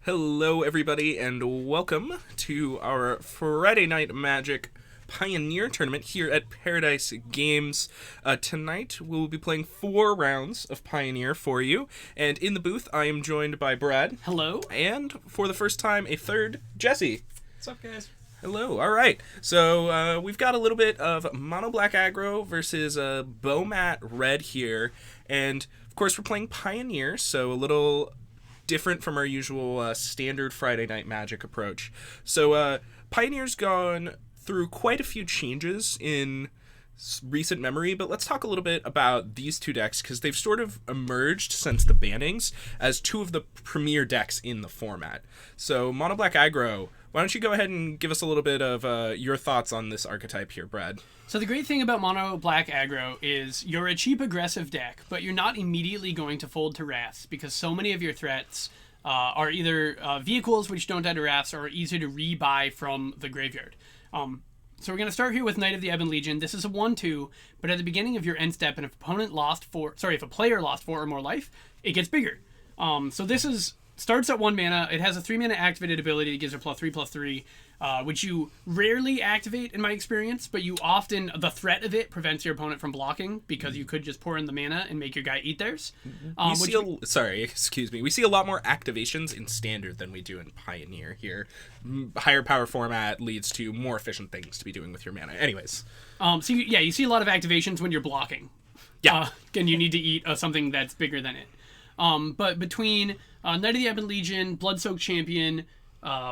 Hello, everybody, and welcome to our Friday Night Magic Pioneer Tournament here at Pairodice Games. Tonight, we'll be playing 4 rounds of Pioneer for you, and in the booth, I am joined by Brad. Hello. And, for the first time, a third, Jesse. What's up, guys? Hello. All right. So we've got a little bit of mono black aggro versus Bomat red here, and of course we're playing Pioneer, so a little different from our usual standard Friday Night Magic approach. So Pioneer's gone through quite a few changes in recent memory, but let's talk a little bit about these two decks because they've sort of emerged since the bannings as two of the premier decks in the format. So mono black aggro, why don't you go ahead and give us a little bit of your thoughts on this archetype here, Brad? So the great thing about mono black aggro is you're a cheap aggressive deck, but you're not immediately going to fold to wraths because so many of your threats are either vehicles which don't die to wraths or are easy to rebuy from the graveyard. So we're going to start here with Knight of the Ebon Legion. This is a 1/2, but at the beginning of your end step, and if a player lost 4 or more life, it gets bigger. So this starts at 1 mana. It has a 3 mana activated ability that gives a +3/+3, which you rarely activate in my experience, but the threat of it prevents your opponent from blocking because you could just pour in the mana and make your guy eat theirs. We see a lot more activations in Standard than we do in Pioneer here. Higher power format leads to more efficient things to be doing with your mana. Anyways. You see a lot of activations when you're blocking. Yeah. And you need to eat something that's bigger than it. But between Knight of the Ebon Legion, Blood-Soaked Champion, I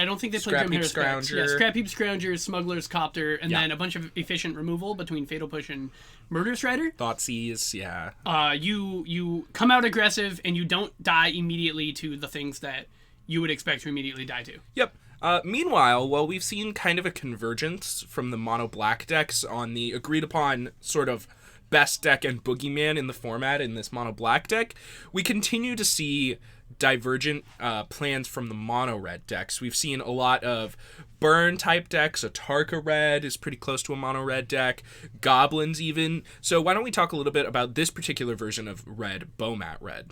don't think they played Grim Heroes specs. Yeah, Scrap Heap Scrounger, Smuggler's Copter, and then a bunch of efficient removal between Fatal Push and Murderous Rider. Thoughtseize, yeah. You come out aggressive, and you don't die immediately to the things that you would expect to immediately die to. Yep. Meanwhile, while we've seen kind of a convergence from the mono black decks on the agreed upon sort of best deck and boogeyman in the format in this mono black deck, we continue to see divergent plans from the mono red decks. We've seen a lot of burn type decks. Atarka red is pretty close to a mono red deck, goblins even. So why don't we talk a little bit about this particular version of red, Bomat red?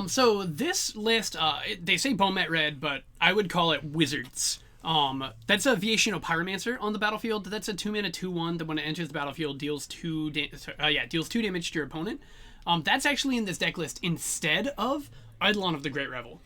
So this list, they say Bomat red, but I would call it wizards. That's a Viashino Pyromancer on the battlefield. That's a 2-mana 2/1 that when it enters the battlefield deals 2 damage to your opponent. That's actually in this deck list instead of Eidolon of the Great Revel.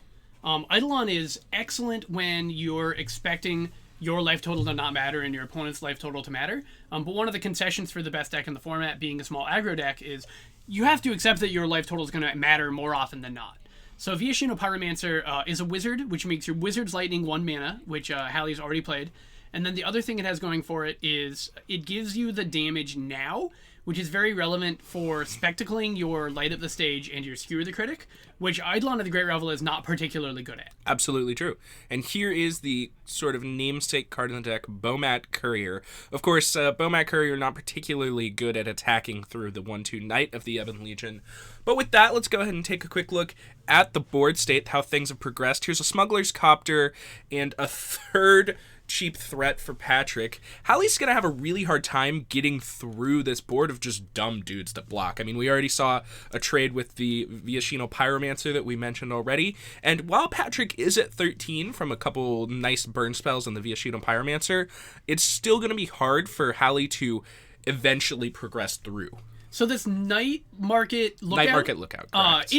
Eidolon is excellent when you're expecting your life total to not matter and your opponent's life total to matter. But one of the concessions for the best deck in the format, being a small aggro deck, is you have to accept that your life total is going to matter more often than not. So Viashino Pyromancer is a wizard, which makes your Wizard's Lightning 1 mana, which Hallie's already played. And then the other thing it has going for it is it gives you the damage now, which is very relevant for spectacling your Light Up the Stage and your Skewer the Critic, which Eidolon of the Great Revel is not particularly good at. Absolutely true. And here is the sort of namesake card in the deck, Bomat Courier. Of course, Bomat Courier not particularly good at attacking through the 1/2 Knight of the Ebon Legion. But with that, let's go ahead and take a quick look at the board state, how things have progressed. Here's a Smuggler's Copter and a third cheap threat for Patrick. Hallie's going to have a really hard time getting through this board of just dumb dudes that block. I mean, we already saw a trade with the Viashino Pyromancer that we mentioned already, and while Patrick is at 13 from a couple nice burn spells on the Viashino Pyromancer, it's still going to be hard for Hallie to eventually progress through. So this Night Market Lookout... Night Market Lookout, correct,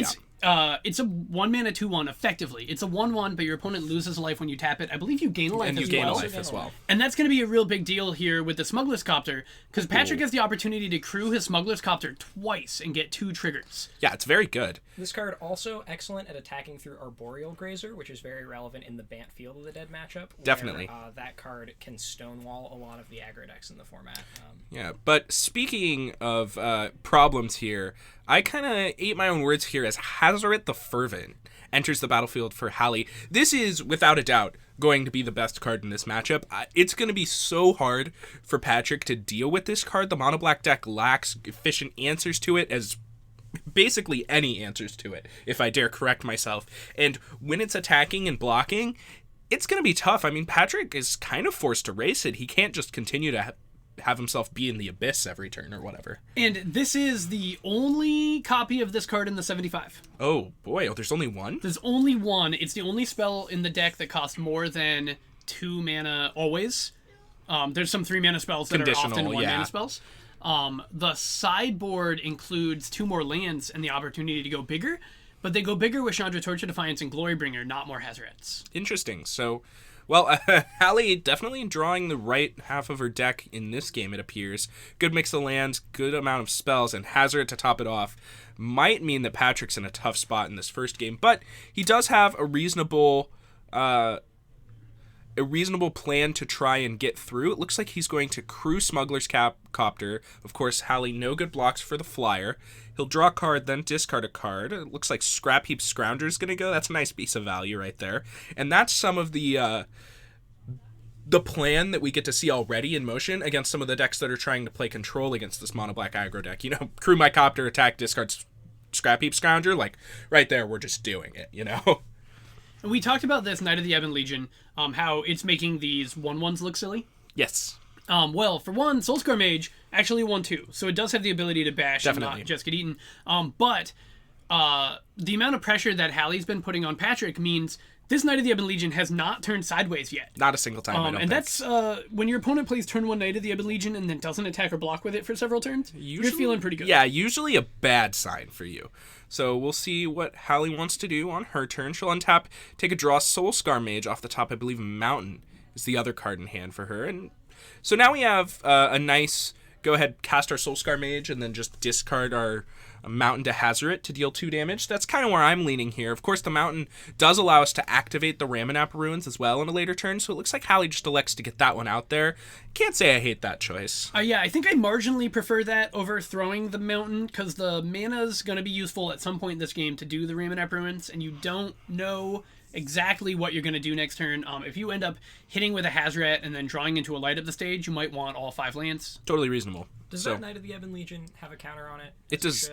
it's a 1 mana 2/1 effectively. It's a 1/1, but your opponent loses a life when you tap it. I believe you gain a life as well. And that's going to be a real big deal here with the Smuggler's Copter, because Patrick has the opportunity to crew his Smuggler's Copter twice and get 2 triggers. Yeah, it's very good. This card also excellent at attacking through Arboreal Grazer, which is very relevant in the Bant Field of the Dead matchup. Definitely. That card can stonewall a lot of the aggro decks in the format. Yeah, but speaking of problems here, I kind of ate my own words here as Hazoret the Fervent enters the battlefield for Hallie. This is, without a doubt, going to be the best card in this matchup. It's going to be so hard for Patrick to deal with this card. The mono black deck lacks efficient answers to it, as basically any answers to it, if I dare correct myself. And when it's attacking and blocking, it's going to be tough. I mean, Patrick is kind of forced to race it. He can't just continue to have himself be in the abyss every turn or whatever. And this is the only copy of this card in the 75. Oh boy, there's only one? There's only one. It's the only spell in the deck that costs more than 2 mana always. There's some 3 mana spells that are often 1 mana spells. The sideboard includes 2 more lands and the opportunity to go bigger, but they go bigger with Chandra, Torch of Defiance, and Glorybringer, not more Hazarets. Interesting. So, well, Hallie definitely drawing the right half of her deck in this game, it appears. Good mix of lands, good amount of spells, and Hazaret to top it off might mean that Patrick's in a tough spot in this first game, but he does have a reasonable plan to try and get through. It looks like he's going to crew Smuggler's Copter. Of course, Hallie, no good blocks for the flyer. He'll draw a card, then discard a card. It looks like Scrap Heap Scrounger's going to go. That's a nice piece of value right there. And that's some of the plan that we get to see already in motion against some of the decks that are trying to play control against this mono black aggro deck. You know, crew my copter, attack, discard Scrap Heap Scrounger. Like, right there, we're just doing it, you know? We talked about this Knight of the Ebon Legion, how it's making these 1/1s look silly. Yes. Well, for one, Soulscar Mage actually 1/2, so it does have the ability to bash and not just get eaten. But the amount of pressure that Hallie's been putting on Patrick means this Knight of the Ebon Legion has not turned sideways yet. Not a single time, I don't think. That's when your opponent plays turn 1 Knight of the Ebon Legion and then doesn't attack or block with it for several turns, you're feeling pretty good. Yeah, usually a bad sign for you. So we'll see what Hallie wants to do on her turn. She'll untap, take a draw, Soulscar Mage off the top. I believe Mountain is the other card in hand for her. And so now we have a nice, go ahead, cast our Soulscar Mage and then just discard our Mountain to Hazaret to deal 2 damage. That's kind of where I'm leaning here. Of course, the Mountain does allow us to activate the Ramanap Ruins as well in a later turn, so it looks like Hallie just elects to get that one out there. Can't say I hate that choice. Yeah, I think I marginally prefer that over throwing the Mountain, because the mana's going to be useful at some point in this game to do the Ramanap Ruins, and you don't know exactly what you're going to do next turn. If you end up hitting with a Hazaret and then drawing into a light up the stage, you might want all 5 lands. Totally reasonable. Does that Knight of the Ebon Legion have a counter on it? It does.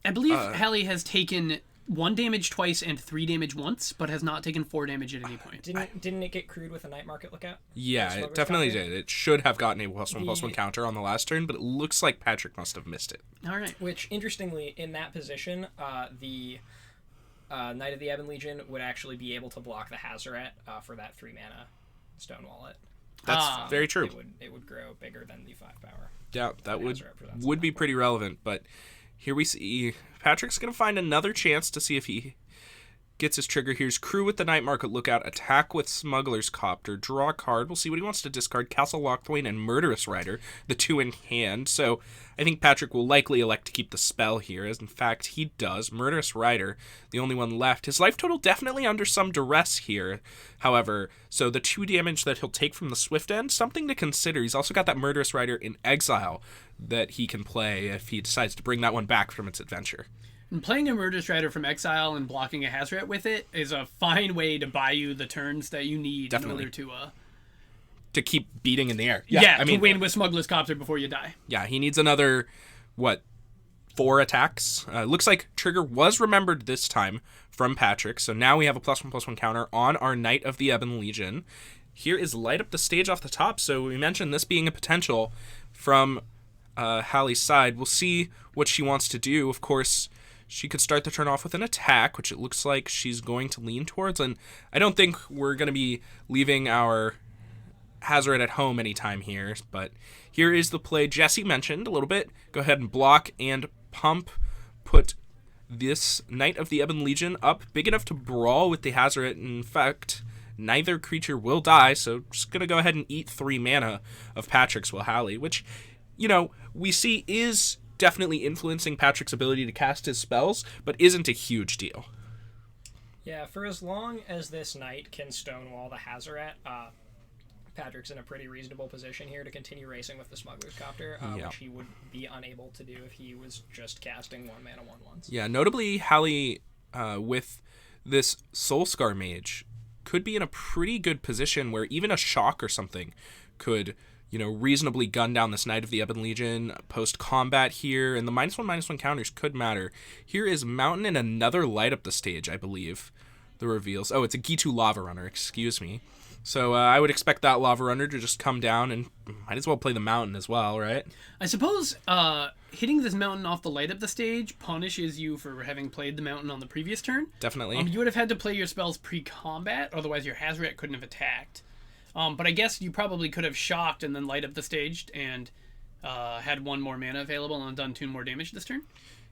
I believe Hallie has taken 1 damage twice and 3 damage once, but has not taken 4 damage at any point. Didn't it get crewed with a Night Market Lookout? Yeah, it definitely did. It should have gotten a +1/+1 counter on the last turn, but it looks like Patrick must have missed it. All right. Which, interestingly, in that position, the Knight of the Ebon Legion would actually be able to block the Hazaret for that 3 mana Stone Wallet. That's very true. It would grow bigger than the 5 power. Yeah, that would be pretty relevant, but here we see Patrick's going to find another chance to see if he gets his trigger. Here's Crew with the Night Market Lookout, attack with Smuggler's Copter, draw a card. We'll see what he wants to discard. Castle Lockthwain and Murderous Rider, the 2 in hand. So I think Patrick will likely elect to keep the spell here, as in fact he does. Murderous Rider, the only one left. His life total definitely under some duress here, however. So the 2 damage that he'll take from the Swift End, something to consider. He's also got that Murderous Rider in exile that he can play if he decides to bring that one back from its adventure. And playing a Murderous Rider from exile and blocking a Hazaret with it is a fine way to buy you the turns that you need in order to keep beating in the air. Yeah, to win with Smuggler's Copter before you die. Yeah, he needs another, 4 attacks? Looks like Trigger was remembered this time from Patrick, so now we have a +1/+1 counter on our Knight of the Ebon Legion. Here is Light Up the Stage off the top, so we mentioned this being a potential from Hallie's side. We'll see what she wants to do. Of course, she could start the turn off with an attack, which it looks like she's going to lean towards, and I don't think we're going to be leaving our Hazaret at home anytime here, but here is the play Jesse mentioned a little bit. Go ahead and block and pump, put this Knight of the Ebon Legion up big enough to brawl with the Hazaret. In fact, neither creature will die, so just going to go ahead and eat 3 mana of Patrick's will Hallie, which, we see is definitely influencing Patrick's ability to cast his spells, but isn't a huge deal. Yeah, for as long as this knight can stonewall the Hazaret, Patrick's in a pretty reasonable position here to continue racing with the Smuggler's Copter, which he would be unable to do if he was just casting 1 mana 1/1s. Yeah, notably, Hallie, with this Soulscar Mage, could be in a pretty good position where even a shock or something could reasonably gun down this Knight of the Ebon Legion post-combat here, and the -1/-1 counters could matter. Here is Mountain and another Light Up the Stage, I believe, the reveals. Oh, it's a Gitu Lava Runner, excuse me. So I would expect that Lava Runner to just come down and might as well play the Mountain as well, right? I suppose hitting this Mountain off the light of the stage punishes you for having played the Mountain on the previous turn. Definitely. You would have had to play your spells pre-combat, otherwise your Hazoret couldn't have attacked. But I guess you probably could have shocked and then light up the stage and had 1 more mana available and done 2 more damage this turn.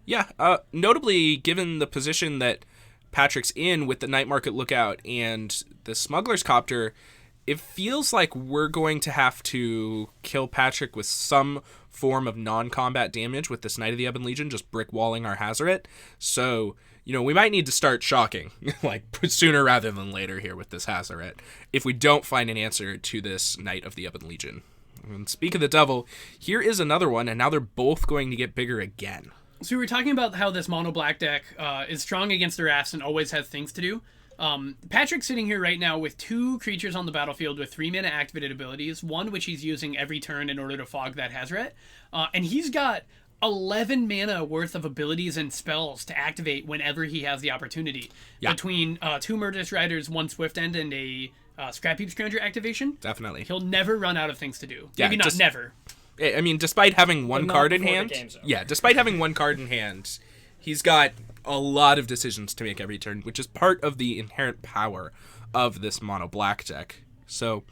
Yeah, notably, given the position that Patrick's in with the Night Market Lookout and the Smuggler's Copter, it feels like we're going to have to kill Patrick with some form of non-combat damage with this Knight of the Ebon Legion just brick-walling our Hazoret. So, we might need to start shocking, like, sooner rather than later here with this Hazoret, if we don't find an answer to this Knight of the Ebon Legion. And speak of the devil, here is another one, and now they're both going to get bigger again. So we were talking about how this mono black deck is strong against the rafts and always has things to do. Patrick's sitting here right now with 2 creatures on the battlefield with 3 mana activated abilities, one which he's using every turn in order to fog that Hazoret, and he's got 11 mana worth of abilities and spells to activate whenever he has the opportunity. Yeah. Between 2 Murderous Riders, 1 Swift End, and a Scrap Heap Scrounger activation. Definitely. He'll never run out of things to do. Yeah, maybe not never. I mean, despite having one card in hand, despite having 1 card in hand, he's got a lot of decisions to make every turn, which is part of the inherent power of this mono black deck. So,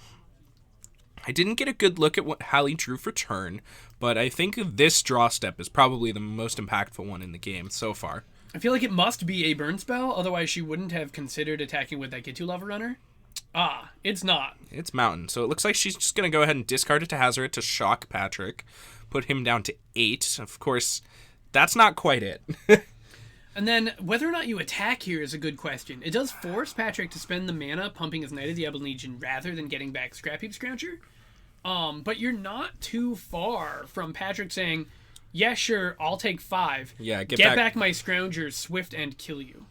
I didn't get a good look at what Hallie drew for turn, but I think this draw step is probably the most impactful one in the game so far. I feel like it must be a burn spell, otherwise she wouldn't have considered attacking with that Get 2 Lava Runner. It's not. It's Mountain. So it looks like she's just going to go ahead and discard it to Hazoret to shock Patrick, put him down to 8. Of course, that's not quite it. And then whether or not you attack here is a good question. It does force Patrick to spend the mana pumping his Knight of the Ebon Legion rather than getting back Scrap Heap Scrounger. But you're not too far from Patrick saying, yeah, sure, I'll take 5. Yeah, get back my Scrounger, Swift End, kill you.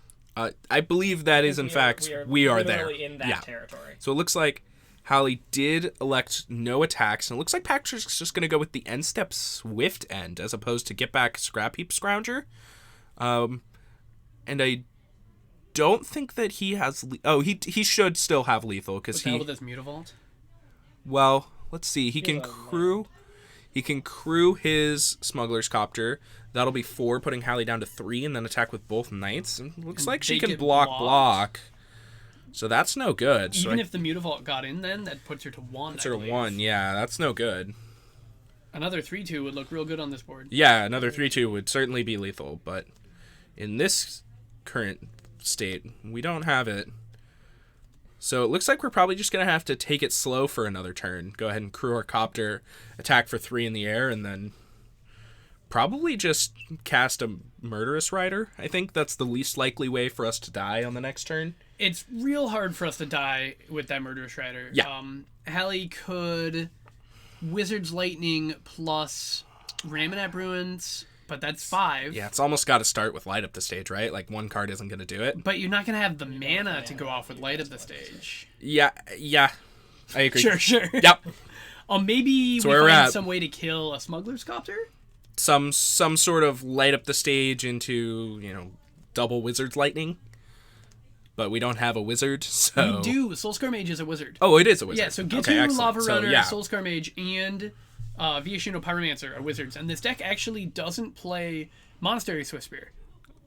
I believe that is, in fact, we are there. In that territory. So it looks like Hallie did elect no attacks, and it looks like Patrick's just going to go with the end step Swift End as opposed to get back Scrap Heap Scrounger. And I don't think that he has... he should still have lethal, because he... with this Mutavault? Well, let's see. He can crew his Smuggler's Copter. That'll be 4, putting Hallie down to 3, and then attack with both Knights. And looks like she can block. So that's no good. Even if the Mutavault got in then, that puts her to 1. Puts her to 1, yeah. That's no good. Another 3/2 would look real good on this board. Yeah, another 3/2 would certainly be lethal, but in this current state, we don't have it. So it looks like we're probably just going to have to take it slow for another turn. Go ahead and crew our Copter, attack for 3 in the air, and then probably just cast a Murderous Rider. I think that's the least likely way for us to die on the next turn. It's real hard for us to die with that Murderous Rider. Yeah. Hallie could Wizard's Lightning plus Ramonap Ruins, but that's 5. Yeah, it's almost got to start with Light Up the Stage, right? Like, 1 card isn't going to do it. But you're not going to have the mana to go off with Light Up the Stage. Yeah. I agree. Sure. Yep. Maybe we find some way to kill a Smuggler's Copter? Some sort of Light Up the Stage into, double Wizard's Lightning. But we don't have a wizard, so... We do. Soulscar Mage is a wizard. Oh, it is a wizard. Yeah, so Get 2 Lava Runner, Soulscar Mage, and Viashino Pyromancer are wizards. And this deck actually doesn't play Monastery Swiftspear.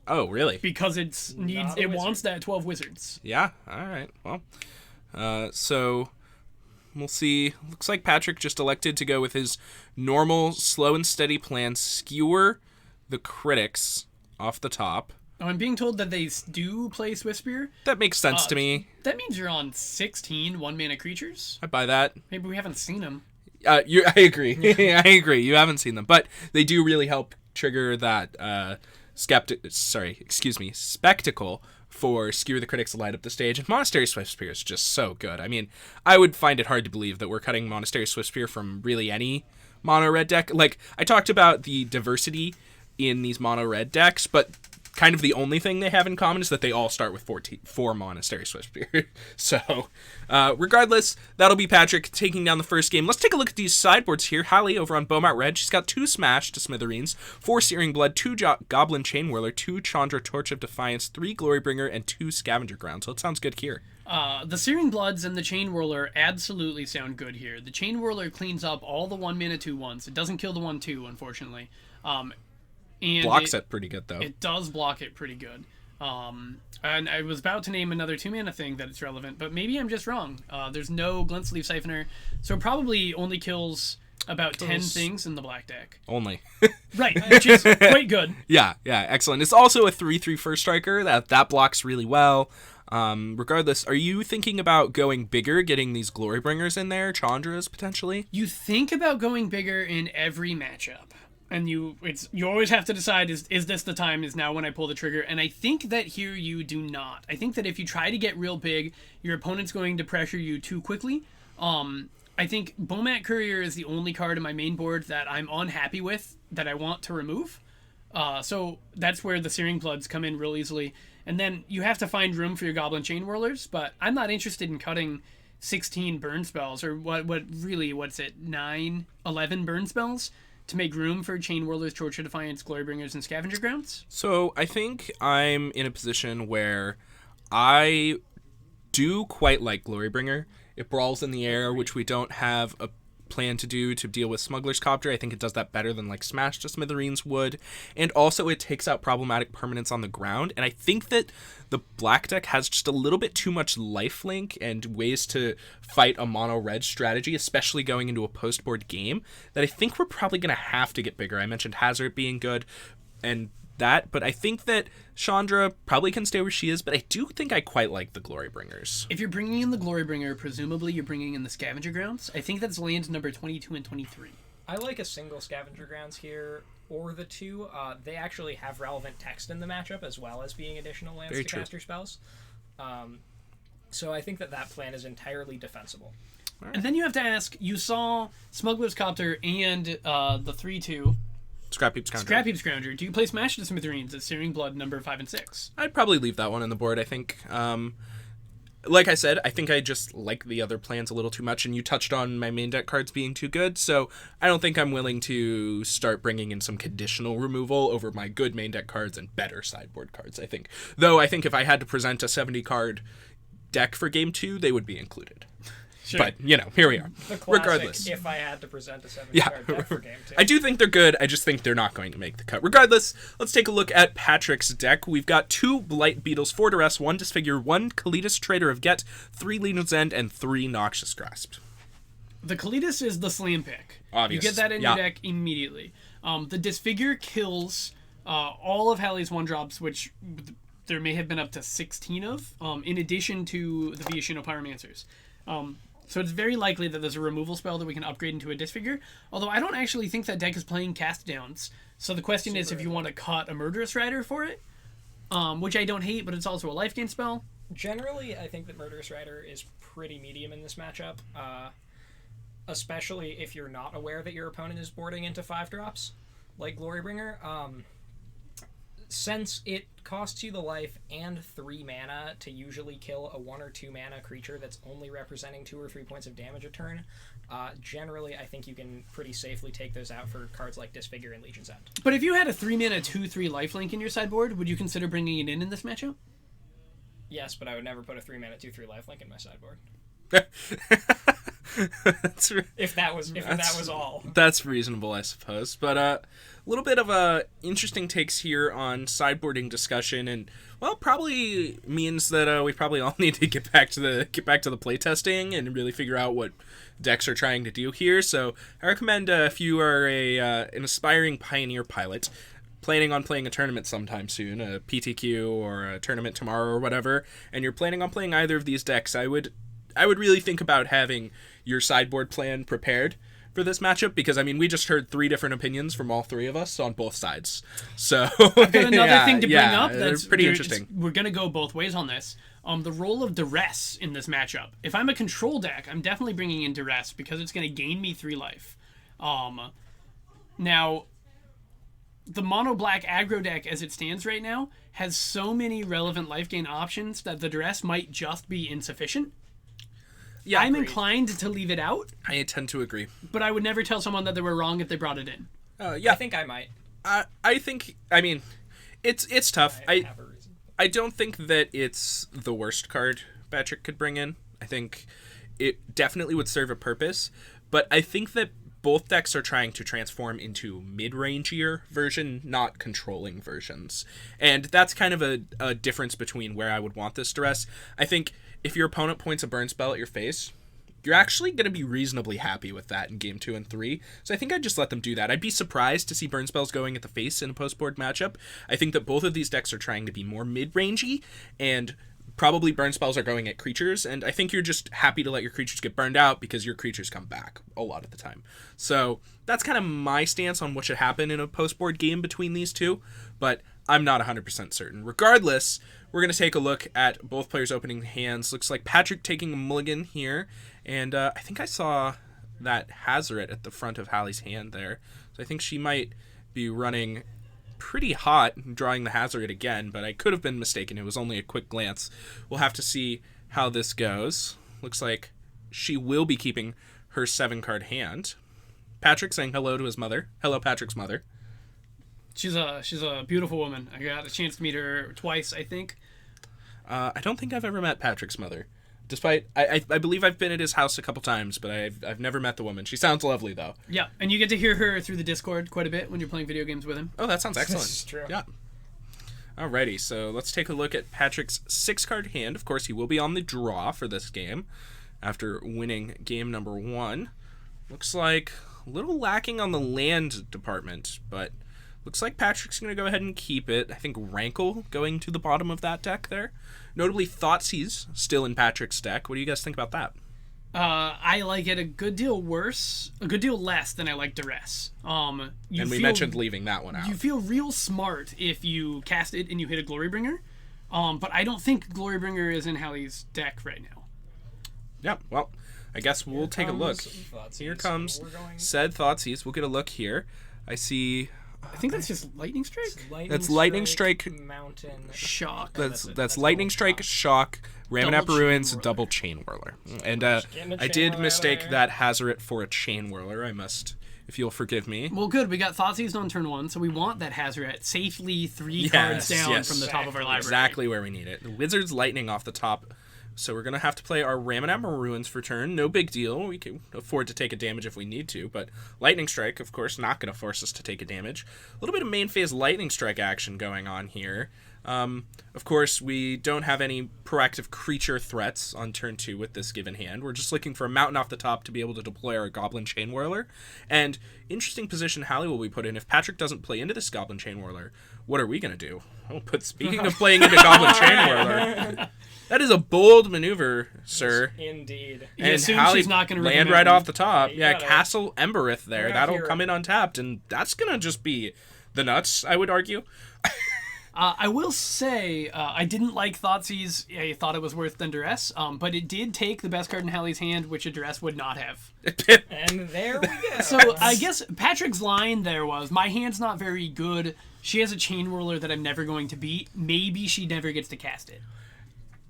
Oh, really? Because it wants that 12 wizards. Yeah, alright. Well, so... We'll see. Looks like Patrick just elected to go with his normal, slow and steady plan, skewer the critics off the top. Oh, I'm being told that they do play Swiftspear. That makes sense to me. That means you're on 16 1-mana creatures. I buy that. Maybe we haven't seen them. I agree. I agree. You haven't seen them, but they do really help trigger that spectacle for Skewer the Critics, Light Up the Stage. And Monastery Swiftspear is just so good. I mean, I would find it hard to believe that we're cutting Monastery Swiftspear from really any mono red deck. Like, I talked about the diversity in these mono red decks, but kind of the only thing they have in common is that they all start with 4 Monastery Swiftspear. So, regardless, that'll be Patrick taking down the first game. Let's take a look at these sideboards here. Hallie over on Bomat Red, she's got 2 Smash to Smithereens, 4 Searing Blood, 2 Goblin Chain Whirler, 2 Chandra Torch of Defiance, 3 Glorybringer, and 2 Scavenger Ground. So it sounds good here. The Searing Bloods and the Chain Whirler absolutely sound good here. The Chain Whirler cleans up all the 1 mana 2/1s. It doesn't kill the 1/2, unfortunately. And blocks it pretty good, though. It does block it pretty good. And I was about to name another 2 mana thing that it's relevant, but maybe I'm just wrong. There's no Glint-Sleeve Siphoner, so it probably only kills about 10 things in the black deck. Only. Right, which is quite good. Yeah, excellent. It's also a 3/3 first striker that blocks really well. Regardless, are you thinking about going bigger, getting these Glorybringers in there, Chandras potentially? You think about going bigger in every matchup. And you always have to decide, is this the time, is now when I pull the trigger? And I think that here you do not. I think that if you try to get real big, your opponent's going to pressure you too quickly. I think Bomat Courier is the only card in my main board that I'm unhappy with, that I want to remove. So that's where the Searing Bloods come in real easily. And then you have to find room for your Goblin Chain Whirlers, but I'm not interested in cutting 16 burn spells, or what's it, 9, 11 burn spells to make room for Chain Whirlers, Torch of Defiance, Glorybringers, and Scavenger Grounds? So I think I'm in a position where I do quite like Glorybringer. It brawls in the air, which we don't have a plan to do to deal with Smuggler's Copter. I think it does that better than like Smash to Smithereens would. And also it takes out problematic permanents on the ground. And I think that the black deck has just a little bit too much lifelink and ways to fight a mono-red strategy, especially going into a post-board game, that I think we're probably going to have to get bigger. I mentioned Hazard being good and that, but I think that Chandra probably can stay where she is, but I do think I quite like the Glorybringers. If you're bringing in the Glorybringer, presumably you're bringing in the Scavenger Grounds. I think that's land number 22 and 23. I like a single Scavenger Grounds here, or the 2. They actually have relevant text in the matchup, as well as being additional lands to cast your spells. So I think that plan is entirely defensible. Right. And then you have to ask, you saw Smuggler's Copter and the 3/2... Scrapheap Scrounger. Do you play Smash to Smithereens at Searing Blood number 5 and 6? I'd probably leave that one on the board, I think. Like I said, I think I just like the other plans a little too much, and you touched on my main deck cards being too good, so I don't think I'm willing to start bringing in some conditional removal over my good main deck cards and better sideboard cards, I think. Though I think if I had to present a 70-card deck for Game 2, they would be included. Sure. But, here we are. The classic, regardless. If I had to present a 70-card deck for Game 2. I do think they're good. I just think they're not going to make the cut. Regardless, let's take a look at Patrick's deck. We've got 2 Blight Beetles, 4 Duress, 1 Disfigure, 1 Kalitas, Trader of Get, 3 Legions End, and 3 Noxious Grasp. The Kalitas is the slam pick. Obvious. You get that in your deck immediately. The Disfigure kills all of Hallie's 1-drops, which there may have been up to 16 of, in addition to the Viashino Pyromancers. So it's very likely that there's a removal spell that we can upgrade into a Disfigure, although I don't actually think that deck is playing Cast Downs. So the question is if you want to cut a Murderous Rider for it, which I don't hate, but it's also a life gain spell. Generally, I think that Murderous Rider is pretty medium in this matchup, especially if you're not aware that your opponent is boarding into 5-drops, like Glorybringer. Since it costs you the life and 3 mana to usually kill a 1 or 2 mana creature that's only representing 2 or 3 points of damage a turn, generally I think you can pretty safely take those out for cards like Disfigure and Legion's End. But if you had a 3 mana 2/3 lifelink in your sideboard, would you consider bringing it in this matchup? Yes, but I would never put a 3 mana 2/3 lifelink in my sideboard. If that was all. That's reasonable, I suppose. But a little bit of interesting takes here on sideboarding discussion, and probably means that we probably all need to get back to the playtesting and really figure out what decks are trying to do here. So I recommend if you are an aspiring pioneer pilot, planning on playing a tournament sometime soon, a PTQ or a tournament tomorrow or whatever, and you're planning on playing either of these decks, I would really think about having your sideboard plan prepared for this matchup, because we just heard 3 different opinions from all 3 of us on both sides. So I've got another thing to bring up that's pretty interesting. We're going to go both ways on this. The role of Duress in this matchup. If I'm a control deck, I'm definitely bringing in Duress because it's going to gain me 3 life. Now, the mono black aggro deck as it stands right now has so many relevant life gain options that the duress might just be insufficient. Yeah, I'm agreed. inclined to leave it out, I tend to agree. but I would never tell someone that they were wrong if they brought it in. Yeah, I think I might. I think, I mean, it's tough. I have a reason. I don't think that it's the worst card Patrick could bring in. I think it definitely would serve a purpose, but I think that both decks are trying to transform into mid-rangier version, not controlling versions. And that's kind of a difference between where I would want this duress. I think if your opponent points a burn spell at your face, you're actually going to be reasonably happy with that in game 2 and 3. So I think I'd just let them do that. I'd be surprised to see burn spells going at the face in a post-board matchup. I think that both of these decks are trying to be more mid-rangey, and probably burn spells are going at creatures, and I think you're just happy to let your creatures get burned out because your creatures come back a lot of the time. So that's kind of my stance on what should happen in a post-board game between these two, but I'm not 100% certain. Regardless, we're going to take a look at both players' opening hands. Looks like Patrick taking a mulligan here, and I think I saw that Hazoret at the front of Hallie's hand there, so I think she might be running pretty hot drawing the Hazoret again, but I could have been mistaken. It was only a quick glance. We'll have to see how this goes. Looks like she will be keeping her 7-card hand. Patrick saying hello to his mother. Hello, Patrick's mother. She's a beautiful woman. I got a chance to meet her twice, I think. I don't think I've ever met Patrick's mother. Despite, I believe I've been at his house a couple times, but I've never met the woman. She sounds lovely, though. Yeah, and you get to hear her through the Discord quite a bit when you're playing video games with him. Oh, that sounds excellent. This is true. Yeah. Alrighty, so let's take a look at Patrick's 6-card hand. Of course, he will be on the draw for this game after winning game number 1. Looks like a little lacking on the land department, but looks like Patrick's going to go ahead and keep it. I think Rankle going to the bottom of that deck there. Notably, Thoughtseize still in Patrick's deck. What do you guys think about that? I like it a good deal less than I like Duress. And we mentioned leaving that one out. You feel real smart if you cast it and you hit a Glorybringer, but I don't think Glorybringer is in Hallie's deck right now. Yeah, well, I guess we'll take a look. Here comes said Thoughtseize. We'll get a look here. I see... I think that's just Lightning Strike? That's Lightning Strike, Mountain, Shock. That's Lightning Strike, Shock, Ramanap Double Ruins, Chain Double Chain Whirler. And I did mistake that Hazoret for a Chain Whirler. I must, if you'll forgive me. Well, good. We got Thoughtseize on turn 1, so we want that Hazoret safely 3 cards down from the top of our library. Exactly where we need it. The Wizard's Lightning off the top. So we're going to have to play our Ramanap Ruins for turn. No big deal. We can afford to take a damage if we need to. But Lightning Strike, of course, not going to force us to take a damage. A little bit of main phase Lightning Strike action going on here. Of course, we don't have any proactive creature threats on turn 2 with this given hand. We're just looking for a mountain off the top to be able to deploy our Goblin Chain Whirler. And interesting position Hallie will be put in. If Patrick doesn't play into this Goblin Chain Whirler, what are we going to do? Oh, but speaking of playing into Goblin Chain Whirler... That is a bold maneuver, sir. Indeed. He assumes she's not going to land right off the top. Yeah, gotta, Castle Embereth there. That'll come in untapped, and that's going to just be the nuts, I would argue. I will say, I didn't like Thoughtseize. I thought it was worse than Duress, but it did take the best card in Hallie's hand, which a Duress would not have. And there we go. So I guess Patrick's line there was, my hand's not very good. She has a Chain Whirler that I'm never going to beat. Maybe she never gets to cast it.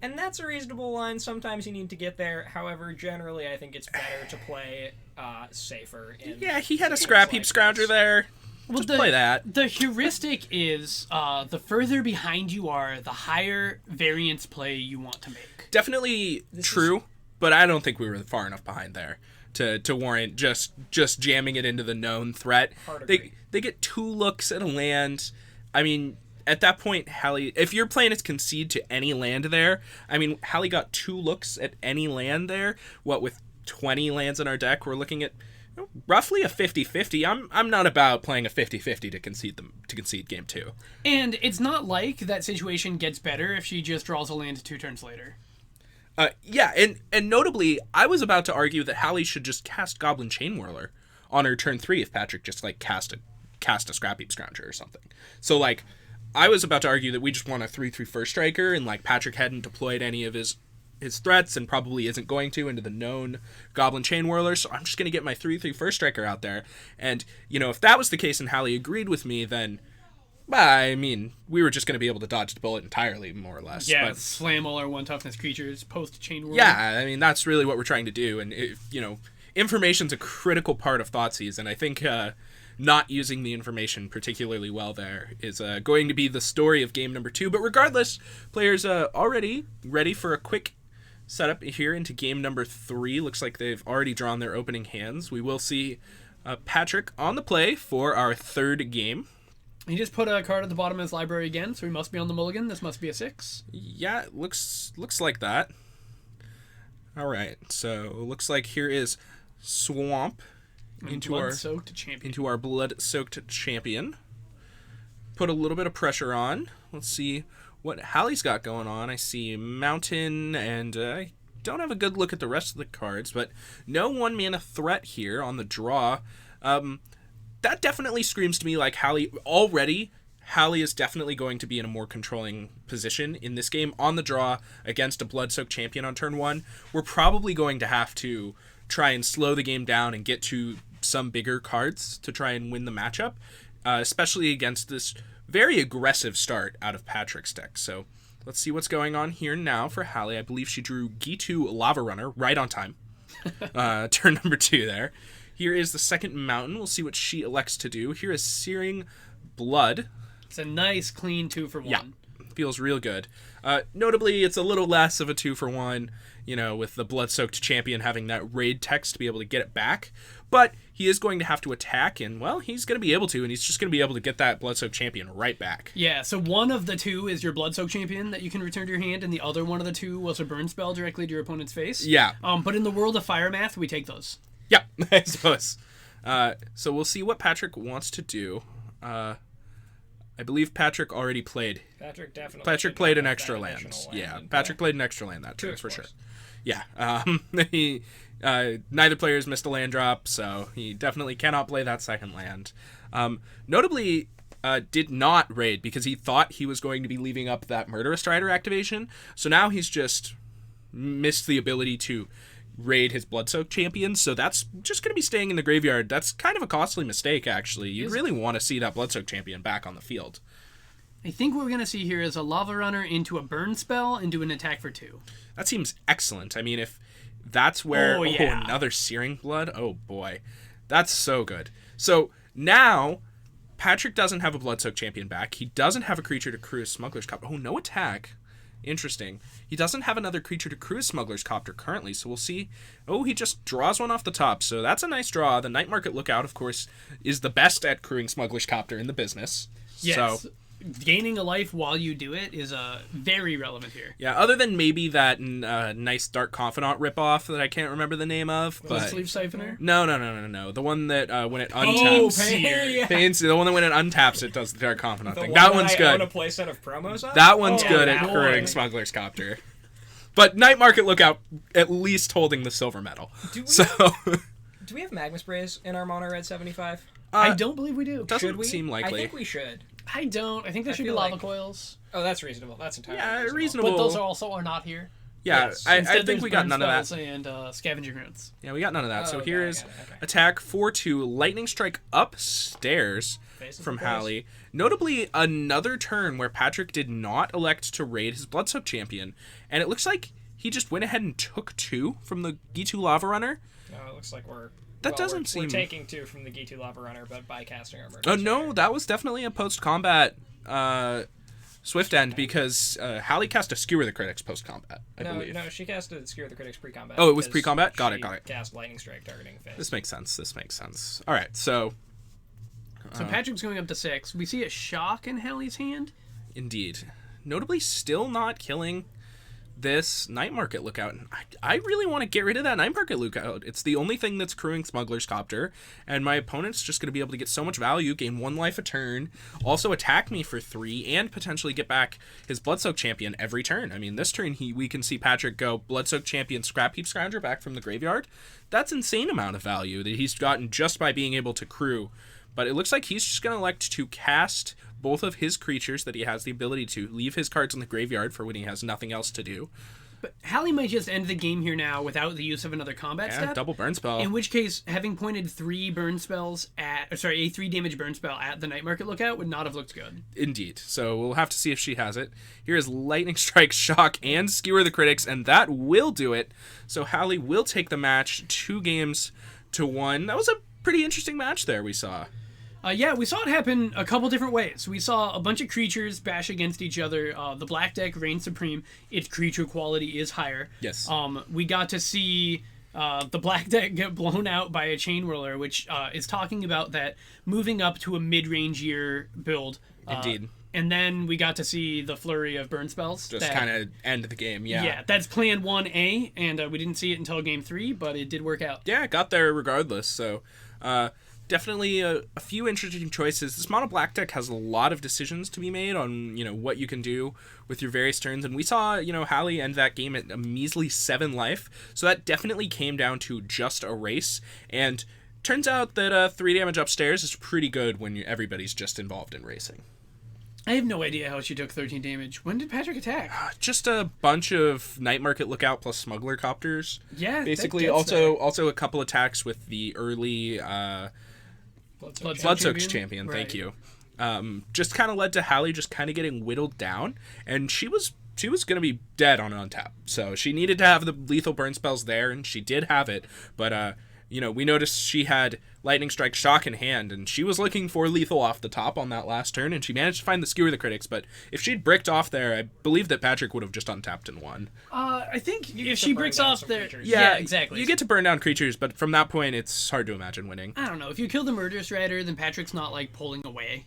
And that's a reasonable line. Sometimes you need to get there. However, generally, I think it's better to play safer. Yeah, he had a Scrap Heap Scrounger there. Just play that. The heuristic is the further behind you are, the higher variance play you want to make. Definitely true, but I don't think we were far enough behind there to warrant just jamming it into the known threat. They get 2 looks at a land. I mean... At that point, Hallie, if you're playing as concede to any land there, I mean, Hallie got 2 looks at any land there. What, with 20 lands in our deck, we're looking at roughly a 50-50. I'm not about playing a 50-50 to concede game 2. And it's not like that situation gets better if she just draws a land 2 turns later. Yeah, and notably, I was about to argue that Hallie should just cast Goblin Chain Whirler on her turn 3 if Patrick just, like, cast a Scrap Heap Scrounger or something. So, like... I was about to argue that we just want a 3/3 first striker, and like Patrick hadn't deployed any of his threats and probably isn't going to into the known Goblin Chain Whirler, so I'm just going to get my 3/3 first striker out there. And, you know, if that was the case and Hallie agreed with me, then I mean, we were just going to be able to dodge the bullet entirely, more or less. Yeah, but, slam all our 1 toughness creatures post chain whirl. yeah, I mean, that's really what we're trying to do. And, information's a critical part of Thoughtseize, and I think not using the information particularly well there is going to be the story of game number 2. But regardless, players already ready for a quick setup here into game number 3. Looks like they've already drawn their opening hands. We will see Patrick on the play for our 3rd game. He just put a card at the bottom of his library again, so he must be on the mulligan. This must be a 6. Yeah, it looks like that. All right, so looks like here is Swamp into our blood-soaked champion. Put a little bit of pressure on. Let's see what Hallie's got going on. I see Mountain, and I don't have a good look at the rest of the cards, but no 1-mana threat here on the draw. That definitely screams to me like Hallie is definitely going to be in a more controlling position in this game on the draw against a blood-soaked champion on turn 1. We're probably going to have to try and slow the game down and get to some bigger cards to try and win the matchup, especially against this very aggressive start out of Patrick's deck. So let's see what's going on here now for Hallie. I believe she drew Gitu Lava Runner right on time. Turn number 2 there. Here is the second mountain. We'll see what she elects to do. Here is Searing Blood. It's a nice, clean 2-for-1. Yeah, feels real good. Notably, it's a little less of a 2-for-1, with the Blood-Soaked Champion having that raid text to be able to get it back. But he is going to have to attack, and, well, he's going to be able to, and he's just going to be able to get that Blood-Soaked Champion right back. Yeah, so one of the 2 is your Blood-Soaked Champion that you can return to your hand, and the other one of the 2 was a burn spell directly to your opponent's face. Yeah. But in the world of Fire Math, we take those. Yeah, I suppose. So we'll see what Patrick wants to do. I believe Patrick already played. Patrick played an extra land. Yeah, Patrick played an extra land that turn for sure. Yeah. Neither player's missed a land drop, so he definitely cannot play that second land. Notably, did not raid because he thought he was going to be leaving up that Murderous Strider activation. So now he's just missed the ability to raid his Blood-Soaked Champion, so that's just going to be staying in the graveyard. That's kind of a costly mistake, actually. You'd really want to see that Blood-Soaked Champion back on the field. I think what we're going to see here is a Lava Runner into a burn spell into an attack for 2. That seems excellent. I mean, if that's where... another Searing Blood? Oh, boy. That's so good. So, now, Patrick doesn't have a Blood-Soaked Champion back. He doesn't have a creature to crew his Smuggler's Copter. Oh, no attack. Interesting. He doesn't have another creature to crew his Smuggler's Copter currently, so we'll see. Oh, he just draws one off the top, so that's a nice draw. The Night Market Lookout, of course, is the best at crewing Smuggler's Copter in the business. Yes. So, gaining a life while you do it is very relevant here. yeah, other than maybe that nice Dark Confidant ripoff that I can't remember the name of. But Sleep Siphoner? No. The one that when it untaps. Painseer. The one that when it untaps it does the Dark Confidant thing. That one's good. I own a playset of promos of? That one's good at crewing Smuggler's Copter. But Night Market Lookout at least holding the silver medal. Do we have Magma Sprays in our Mono Red 75? I don't believe we do. Doesn't seem likely. I think we should. I don't. I think there should be lava coils. Oh, that's reasonable. That's entirely reasonable. But those are not here. Yeah, yes. I think we got none of that. And Scavenger Grounds. Yeah, we got none of that. So here is attack 4/2, Lightning Strike upstairs from Hallie. Notably, another turn where Patrick did not elect to raid his Blood-Soaked Champion, and it looks like he just went ahead and took 2 from the Gitu Lava Runner. No, it looks like we're taking 2 from the Gitu Lava Runner, but by casting our Murderous no, that was definitely a post-combat Swift End, because Hallie cast a Skewer the Critics post-combat, I believe. No, she casted Skewer the Critics pre-combat. Oh, it was pre-combat? Got it. Cast Lightning Strike targeting face. This makes sense. All right, so... So Patrick's going up to 6. We see a Shock in Hallie's hand. Indeed. Notably still not killing this Night Market Lookout. I really want to get rid of that Night Market Lookout. It's the only thing that's crewing Smuggler's Copter, and my opponent's just going to be able to get so much value, gain 1 life a turn, also attack me for 3, and potentially get back his Blood-Soaked Champion every turn. I mean, this turn we can see Patrick go Blood-Soaked Champion, Scrap Heap Scrounger back from the graveyard. That's insane amount of value that he's gotten just by being able to crew. But it looks like he's just going to elect to cast both of his creatures that he has the ability to, leave his cards in the graveyard for when he has nothing else to do. But Hallie might just end the game here now without the use of another combat step. Double burn spell. In which case, having pointed a 3 damage burn spell at the Night Market Lookout would not have looked good. Indeed. So we'll have to see if she has it. Here is Lightning Strike, Shock, and Skewer the Critics, and that will do it. So Hallie will take the match 2-1. That was a pretty interesting match there we saw. Yeah, we saw it happen a couple different ways. We saw a bunch of creatures bash against each other. The black deck reigns supreme. Its creature quality is higher. Yes. We got to see the black deck get blown out by a Chain Whirler, which is talking about that moving up to a mid-rangier build. Indeed. And then we got to see the flurry of burn spells. Just kind of end the game, yeah. Yeah, that's plan 1A, and we didn't see it until game 3, but it did work out. Yeah, it got there regardless, so... definitely a few interesting choices. This mono black deck has a lot of decisions to be made on, what you can do with your various turns. And we saw, Hallie end that game at a measly 7 life. So that definitely came down to just a race. And turns out that 3 damage upstairs is pretty good when everybody's just involved in racing. I have no idea how she took 13 damage. When did Patrick attack? Just a bunch of Night Market Lookout plus Smuggler Copters. Yeah, basically. Also a couple attacks with the early... Bloodsoak's champion, right. Thank you. Just kind of led to Hallie just kind of getting whittled down, and she was going to be dead on untap. So she needed to have the lethal burn spells there, and she did have it. But we noticed she had Lightning Strike, Shock in hand, and she was looking for lethal off the top on that last turn, and she managed to find the Skewer the Critics. But if she'd bricked off there, I believe that Patrick would have just untapped and won. I think if she bricks off there... Yeah, exactly. You get to burn down creatures, but from that point, it's hard to imagine winning. I don't know. If you kill the Murderous Rider, then Patrick's not, pulling away.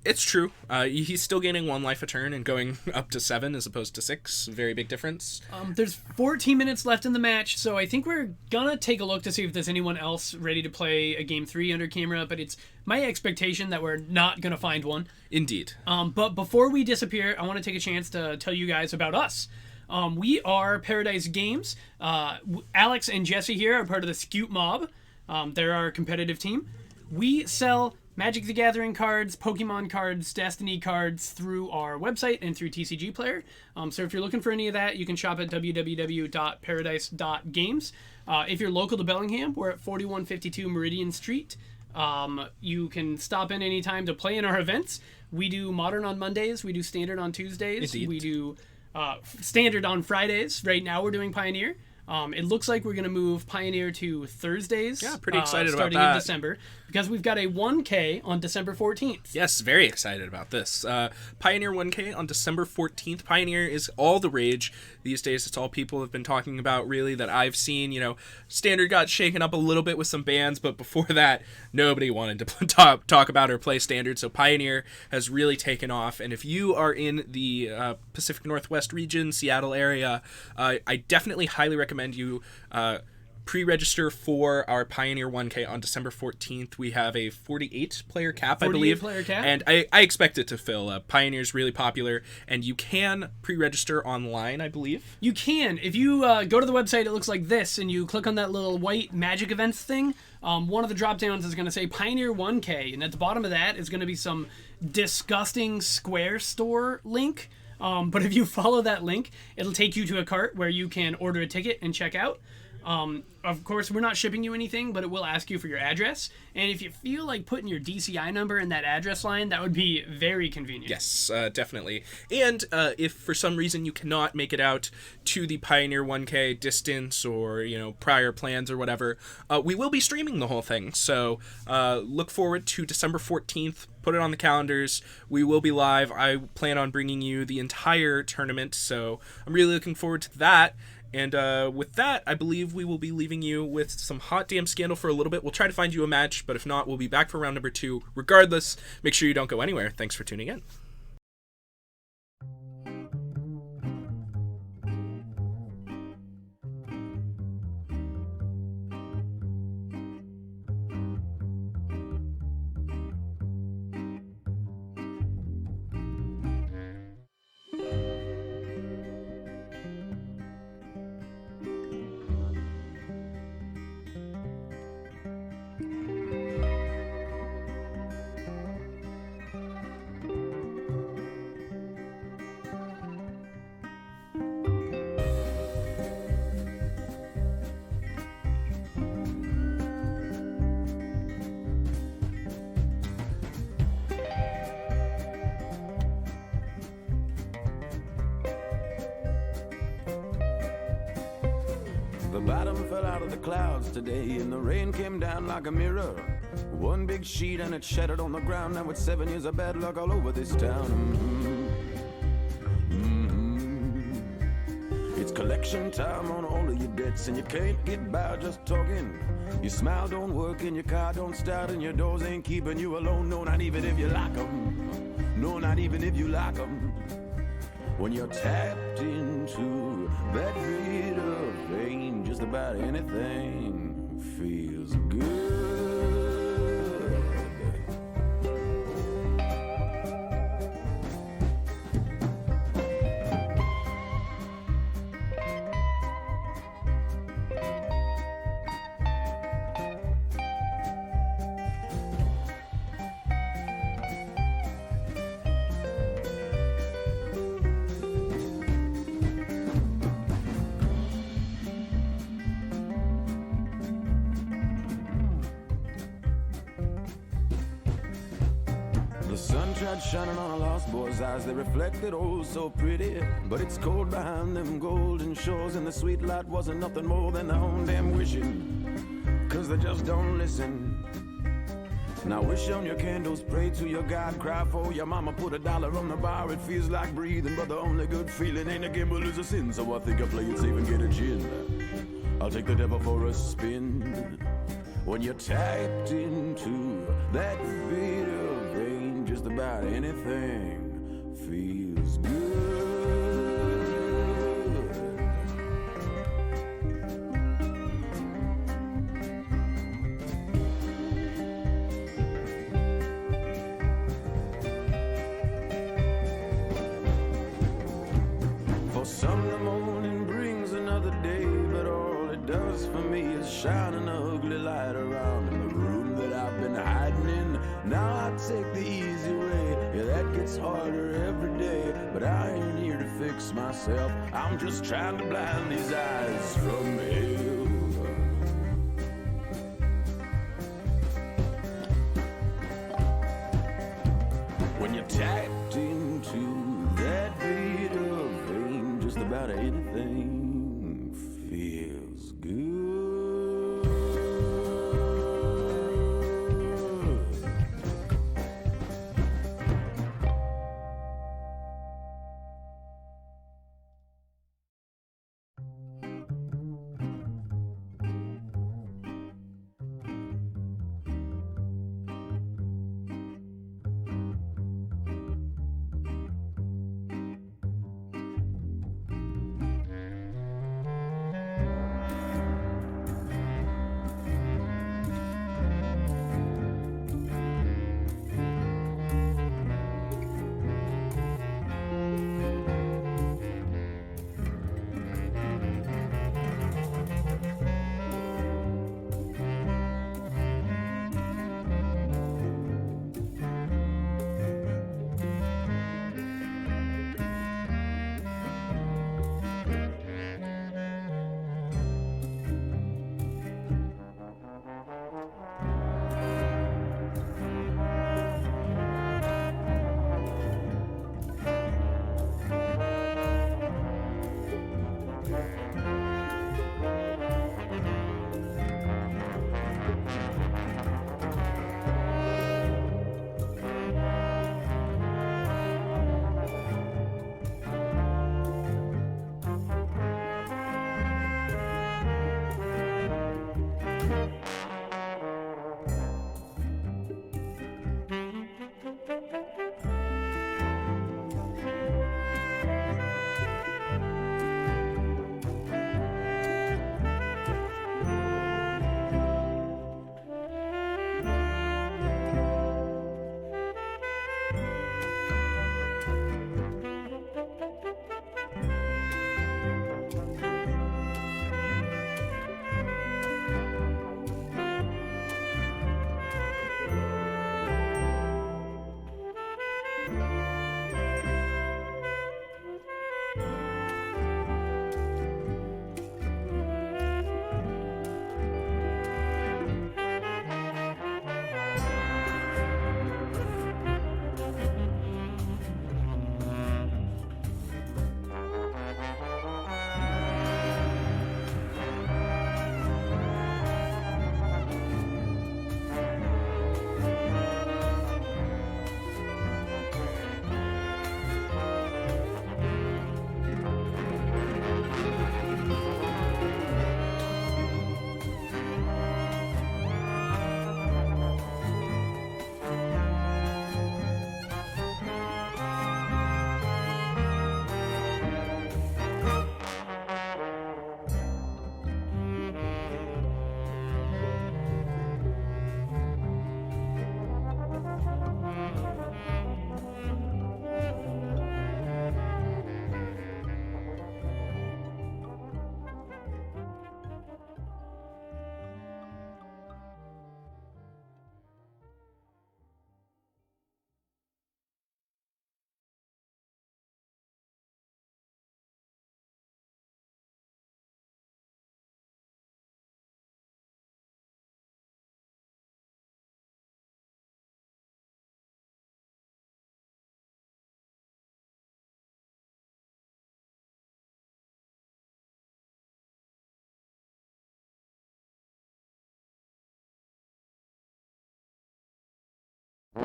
It's true. He's still gaining 1 life a turn and going up to 7 as opposed to 6. Very big difference. There's 14 minutes left in the match, so I think we're gonna take a look to see if there's anyone else ready to play a game 3 under camera, but it's my expectation that we're not gonna find one. Indeed. But before we disappear, I want to take a chance to tell you guys about us. We are Pairodice Games. Alex and Jesse here are part of the Skute Mob. They're our competitive team. We sell Magic the Gathering cards, Pokemon cards, Destiny cards through our website and through TCG Player. So if you're looking for any of that, you can shop at www.pairodice.games. If you're local to Bellingham, we're at 4152 Meridian Street. You can stop in anytime to play in our events. We do Modern on Mondays. We do Standard on Tuesdays. Indeed. We do Standard on Fridays. Right now we're doing Pioneer. It looks like we're going to move Pioneer to Thursdays. Yeah, pretty excited about that. Starting in December, because we've got a 1K on December 14th. Yes, very excited about this. Pioneer 1K on December 14th. Pioneer is all the rage these days. It's all people have been talking about, really, that I've seen. Standard got shaken up a little bit with some bans, but before that, nobody wanted to talk about or play Standard, so Pioneer has really taken off. And if you are in the Pacific Northwest region, Seattle area, I definitely highly recommend you pre-register for our Pioneer 1K on December 14th. We have a 48 player cap, I believe. 48 player cap? And I expect it to fill. Pioneer's really popular, and you can pre-register online, I believe. You can. If you go to the website, it looks like this, and you click on that little white Magic Events thing, one of the drop-downs is going to say Pioneer 1K, and at the bottom of that is going to be some disgusting Square store link. But if you follow that link, it'll take you to a cart where you can order a ticket and check out. Of course, we're not shipping you anything, but it will ask you for your address. And if you feel like putting your DCI number in that address line, that would be very convenient. Yes, definitely. And if for some reason you cannot make it out to the Pioneer 1K distance or, prior plans or whatever, we will be streaming the whole thing. So look forward to December 14th. Put it on the calendars. We will be live. I plan on bringing you the entire tournament, so I'm really looking forward to that. And with that, I believe we will be leaving you with some hot damn scandal for a little bit. We'll try to find you a match, but if not, we'll be back for round number 2. Regardless, make sure you don't go anywhere. Thanks for tuning in. The bottom fell out of the clouds today, and the rain came down like a mirror. One big sheet and it shattered on the ground. Now it's 7 years of bad luck all over this town. It's collection time on all of your debts, and you can't get by just talking. Your smile don't work, and your car don't start, and your doors ain't keeping you alone. No, not even if you lock them. No, not even if you lock them. When you're tapped into that bit of vein, just about anything feels good. Shining on a lost boy's eyes, they reflected oh so pretty. But it's cold behind them golden shores, and the sweet light wasn't nothing more than their own damn wishing, 'cause they just don't listen. Now wish on your candles, pray to your God, cry for your mama, put $1 on the bar. It feels like breathing, but the only good feeling ain't a gamble is a sin. So I think I play it safe and get a gin. I'll take the devil for a spin. When you're tapped into that bit of vein, just about anything feels good. For some the morning brings another day, but all it does for me is shine an ugly light around in the room that I've been hiding in. Now I take the easy way, yeah, that gets harder every day. But I ain't here to fix myself, I'm just trying to blind these eyes from hell. When you're tapped into that bit of vein, just about anything feels good. I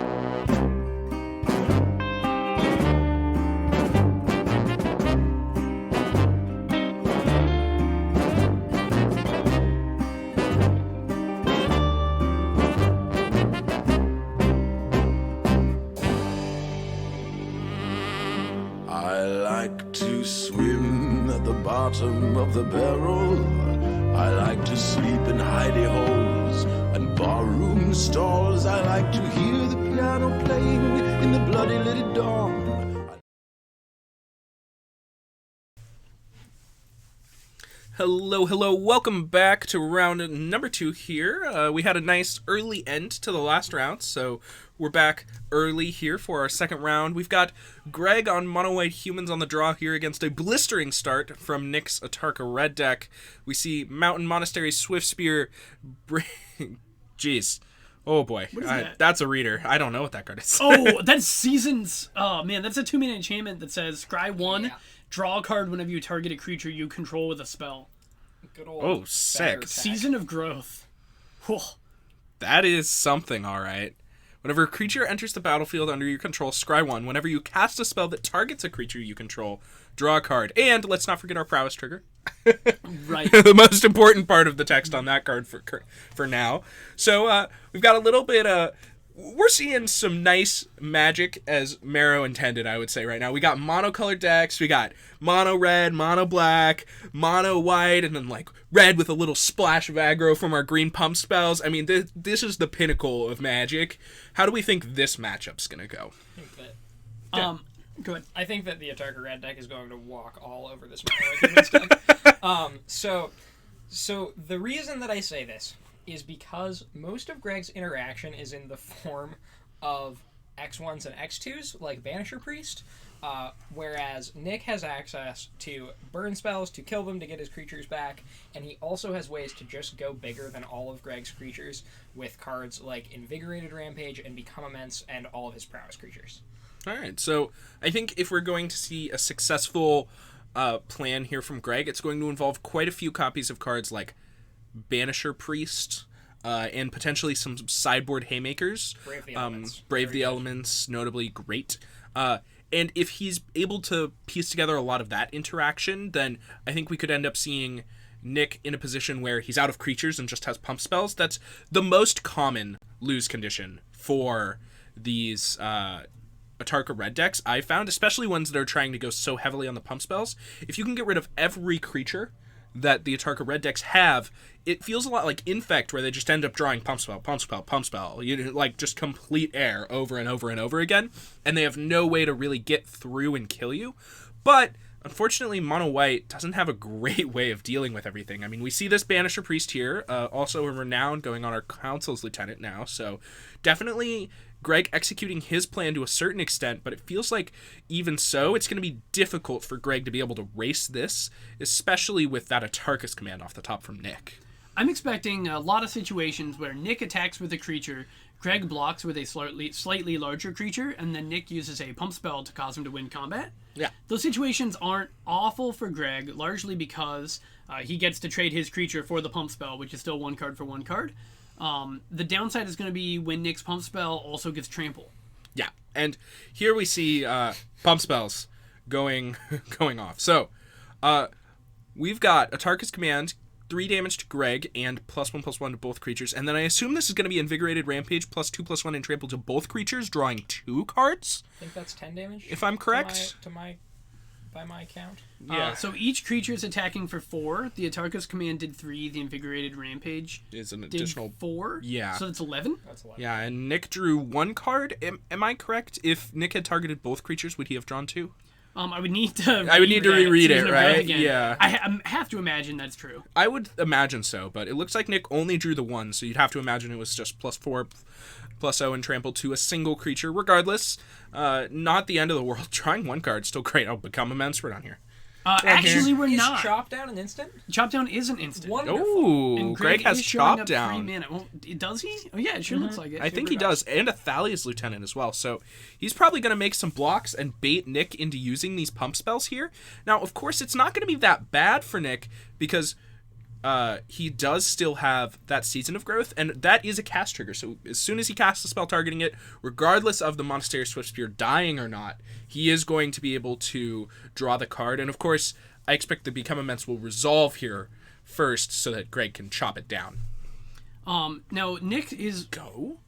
like to swim at the bottom of the barrel. I like to sleep in hidey holes and barroom stalls. I like to hear the piano playing in the bloody little dawn. Hello, welcome back to round number 2 here. We had a nice early end to the last round, so we're back early here for our second round. We've got Greg on Mono White Humans on the draw here against a blistering start from Nick's Atarka Red deck. We see Mountain Monastery Swiftspear... Jeez. Oh boy. What is that? That's a reader. I don't know what that card is. Oh, that's Seasons. Oh, man, that's a 2-mana enchantment that says, scry 1, draw a card whenever you target a creature you control with a spell. Good old Oh, sick. Tech. Season of Growth. Whew. That is something, alright. Whenever a creature enters the battlefield under your control, scry 1. Whenever you cast a spell that targets a creature you control, draw a card. And let's not forget our prowess trigger. Right. The most important part of the text on that card for now. So we've got a little bit we're seeing some nice magic as Marrow intended, I would say, right now. We got monocolored decks, we got mono red, mono black, mono white, and then like red with a little splash of aggro from our green pump spells. I mean, this is the pinnacle of magic. How do we think this matchup's gonna go? I think that, Go ahead. I think that the Atarka Red deck is going to walk all over this Humans deck. So the reason that I say this is because most of Greg's interaction is in the form of X1s and X2s, like Banisher Priest, whereas Nick has access to burn spells to kill them to get his creatures back, and he also has ways to just go bigger than all of Greg's creatures with cards like Invigorated Rampage and Become Immense and all of his prowess creatures. Alright, so I think if we're going to see a successful plan here from Greg, it's going to involve quite a few copies of cards like Banisher Priest, and potentially some sideboard haymakers. Brave the Elements. Brave the Elements, notably great. And if he's able to piece together a lot of that interaction, then I think we could end up seeing Nick in a position where he's out of creatures and just has pump spells. That's the most common lose condition for these Atarka Red decks I've found, especially ones that are trying to go so heavily on the pump spells. If you can get rid of every creature that the Atarka Red decks have, it feels a lot like Infect, where they just end up drawing pump spell, like just complete air over and over and over again, and they have no way to really get through and kill you. But unfortunately, Mono White doesn't have a great way of dealing with everything. I mean, we see this Banisher Priest here, also a Renown going on our Council's Lieutenant now, so definitely Greg executing his plan to a certain extent, but it feels like even so, it's going to be difficult for Greg to be able to race this, especially with that Atarka's command off the top from Nick. I'm expecting a lot of situations where Nick attacks with a creature, Greg blocks with a slightly larger creature, and then Nick uses a pump spell to cause him to win combat. Yeah. Those situations aren't awful for Greg, largely because he gets to trade his creature for the pump spell, which is still 1 card for 1 card. The downside is going to be when Nick's pump spell also gets trample. Yeah, and here we see pump spells going off. So, we've got Atarka's command, 3 damage to Greg, and +1/+1 to both creatures. And then I assume this is going to be Invigorated Rampage, +2/+1 and trample to both creatures, drawing 2 cards? I think that's 10 damage. If I'm correct? By my count. Yeah. So each creature is attacking for 4. The Atarka's command did 3. The Invigorated Rampage Is an did additional 4. Yeah. So that's 11. That's a lot. Yeah, and Nick drew 1 card. Am I correct? If Nick had targeted both creatures, would he have drawn 2? I would need to. reread it, Season of right? Growth again. Yeah. I have to imagine that's true. I would imagine so, but it looks like Nick only drew the 1, so you'd have to imagine it was just +4, +0, and trample to a single creature. Regardless, not the end of the world. Drawing 1 card, still great. I'll become immense right on here. Actually, we're Is not. Chop Down an instant? Chop Down is an instant. Wonderful. Oh, And Greg has is showing Chop up Down. 3 mana. Well, does he? Oh yeah, it sure looks like it. I think he does, and a Thalia's Lieutenant as well. So he's probably going to make some blocks and bait Nick into using these pump spells here. Now, of course, it's not going to be that bad for Nick because he does still have that Season of Growth, and that is a cast trigger. So as soon as he casts a spell targeting it, regardless of the Monastery Swift Spear dying or not, he is going to be able to draw the card. And of course, I expect the Become Immense will resolve here first so that Greg can chop it down. Now, Nick is... Go?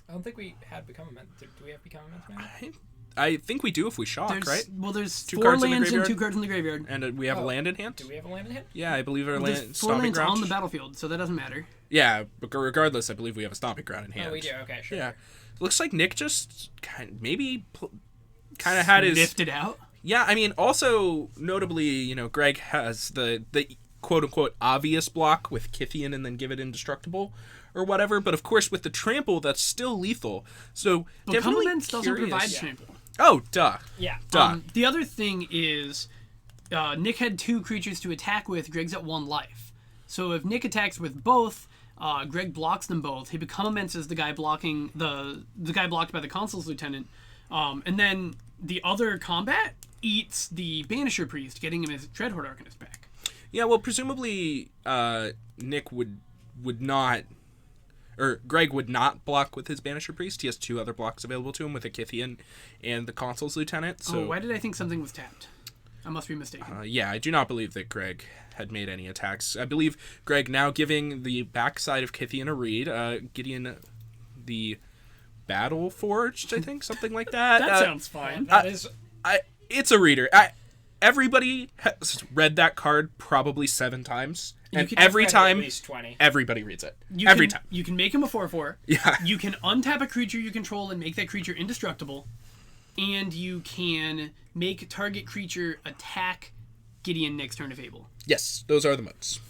I don't think we had Become Immense. Do we have Become Immense now? I think we do if we shock, right? Well, there's 2 4 cards in the lands and graveyard? 2 cards in the graveyard. And we have a land in hand? Do we have a land in hand? Yeah, I believe our There's land... 4 Stomping lands Ground? on the battlefield, so that doesn't matter. Yeah, but regardless, I believe we have a Stomping Ground in hand. Oh, we do. Okay, sure. Yeah. Looks like Nick just kind of had his... Lifted out? Yeah, I mean, also, notably, Greg has the quote-unquote obvious block with Kythian and then give it indestructible or whatever, but of course, with the trample, that's still lethal. So, Become definitely Immense doesn't curious. provide trample. Oh, duh. Yeah. Duh. The other thing is, Nick had 2 creatures to attack with. Greg's at 1 life. So if Nick attacks with both, Greg blocks them both. He Become Immense is the guy blocking the guy blocked by the Consul's Lieutenant, and then the other combat eats the Banisher Priest, getting him his Dreadhorde Arcanist back. Yeah, well, presumably Nick would not, or Greg would not block with his Banisher Priest. He has 2 other blocks available to him with a Kythian and the Consul's Lieutenant. So, why did I think something was tapped? I must be mistaken. Yeah, I do not believe that Greg had made any attacks. I believe Greg now giving the backside of Kythian a read. Gideon the Battle Forged, I think, something like that. That sounds fine. That is... It's a reader. Everybody has read that card probably 7 times, and every time, at least 20. everybody reads it. You Every can, time. You can make him a 4/4. Yeah. You can untap a creature you control and make that creature indestructible. And you can make target creature attack Gideon next turn if able. Yes, those are the modes.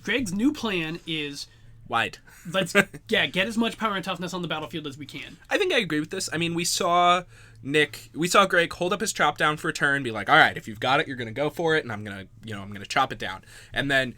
Greg's new plan is Wide. let's get as much power and toughness on the battlefield as we can. I think I agree with this. I mean, we saw Greg hold up his chop down for a turn, be like, all right, if you've got it, you're going to go for it, and I'm going to chop it down. And then,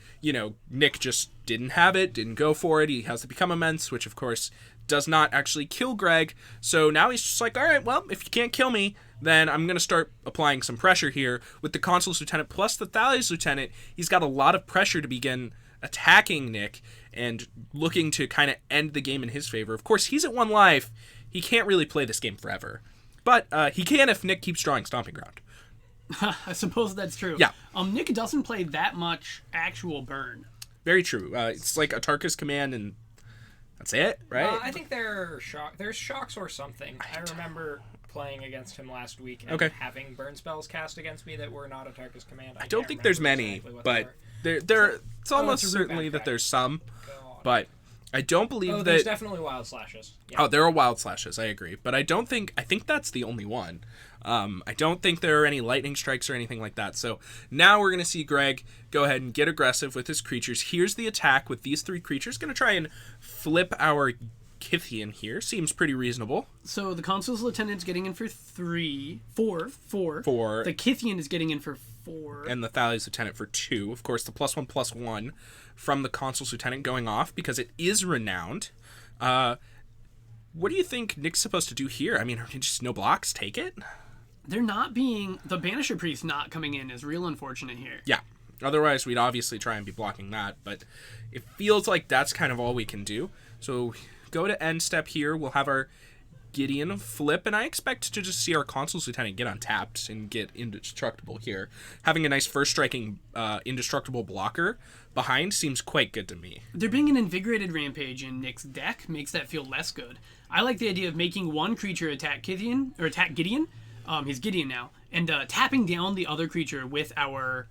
Nick just didn't have it, didn't go for it. He has to Become Immense, which, of course, does not actually kill Greg. So now he's just like, all right, well, if you can't kill me, then I'm going to start applying some pressure here. With the Consul's Lieutenant plus the Thalia's Lieutenant, he's got a lot of pressure to begin attacking Nick and looking to kind of end the game in his favor. Of course, he's at 1 life. He can't really play this game forever. But he can if Nick keeps drawing Stomping Ground. I suppose that's true. Yeah. Nick doesn't play that much actual burn. Very true. It's like a Tarkus command and that's it, right? I think there's shocks or something. I remember playing against him last week and having burn spells cast against me that were not a Tarkus command. I don't think there's many, but it's almost certainly that there's some. But I don't believe that... there's definitely Wild Slashes. Yeah. Oh, there are Wild Slashes, I agree. But I think that's the only one. I don't think there are any Lightning Strikes or anything like that. So now we're going to see Greg go ahead and get aggressive with his creatures. Here's the attack with these 3 creatures. Going to try and flip our Kythian here. Seems pretty reasonable. So the Consul's Lieutenant's getting in for 4. 4. The Kythian is getting in for 4. And the Thalia's Lieutenant for 2. Of course, the +1/+1 from the Consul's Lieutenant going off because it is renowned. What do you think Nick's supposed to do here? I mean, just no blocks, take it? They're not being... The Banisher Priest not coming in is real unfortunate here. Yeah. Otherwise, we'd obviously try and be blocking that, but it feels like that's kind of all we can do. So go to end step here. We'll have our Gideon flip, and I expect to just see our Consul's Lieutenant get untapped and get indestructible here. Having a nice first striking indestructible blocker behind seems quite good to me. There being an Invigorated Rampage in Nick's deck makes that feel less good. I like the idea of making one creature attack Gideon. He's Gideon now, and tapping down the other creature with our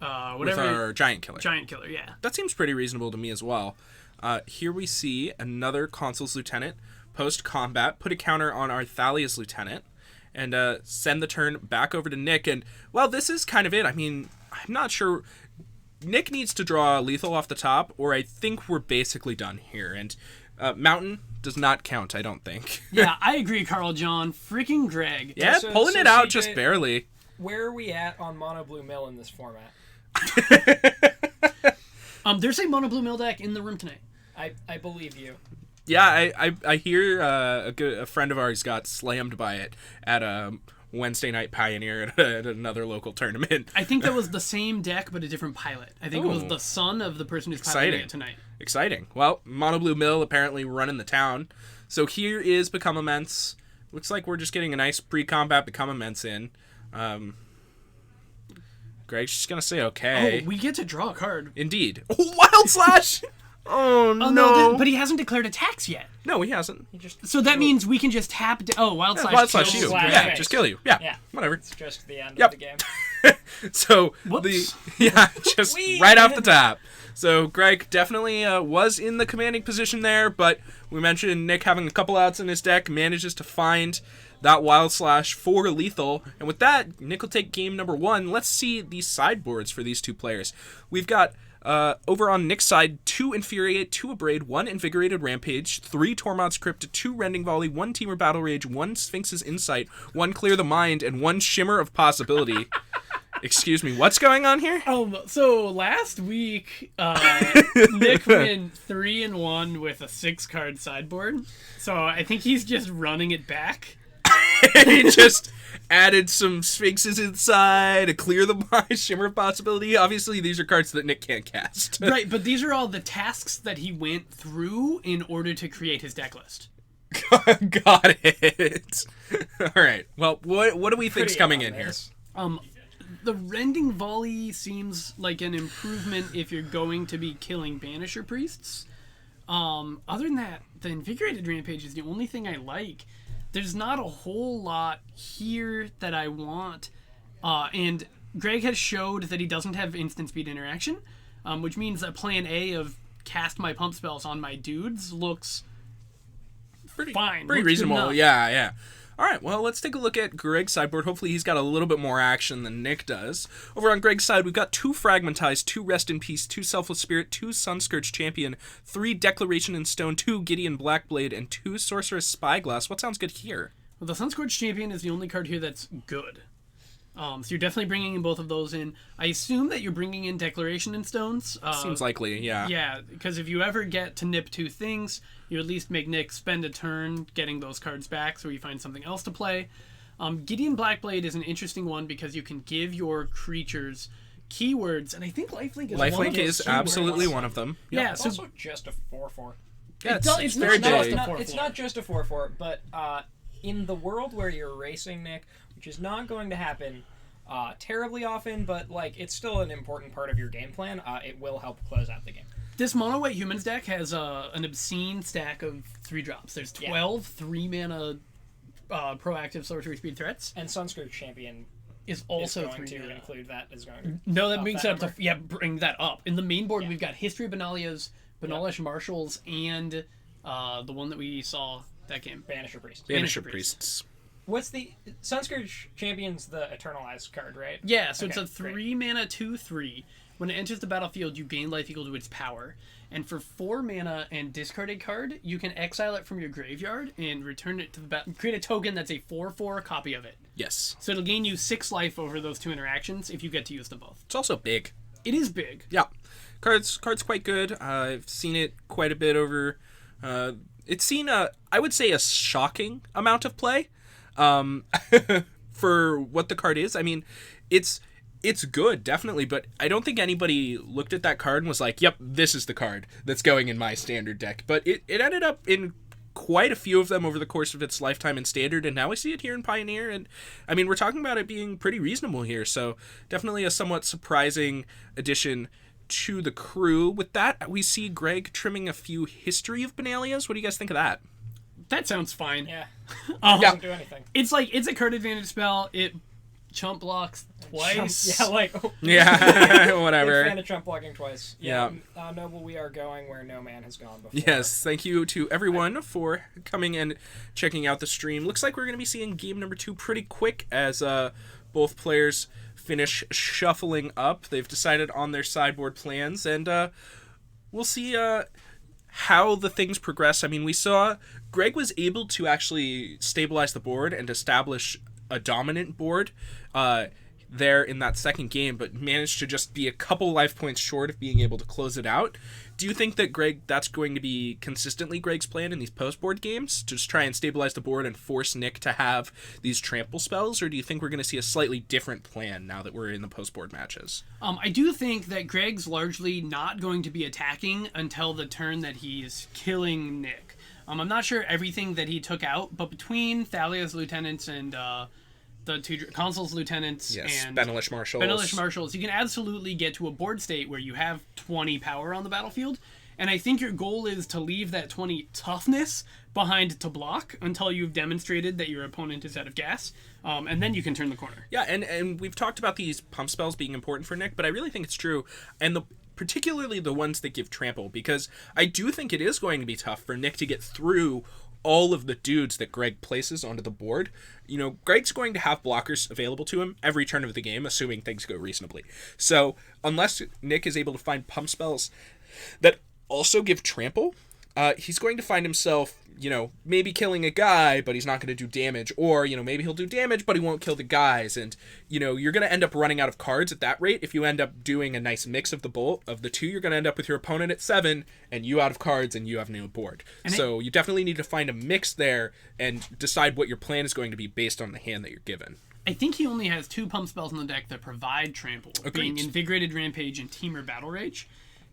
with our Giant Killer. Giant Killer, yeah. That seems pretty reasonable to me as well. Here we see another Consul's Lieutenant post-combat put a counter on our Thalia's Lieutenant and send the turn back over to Nick. And, well, this is kind of it. I mean, I'm not sure. Nick needs to draw lethal off the top, or I think we're basically done here. And Mountain does not count, I don't think. Yeah, I agree, Carl John. Freaking Greg. Yeah, pulling it out just barely. Where are we at on Mono Blue Mill in this format? There's a Mono Blue Mill deck in the room tonight. I believe you. Yeah, I hear a friend of ours got slammed by it at Wednesday Night Pioneer at another local tournament. I think that was the same deck, but a different pilot. I think it was the son of the person who's piloting it tonight. Exciting. Well, Mono Blue Mill apparently running the town. So here is Become Immense. Looks like we're just getting a nice pre-combat Become Immense in. Greg's just going to say okay. Oh, we get to draw a card. Indeed. Oh, Wild Slash! Oh, no. No, but he hasn't declared attacks yet. No, he hasn't. So that means we can just tap... Wild Slash Wild Slash kills you. Slash Yeah, face. just kill you. Yeah, whatever. It's just the end of the game. So, Whoops. just right off the top. So, Greg definitely was in the commanding position there, but we mentioned Nick having a couple outs in his deck, manages to find that Wild Slash for lethal. And with that, Nick will take game number 1. Let's see the sideboards for these two players. We've got, over on Nick's side, 2 Infuriate, 2 Abrade, 1 Invigorated Rampage, 3 Tormod's Crypt, 2 Rending Volley, 1 Teamer Battle Rage, 1 Sphinx's Insight, 1 Clear the Mind, and 1 Shimmer of Possibility. Excuse me, what's going on here? So last week, Nick went 3-1 with a 6-card sideboard. So I think he's just running it back. He just added some Sphinxes inside, a Clear the Mind, Shimmer of Possibility. Obviously, these are cards that Nick can't cast. Right, but these are all the tasks that he went through in order to create his deck list. Got it. All right. Well, what do we think's coming in here? The Rending Volley seems like an improvement if you're going to be killing Banisher Priests. Other than that, the Invigorated Rampage is the only thing I like. There's not a whole lot here that I want. And Greg has showed that he doesn't have instant speed interaction, which means that plan A of cast my pump spells on my dudes looks fine. Pretty looks reasonable. Yeah. All right, well, let's take a look at Greg's sideboard. Hopefully he's got a little bit more action than Nick does. Over on Greg's side, we've got 2 Fragmentize, 2 Rest in Peace, 2 Selfless Spirit, 2 Sunscourge Champion, 3 Declaration in Stone, 2 Gideon Blackblade, and 2 Sorceress Spyglass. What sounds good here? Well, the Sunscourge Champion is the only card here that's good. So you're definitely bringing in both of those in. I assume that you're bringing in Declaration in Stones. Seems likely, yeah. Yeah, because if you ever get to nip 2 things, you at least make Nick spend a turn getting those cards back so you find something else to play. Gideon Blackblade is an interesting one because you can give your creatures keywords, and I think Lifelink is one of those is absolutely one of them. Yep. Yeah, It's so also just a 4/4. Yeah, it's very not big. just a 4/4. It's not just a 4/4, but in the world where you're racing, Nick, which is not going to happen terribly often, but it's still an important part of your game plan, it will help close out the game. This Mono White Humans deck has an obscene stack of 3-drops. There's 12 3-mana proactive sorcery speed threats. And Sunscourge Champion is also going 3 to include that. Is going to no, that brings it up to bring that up. In the main board, we've got History of Benalia's, Benalish Marshals, and the one that we saw that game, Banisher Priests. Banisher Priests. What's the Sunscourge Champion's the Eternalized card, right? Yeah, so it's a 3-mana 2/3. When it enters the battlefield, you gain life equal to its power. And for 4 mana and discard a card, you can exile it from your graveyard and return it to the battle. Create a token that's a 4/4 copy of it. Yes. So it'll gain you 6 life over those 2 interactions if you get to use them both. It's also big. It is big. Yeah. Card's quite good. I've seen it quite a bit over. It's seen I would say a shocking amount of play. For what the card is. I mean, it's good, definitely, but I don't think anybody looked at that card and was like, yep, this is the card that's going in my standard deck. But it ended up in quite a few of them over the course of its lifetime in Standard, and now we see it here in Pioneer, and I mean, we're talking about it being pretty reasonable here, so definitely a somewhat surprising addition to the crew. With that, we see Greg trimming a few History of Benalias. What do you guys think of that? That sounds fine. Yeah. Doesn't do anything. It's a card advantage spell. It chump blocks twice. Whatever. Big fan of chump blocking twice. Yeah. Noble, we are going where no man has gone before. Yes, thank you to everyone for coming and checking out the stream. Looks like we're going to be seeing game number 2 pretty quick as both players finish shuffling up. They've decided on their sideboard plans, and we'll see how the things progress. I mean, we saw Greg was able to actually stabilize the board and establish a dominant board. there in that second game, but managed to just be a couple life points short of being able to close it out. Do you think that that's going to be consistently Greg's plan in these post-board games, to just try and stabilize the board and force Nick to have these trample spells, or do you think we're going to see a slightly different plan now that we're in the post-board matches? I do think that Greg's largely not going to be attacking until the turn that he's killing Nick. I'm not sure everything that he took out, but between Thalia's lieutenants and the two consul's lieutenants and Benelish Marshals, you can absolutely get to a board state where you have 20 power on the battlefield. And I think your goal is to leave that 20 toughness behind to block until you've demonstrated that your opponent is out of gas. And then you can turn the corner. Yeah, and we've talked about these pump spells being important for Nick, but I really think it's true. And particularly the ones that give trample, because I do think it is going to be tough for Nick to get through all of the dudes that Greg places onto the board. Greg's going to have blockers available to him every turn of the game, assuming things go reasonably. So unless Nick is able to find pump spells that also give trample, he's going to find himself, maybe killing a guy, but he's not going to do damage. Or, maybe he'll do damage, but he won't kill the guys. And, you're going to end up running out of cards at that rate. If you end up doing a nice mix of the two, you're going to end up with your opponent at 7 and you out of cards and you have no board. So you definitely need to find a mix there and decide what your plan is going to be based on the hand that you're given. I think he only has 2 pump spells in the deck that provide trample, being Invigorated Rampage and Teamer Battle Rage.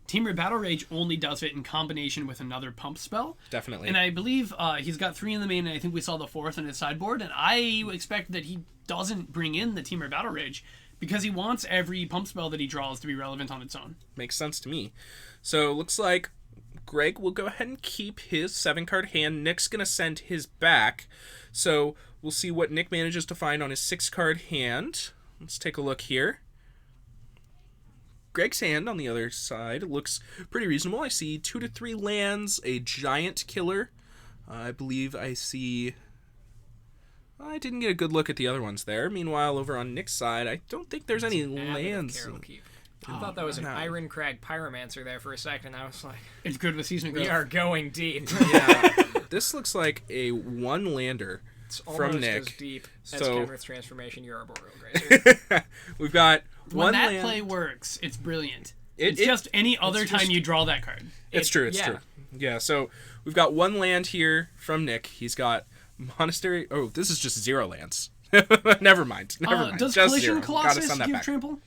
Teamer Battle Rage only does it in combination with another pump spell. Definitely. And I believe he's got 3 in the main, and I think we saw the 4th on his sideboard, and I expect that he doesn't bring in the Teamer Battle Rage because he wants every pump spell that he draws to be relevant on its own. Makes sense to me. So looks like Greg will go ahead and keep his 7-card hand. Nick's going to send his back. So we'll see what Nick manages to find on his 6-card hand. Let's take a look here. Greg's hand on the other side looks pretty reasonable. I see 2 to 3 lands, a giant killer. I believe I see... I didn't get a good look at the other ones there. Meanwhile, over on Nick's side, I don't think there's any lands. I thought that was an Ironcrag Pyromancer there for a second. I was like, it's good with season growth. We are going deep. Yeah. This looks like a 1-lander from Nick. As deep as Kenrith's Transformation, you're Arboreal Grazer. We've got when that land. Play works, it's brilliant. It's just any other time you draw that card. It's true. Yeah, so we've got 1 land here from Nick. He's got Monastery. Oh, this is just 0 lands. Never mind. Does just Collision 0. Colossus give back. trample?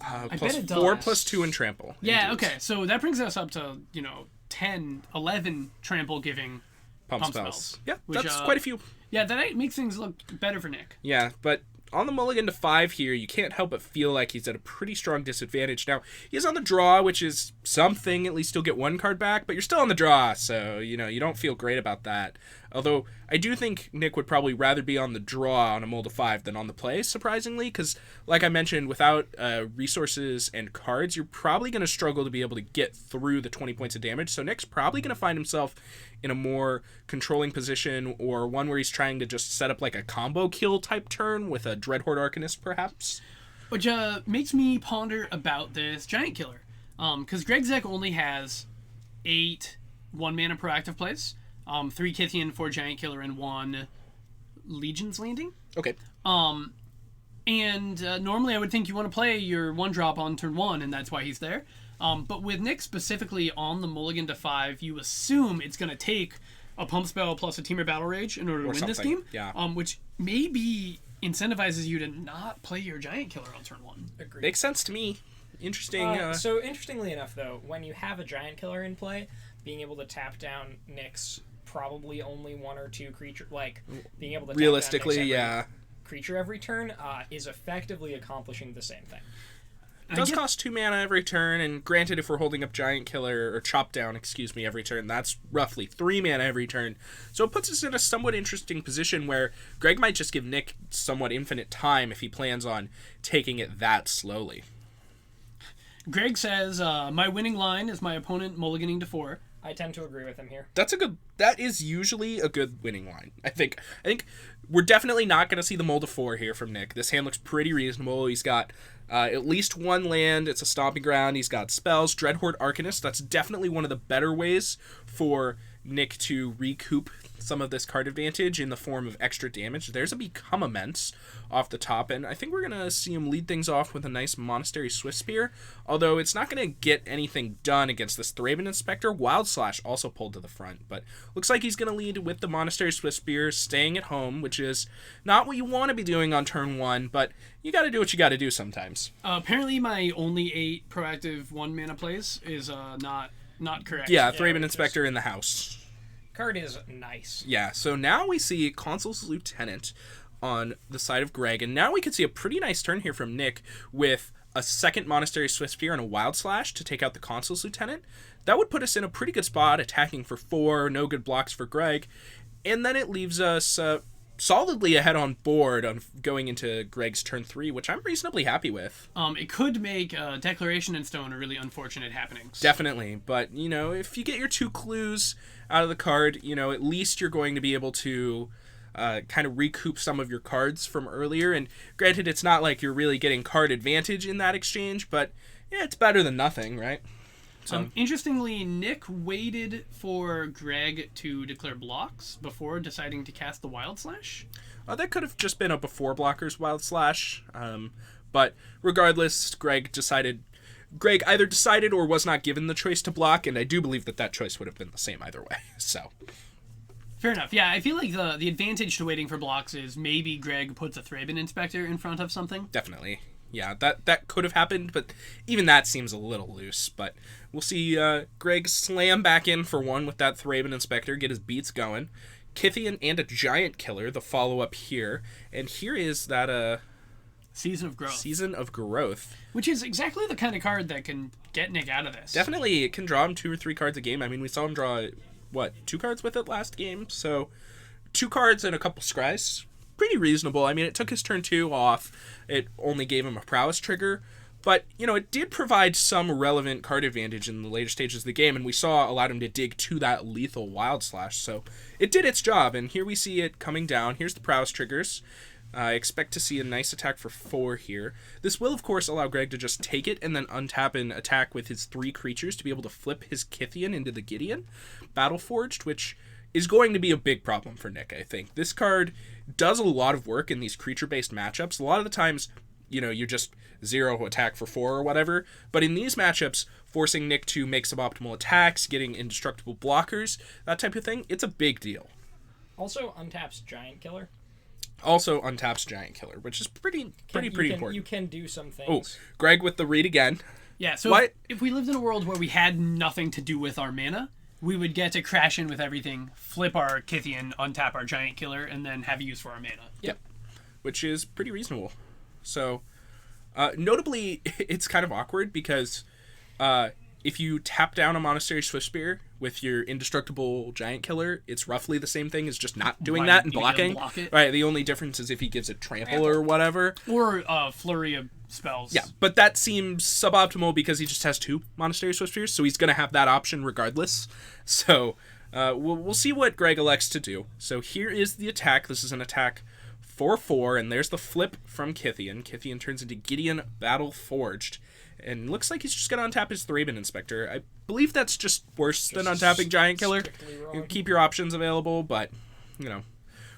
I bet it does. 4 plus 2 in trample. Yeah, okay. So that brings us up to, 10, 11 trample giving pump spells. Yeah, that's quite a few. Yeah, that makes things look better for Nick. Yeah, but on the mulligan to 5 here, you can't help but feel like he's at a pretty strong disadvantage. Now, he's on the draw, which is something. At least you'll get 1 card back, but you're still on the draw, so, you don't feel great about that. Although, I do think Nick would probably rather be on the draw on a mull to 5 than on the play, surprisingly, because, like I mentioned, without resources and cards, you're probably going to struggle to be able to get through the 20 points of damage, so Nick's probably going to find himself in a more controlling position, or one where he's trying to just set up like a combo kill type turn with a Dreadhorde Arcanist, perhaps. Which makes me ponder about this Giant Killer. Because Greg's deck only has 8 1-mana proactive plays, 3 Kithian, 4 Giant Killer, and 1 Legion's Landing. Okay. And normally I would think you want to play your 1-drop on turn 1, and that's why he's there. But with Nick specifically on the mulligan to 5, you assume it's going to take a pump spell plus a Teamer Battle Rage in order to win this game. Yeah. Which maybe incentivizes you to not play your Giant Killer on turn 1. Agreed. Makes sense to me. Interesting. So interestingly enough, though, when you have a Giant Killer in play, being able to tap down Nick's probably only 1 or 2 creature, being able to realistically, tap down Nick's creature every turn is effectively accomplishing the same thing. It does cost 2 mana every turn, and granted, if we're holding up Giant Killer, or Chop Down, every turn, that's roughly 3 mana every turn. So it puts us in a somewhat interesting position where Greg might just give Nick somewhat infinite time if he plans on taking it that slowly. Greg says, my winning line is my opponent mulliganing to 4. I tend to agree with him here. That is usually a good winning line. I think we're definitely not going to see the mull to 4 here from Nick. This hand looks pretty reasonable. He's got at least 1 land. It's a stomping ground. He's got spells. Dreadhorde Arcanist. That's definitely one of the better ways for Nick to recoup some of this card advantage in the form of extra damage. There's a Become Immense off the top, and I think we're going to see him lead things off with a nice Monastery Swift Spear, although it's not going to get anything done against this Thraben Inspector. Wild Slash also pulled to the front, but looks like he's going to lead with the Monastery Swift Spear, staying at home, which is not what you want to be doing on turn 1, but you got to do what you got to do sometimes. Apparently my only 8 proactive 1 mana plays is not correct. Yeah, Thraben Inspector in the house. Card is nice. Yeah, so now we see Consul's Lieutenant on the side of Greg, and now we can see a pretty nice turn here from Nick with a second Monastery Swift Spear and a Wild Slash to take out the Consul's Lieutenant. That would put us in a pretty good spot, attacking for 4, no good blocks for Greg, and then it leaves us solidly ahead on board on going into Greg's turn 3, which I'm reasonably happy with. It could make Declaration in Stone a really unfortunate happenings. Definitely, but, you know, if you get your 2 clues out of the card, you know, at least you're going to be able to kind of recoup some of your cards from earlier, and granted, it's not like you're really getting card advantage in that exchange, but yeah, it's better than nothing, right? So. Interestingly, Nick waited for Greg to declare blocks before deciding to cast the Wild Slash. That could have just been a before blockers Wild Slash, but regardless, Greg either decided or was not given the choice to block, and I do believe that choice would have been the same either way, so. Fair enough. Yeah, I feel like the advantage to waiting for blocks is maybe Greg puts a Thraben Inspector in front of something. Definitely. Yeah, that could have happened, but even that seems a little loose. But we'll see Greg slam back in for 1 with that Thraben Inspector, get his beats going. Kythian and a Giant Killer, the follow-up here. And here is that Season of Growth. Season of Growth. Which is exactly the kind of card that can get Nick out of this. Definitely, it can draw him 2 or 3 cards a game. I mean, we saw him draw, 2 cards with it last game? So 2 cards and a couple scries. Pretty reasonable. I mean, it took his turn 2 off. It only gave him a prowess trigger. But, you know, it did provide some relevant card advantage in the later stages of the game, and we saw allowed him to dig to that lethal Wild Slash. So it did its job, and here we see it coming down. Here's the prowess triggers. I expect to see a nice attack for 4 here. This will, of course, allow Greg to just take it and then untap and attack with his 3 creatures to be able to flip his Kythian into the Gideon. Battleforged, which is going to be a big problem for Nick, I think. This card does a lot of work in these creature-based matchups. A lot of the times, you know, you just 0 attack for 4 or whatever. But in these matchups, forcing Nick to make suboptimal attacks, getting indestructible blockers, that type of thing, it's a big deal. Also untaps Giant Killer. Also untaps Giant Killer, which is pretty important. You can do some things. Oh, Greg with the read again. Yeah, so if we lived in a world where we had nothing to do with our mana, we would get to crash in with everything, flip our Kythian, untap our Giant Killer, and then have use for our mana. Yep. Which is pretty reasonable. So, notably, it's kind of awkward because if you tap down a Monastery Swift Spear with your indestructible Giant Killer, it's roughly the same thing as just not doing that and blocking. Right, the only difference is if he gives it trample or whatever. Or flurry of spells. Yeah, but that seems suboptimal because he just has 2 Monastery Swift Spears, so he's going to have that option regardless. So we'll see what Greg elects to do. So here is the attack. This is an attack for 4, and there's the flip from Kythian. Kythian turns into Gideon Battleforged. And looks like he's just going to untap his Thraben Inspector. I believe that's just worse than untapping Giant Killer. You keep your options available, but, you know,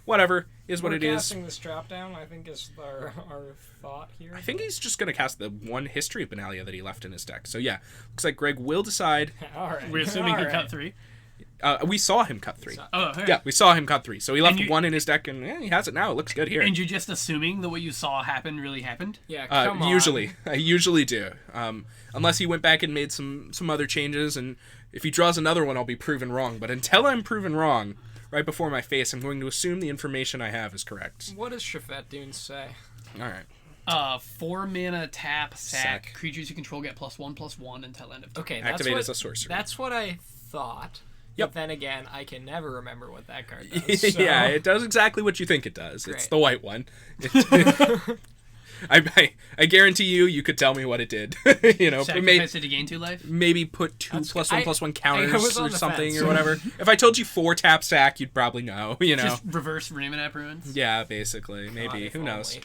whatever is what it is. Casting this drop down, I think, is our thought here. I think he's just going to cast the 1 History of Benalia that he left in his deck. So, yeah, looks like Greg will decide. All right. We're assuming he cut 3. We saw him cut 3. Oh, okay. Yeah, we saw him cut 3. So he left 1 in his deck, and he has it now. It looks good here. And you're just assuming that what you saw happen really happened? Yeah, come on. Usually. I usually do. Unless he went back and made some other changes, and if he draws another one, I'll be proven wrong. But until I'm proven wrong, right before my face, I'm going to assume the information I have is correct. What does Shafet Dunes say? All right. 4 mana tap, sack. Creatures you control get +1/+1 until end of turn. Okay, activate as a sorcery. That's what I thought. Yep. But then again, I can never remember what that card does. So. Yeah, it does exactly what you think it does. Great. It's the white one. I guarantee you could tell me what it did. You know, sacrifice it to gain 2 life? Maybe put 2 +1/+1 counters or something fence. or whatever. If I told you 4 tap sack, you'd probably know, you know. Just reverse Ramonap Ruins? Yeah, basically. Maybe. Who knows?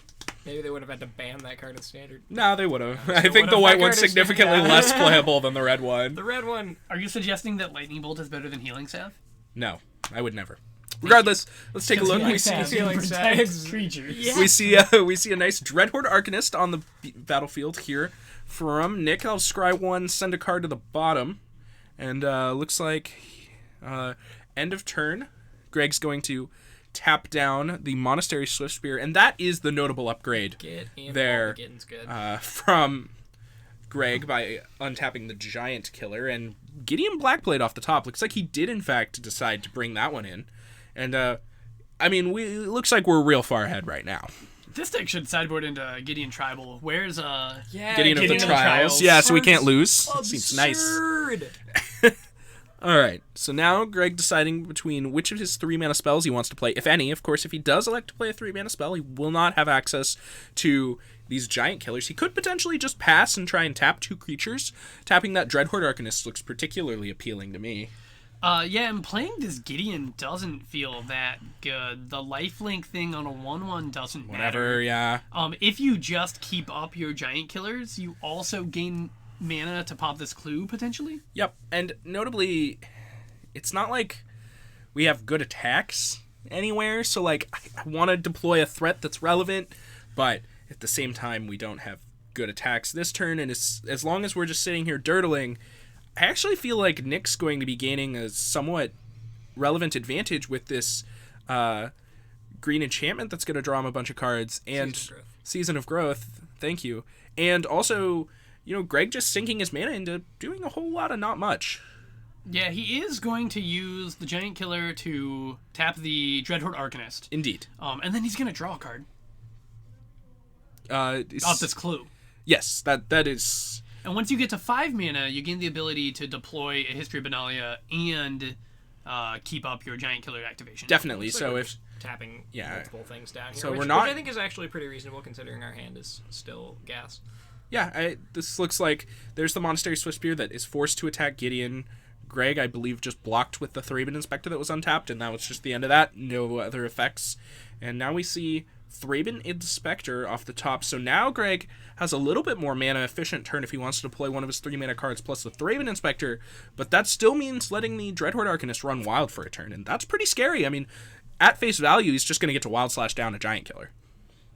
Maybe they would have had to ban that card in Standard. No, they would have. I think the white one's significantly less playable than the red one. The red one... Are you suggesting that Lightning Bolt is better than Healing Salve? No, I would never. Regardless, let's take a look. We see creatures. Yeah. we see a nice Dreadhorde Arcanist on the battlefield here from Nick. I'll scry one, send a card to the bottom, and looks like end of turn. Greg's going to tap down the Monastery Swiftspear, and that is the notable upgrade there from Greg by untapping the Giant Killer, and Gideon Blackblade off the top. Looks like he did in fact decide to bring that one in, and I mean, it looks like we're real far ahead right now. This deck should sideboard into Gideon Tribal. Where's Gideon of the Trials? Yeah, so we can't lose. Seems nice. All right, so now Greg deciding between which of his 3-mana spells he wants to play, if any. Of course, if he does elect to play a 3-mana spell, he will not have access to these Giant Killers. He could potentially just pass and try and tap 2 creatures. Tapping that Dreadhorde Arcanist looks particularly appealing to me. Yeah, and playing this Gideon doesn't feel that good. The lifelink thing on a 1/1 doesn't matter. Yeah. If you just keep up your Giant Killers, you also gain mana to pop this clue, potentially. Yep, and notably, it's not like we have good attacks anywhere, so like, I want to deploy a threat that's relevant, but at the same time, we don't have good attacks this turn, and as long as we're just sitting here dirtling, I actually feel like Nick's going to be gaining a somewhat relevant advantage with this green enchantment that's going to draw him a bunch of cards, and Season of Growth, thank you, and also, you know, Greg just sinking his mana into doing a whole lot of not much. Yeah, he is going to use the Giant Killer to tap the Dreadhorde Arcanist. Indeed. And then he's going to draw a card. Off this clue. Yes, that is... And once you get to 5 mana, you gain the ability to deploy a History of Benalia and keep up your Giant Killer activation. Definitely, so if... tapping multiple things down here, so which, we're not... which I think is actually pretty reasonable considering our hand is still gas. Yeah, this looks like there's the Monastery Swiftspear that is forced to attack Gideon. Greg, I believe, just blocked with the Thraben Inspector that was untapped, and that was just the end of that. No other effects. And now we see Thraben Inspector off the top. So now Greg has a little bit more mana efficient turn if he wants to deploy one of his 3-mana cards plus the Thraben Inspector, but that still means letting the Dreadhorde Arcanist run wild for a turn, and that's pretty scary. I mean, at face value, he's just going to get to Wild Slash down a Giant Killer.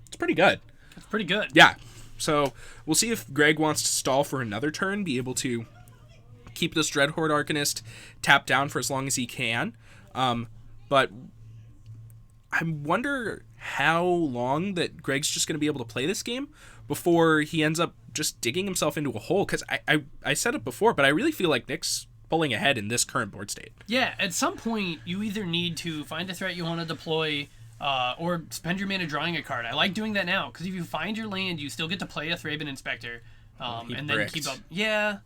It's pretty good. It's pretty good. Yeah. So we'll see if Greg wants to stall for another turn, be able to keep this Dreadhorde Arcanist tapped down for as long as he can. But I wonder how long that Greg's just going to be able to play this game before he ends up just digging himself into a hole. Because I said it before, but I really feel like Nick's pulling ahead in this current board state. Yeah, at some point, you either need to find a threat you want to deploy or spend your mana drawing a card. I like doing that now, because if you find your land, you still get to play a Thraben Inspector, and then keep up. Yeah.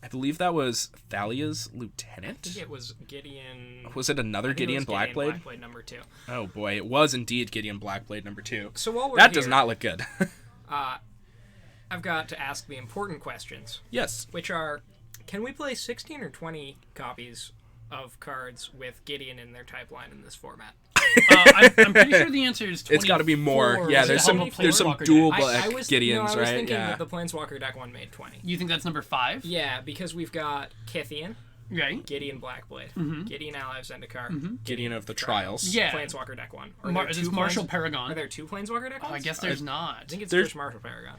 I believe that was Thalia's Lieutenant. I think it was Gideon... Was it another Gideon Blackblade? Gideon Blackblade number 2. Oh boy, it was indeed Gideon Blackblade number 2. So while we're that here, does not look good. I've got to ask the important questions. Yes. Which are, can we play 16 or 20 copies of cards with Gideon in their type line in this format? I'm pretty sure the answer is 24. It's got to be more. Yeah, there's some dual black Gideons, I was right? thinking Yeah. that the Planeswalker deck one made 20. You think that's number 5? Yeah, because we've got Kithian, right? Gideon Blackblade, Gideon Ally of Zendikar, Gideon of the Trials. Yeah. Planeswalker deck one. Is this Martial Paragon? Are there 2 Planeswalker deck ones? I guess there's not. I think it's There's- just Martial Paragon.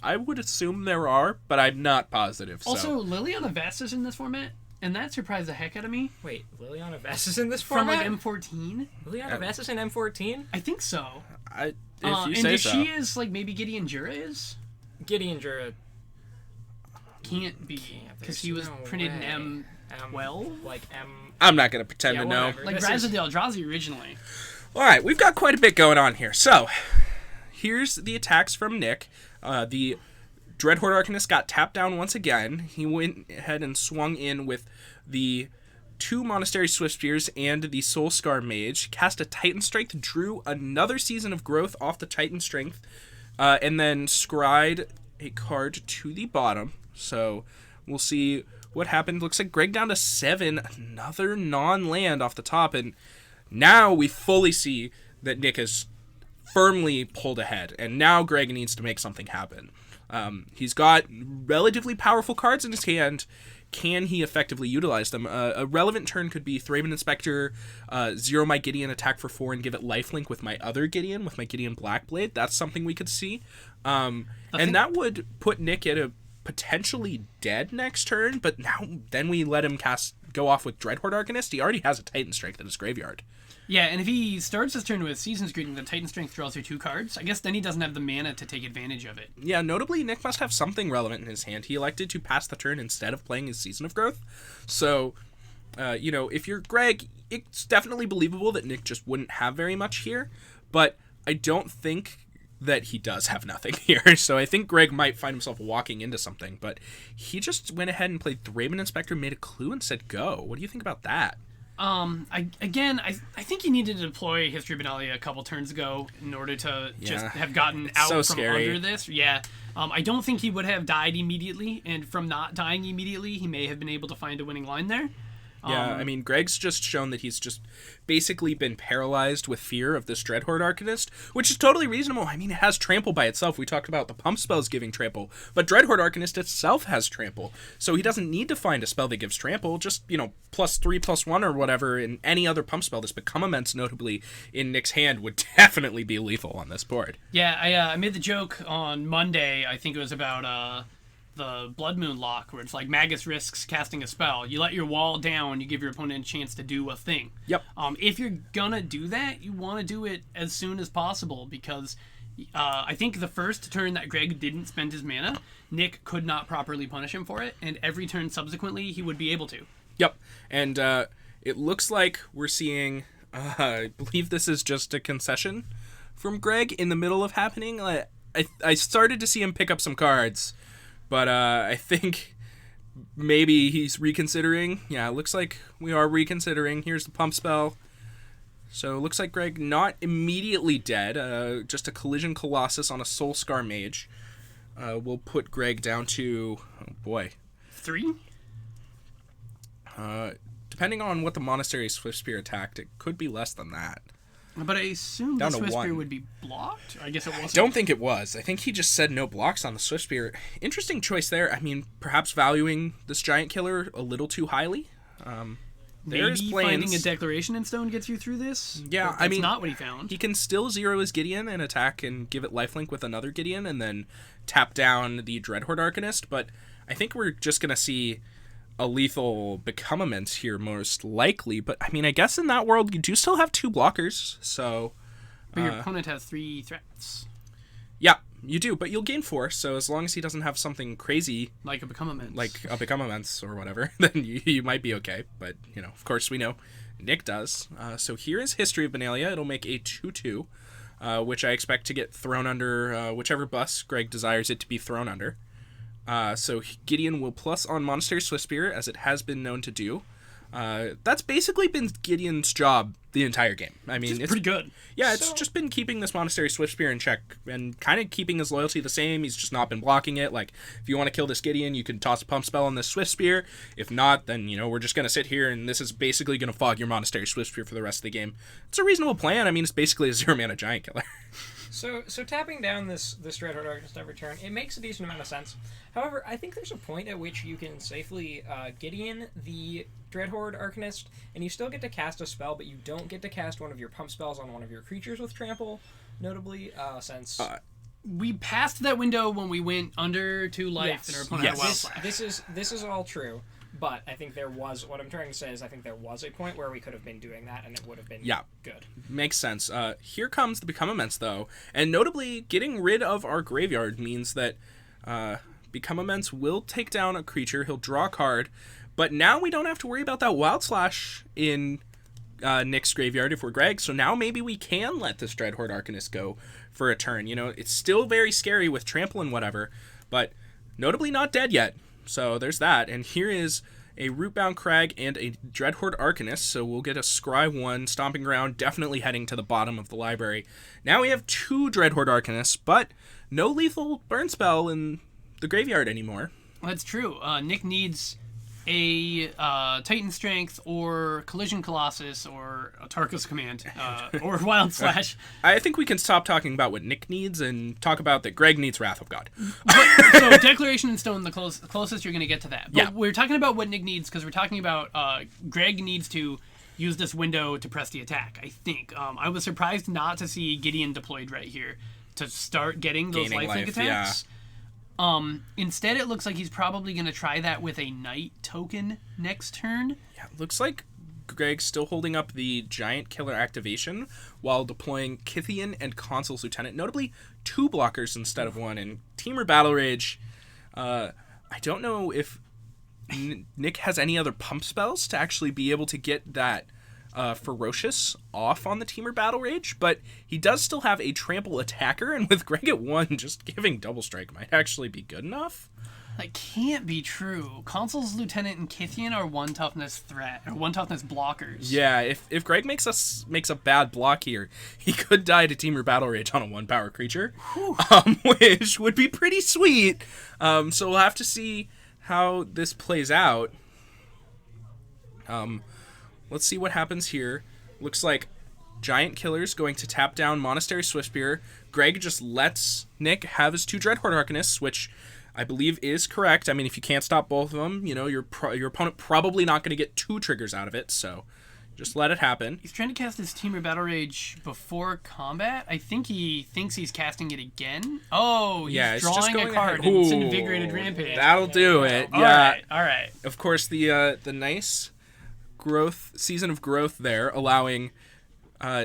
I would assume there are, but I'm not positive. So. Also, Liliana Vest is in this format, and that surprised the heck out of me. Wait, Liliana Vest is in this From format? like M14? Liliana Vest is in M14? I think so. If you and say if so. she is like maybe Gideon Jura is? Gideon Jura Can't be, because he was no printed way. in M12? Like M... I'm not going to pretend Yeah, to know. whatever. Like This Raz is- of the Eldrazi originally. All right, we've got quite a bit going on here. So, here's the attacks from Nick. The Dreadhorde Arcanist got tapped down once again. He went ahead and swung in with the 2 Monastery Swiftspears and the Soul Scar Mage. Cast a Titan Strength, drew another Season of Growth off the Titan Strength, and then scried a card to the bottom. So, we'll see what happened. Looks like Greg down to 7, another non-land off the top, and now we fully see that Nick has firmly pulled ahead, and now Greg needs to make something happen. He's got relatively powerful cards in his hand. can he effectively utilize them? A relevant turn could be Thraben Inspector, 0 my Gideon, attack for 4, and give it lifelink with my other Gideon, with my Gideon Blackblade. That's something we could see. And that would put Nick at a potentially dead next turn, but then we let him go off with Dreadhorde Arcanist. He already has a Titan Strength in his graveyard. Yeah, and if he starts his turn with Season's Greeting, the Titan Strength draws you 2 cards. I guess then he doesn't have the mana to take advantage of it. Yeah, notably, Nick must have something relevant in his hand. He elected to pass the turn instead of playing his Season of Growth. So, if you're Greg, it's definitely believable that Nick just wouldn't have very much here, but I don't think that he does have nothing here. So I think Greg might find himself walking into something, but he just went ahead and played Thraben Inspector, made a clue, and said go. What do you think about that? I think he needed to deploy History of Benalia a couple turns ago in order to just have gotten out so from scary. under this. Yeah. I don't think he would have died immediately, and from not dying immediately, he may have been able to find a winning line there. Yeah, I mean, Greg's just shown that he's just basically been paralyzed with fear of this Dreadhorde Arcanist, which is totally reasonable. I mean, it has Trample by itself. We talked about the pump spells giving Trample, but Dreadhorde Arcanist itself has Trample, so he doesn't need to find a spell that gives Trample. Just, +3/+1 or whatever, and any other pump spell. This Become Immense, notably in Nick's hand, would definitely be lethal on this board. Yeah, I made the joke on Monday, I think it was about the Blood Moon lock, where it's like Magus risks casting a spell. You let your wall down, you give your opponent a chance to do a thing. Yep. If you're gonna do that, you want to do it as soon as possible, because I think the first turn that Greg didn't spend his mana, Nick could not properly punish him for it, and every turn subsequently he would be able to. Yep. And it looks like we're seeing, I believe this is just a concession from Greg in the middle of happening. I started to see him pick up some cards, but I think maybe he's reconsidering. Yeah, it looks like we are reconsidering. Here's the pump spell. So it looks like Greg not immediately dead. Just a Collision Colossus on a Soul Scar Mage. We'll put Greg down to, 3? Depending on what the Monastery Swiftspear attacked, it could be less than that. But I assume the Down to Swiftspear 1. would be blocked? I guess it wasn't. Don't think it was. I think he just said no blocks on the Swiftspear. Interesting choice there. I mean, perhaps valuing this giant killer a little too highly. Maybe finding a Declaration in Stone gets you through this? Yeah, That's not what he found. He can still zero his Gideon and attack and give it lifelink with another Gideon and then tap down the Dreadhorde Arcanist, but I think we're just going to see a lethal Become Immense here most likely, but I mean, I guess in that world you do still have 2 blockers, so... But your opponent has 3 threats. Yeah, you do, but you'll gain 4, so as long as he doesn't have something crazy... Like a Become Immense. Like a Become Immense or whatever, then you might be okay, but, of course we know Nick does. So here is History of Benalia. It'll make a 2/2, which I expect to get thrown under whichever bus Greg desires it to be thrown under. So Gideon will plus on Monastery Swiftspear, as it has been known to do. That's basically been Gideon's job the entire game. I mean, it's pretty good. Yeah, it's just been keeping this Monastery Swiftspear in check and kind of keeping his loyalty the same. He's just not been blocking it. Like, if you want to kill this Gideon, you can toss a pump spell on this Swiftspear. If not, then, we're just going to sit here and this is basically going to fog your Monastery Swiftspear for the rest of the game. It's a reasonable plan. I mean, it's basically a 0-mana giant killer. So tapping down this Dreadhorde Arcanist every turn, it makes a decent amount of sense. However, I think there's a point at which you can safely Gideon the Dreadhorde Arcanist, and you still get to cast a spell, but you don't get to cast one of your pump spells on one of your creatures with Trample, notably, since... we passed that window when we went under 2 life and our opponent had a Wild Slash. This is all true, but I think there was... What I'm trying to say is I think there was a point where we could have been doing that, and it would have been good. Makes sense. Here comes the Become Immense, though, and notably, getting rid of our graveyard means that Become Immense will take down a creature, he'll draw a card, but now we don't have to worry about that Wild Slash in Nick's graveyard if we're Greg, so now maybe we can let this Dreadhorde Arcanist go for a turn. It's still very scary with Trample and whatever, but notably not dead yet, so there's that. And here is a Rootbound Crag and a Dreadhorde Arcanist, so we'll get a Scry 1, Stomping Ground, definitely heading to the bottom of the library. Now we have 2 Dreadhorde Arcanists, but no lethal burn spell in the graveyard anymore. That's true. Nick needs a Titan Strength or Collision Colossus or a Tarkus Command or Wild Slash. I think we can stop talking about what Nick needs and talk about that Greg needs Wrath of God. So Declaration in Stone, the closest you're going to get to that. But yeah. We're talking about what Nick needs because we're talking about Greg needs to use this window to press the attack, I think. I was surprised not to see Gideon deployed right here to start getting those Gaining lifelink life, attacks. Yeah. Instead, it looks like he's probably going to try that with a Knight token next turn. Yeah, looks like Greg's still holding up the Giant Killer activation while deploying Kithian and Consul's Lieutenant, notably 2 blockers instead of 1. And Teamer Battle Rage, I don't know if Nick has any other pump spells to actually be able to get that Ferocious off on the Teamer Battle Rage, but he does still have a Trample Attacker, and with Greg at 1, just giving Double Strike might actually be good enough. That can't be true. Consul's Lieutenant and Kithian are 1 toughness threat, or 1 toughness blockers. Yeah, if Greg makes a bad block here, he could die to Teamer Battle Rage on a 1-power creature, which would be pretty sweet. So we'll have to see how this plays out. Let's see what happens here. Looks like Giant Killer's going to tap down Monastery Swiftspear. Greg just lets Nick have his 2 Dreadhorde Arcanists, which I believe is correct. I mean, if you can't stop both of them, you know, your opponent probably not going to get 2 triggers out of it, so just let it happen. He's trying to cast his Teamer Battle Rage before combat. I think he thinks he's casting it again. Oh, he's drawing a card, and it's Invigorated Rampage. That'll do it. All right. Of course, the nice season of growth there, allowing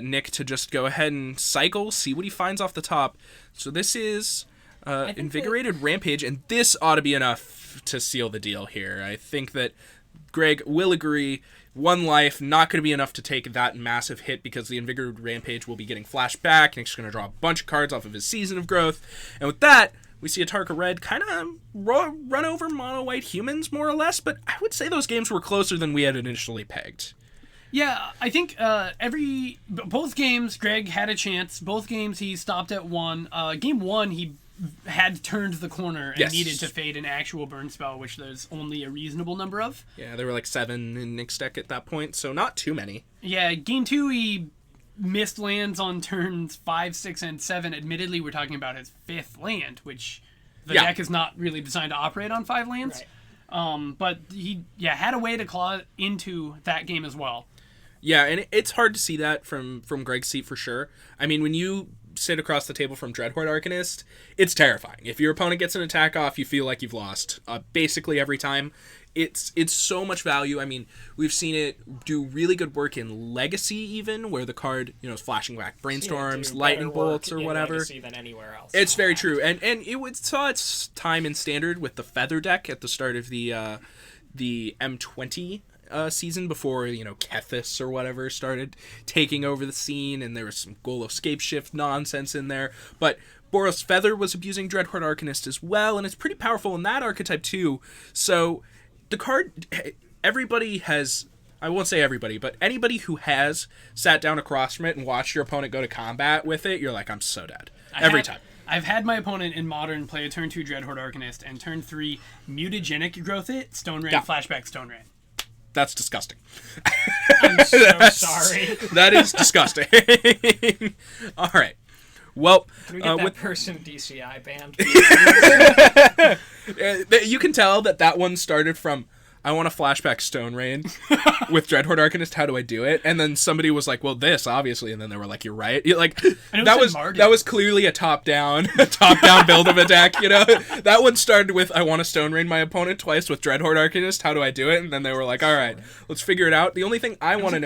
Nick to just go ahead and cycle, see what he finds off the top. So this is Invigorated Rampage, and this ought to be enough to seal the deal here. I think that Greg will agree. 1 life, not going to be enough to take that massive hit because the Invigorated Rampage will be getting flashed back, and he's going to draw a bunch of cards off of his Season of Growth. And with that, we see Atarka Red kind of run over mono white humans, more or less, but I would say those games were closer than we had initially pegged. Yeah, I think both games, Greg had a chance. Both games, he stopped at 1. Game 1, he had turned the corner and needed to fade an actual burn spell, which there's only a reasonable number of. Yeah, there were like 7 in Nick's deck at that point, so not too many. Yeah, Game 2, he missed lands on turns 5, 6, and 7. Admittedly, we're talking about his 5th land, which the deck is not really designed to operate on 5 lands. Right. But he had a way to claw into that game as well. Yeah, and it's hard to see that from Greg's seat for sure. I mean, when you sit across the table from Dreadhorde Arcanist, it's terrifying. If your opponent gets an attack off, you feel like you've lost basically every time. It's so much value. I mean, we've seen it do really good work in Legacy even, where the card, is flashing back Brainstorms, Lightning Bolts, or whatever. Legacy than anywhere else. It's very true. And it saw its time in Standard with the Feather deck at the start of the M20 season before, Kethis or whatever started taking over the scene, and there was some Golo Scapeshift nonsense in there. But Boros Feather was abusing Dreadhorde Arcanist as well, and it's pretty powerful in that archetype too. So the card, everybody has, I won't say everybody, but anybody who has sat down across from it and watched your opponent go to combat with it, you're like, I'm so dead. Every time. I've had my opponent in Modern play a turn 2 Dreadhorde Arcanist and turn 3 Mutagenic Growth it, Stone Rain, Flashback Stone Rain. That's disgusting. I'm so sorry. That is disgusting. All right. Well, can we get that person DCI banned? You can tell that one started from, I want to flashback Stone Rain with Dreadhorde Arcanist. How do I do it? And then somebody was like, well, this obviously, and then they were like, you're right. That was clearly a top down build of a deck. That one started with, I want to Stone Rain my opponent twice with Dreadhorde Arcanist. How do I do it? And then they were like, all right, let's figure it out. The only thing I want to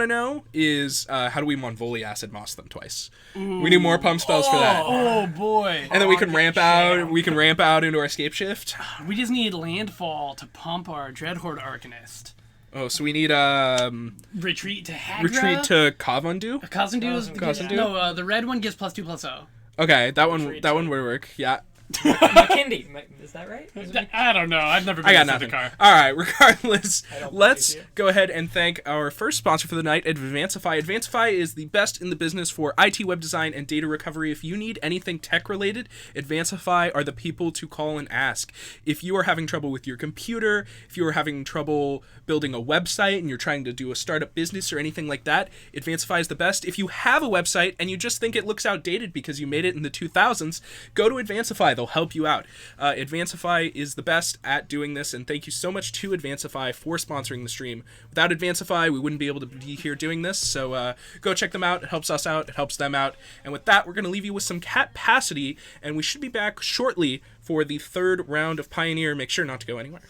know is how do we Monvoli Acid Moss them twice? Ooh. We need more pump spells for that. Oh boy! And then we can ramp out. We can ramp out into our Scapeshift. We just need Landfall to pump our Dreadhorde Arcanist. Oh, so we need Retreat to Hagra? Retreat to Khazandu? No, the red one gives +2/+0. Okay, that one would work. Yeah. McKindy. Is that right? I don't know. I've never been I got inside nothing. the car. All right, regardless, don't let's believe you. go ahead and thank our first sponsor for the night, Advancify. Advancify is the best in the business for IT web design and data recovery. If you need anything tech-related, Advancify are the people to call and ask. If you are having trouble with your computer, if you are having trouble building a website and you're trying to do a startup business or anything like that, Advancify is the best. If you have a website and you just think it looks outdated because you made it in the 2000s, go to Advancify. They'll help you out. Advancify is the best at doing this, and thank you so much to Advancify for sponsoring the stream. Without Advancify, we wouldn't be able to be here doing this, so go check them out. It helps us out. It helps them out. And with that, we're going to leave you with some capacity, and we should be back shortly for the third round of Pioneer. Make sure not to go anywhere.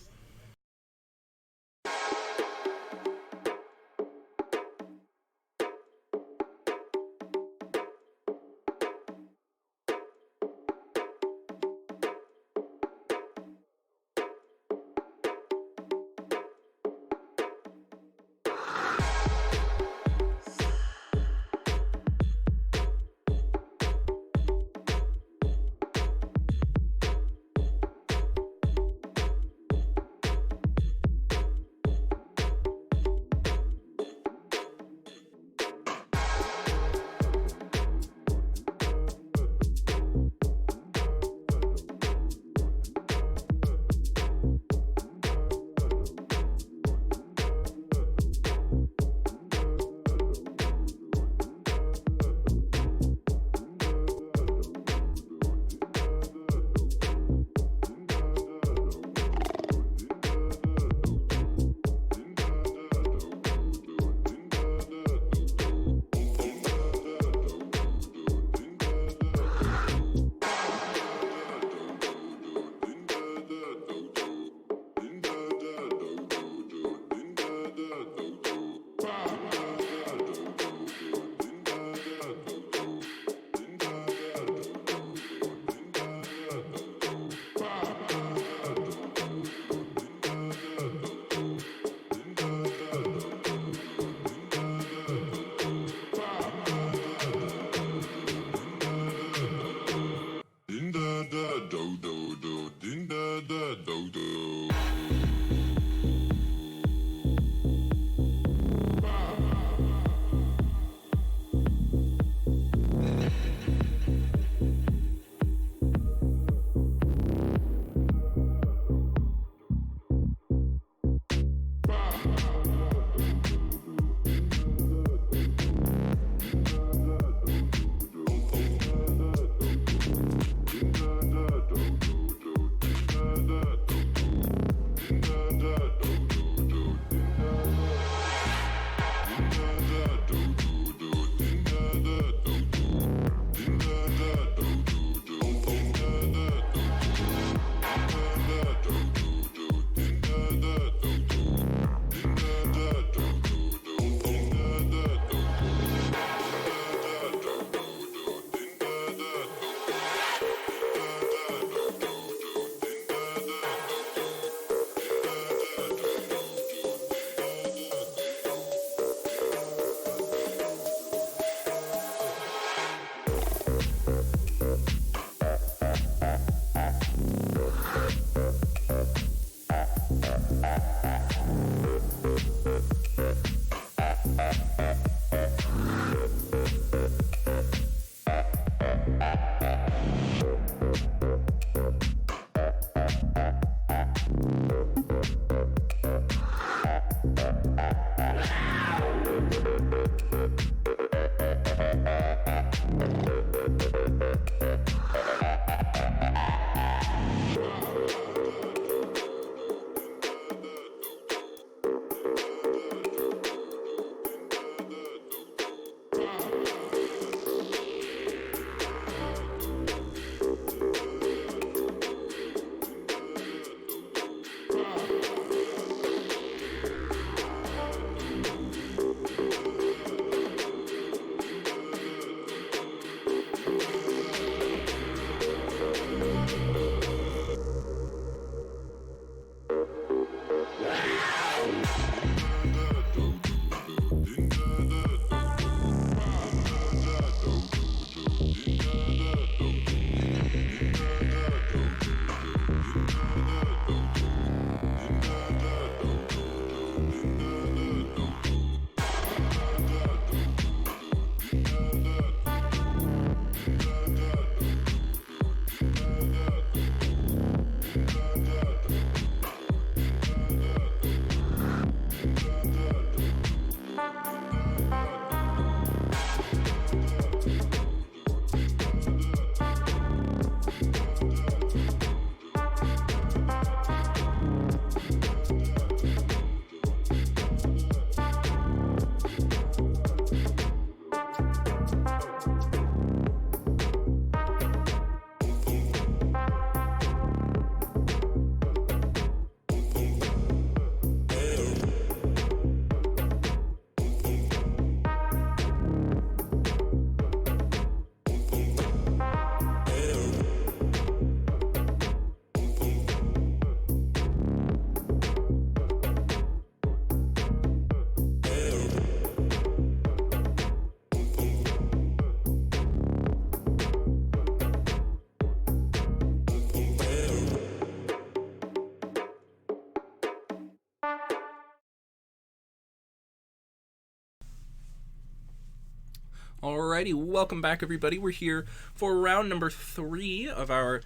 Alrighty, welcome back, everybody. We're here for round number 3 of our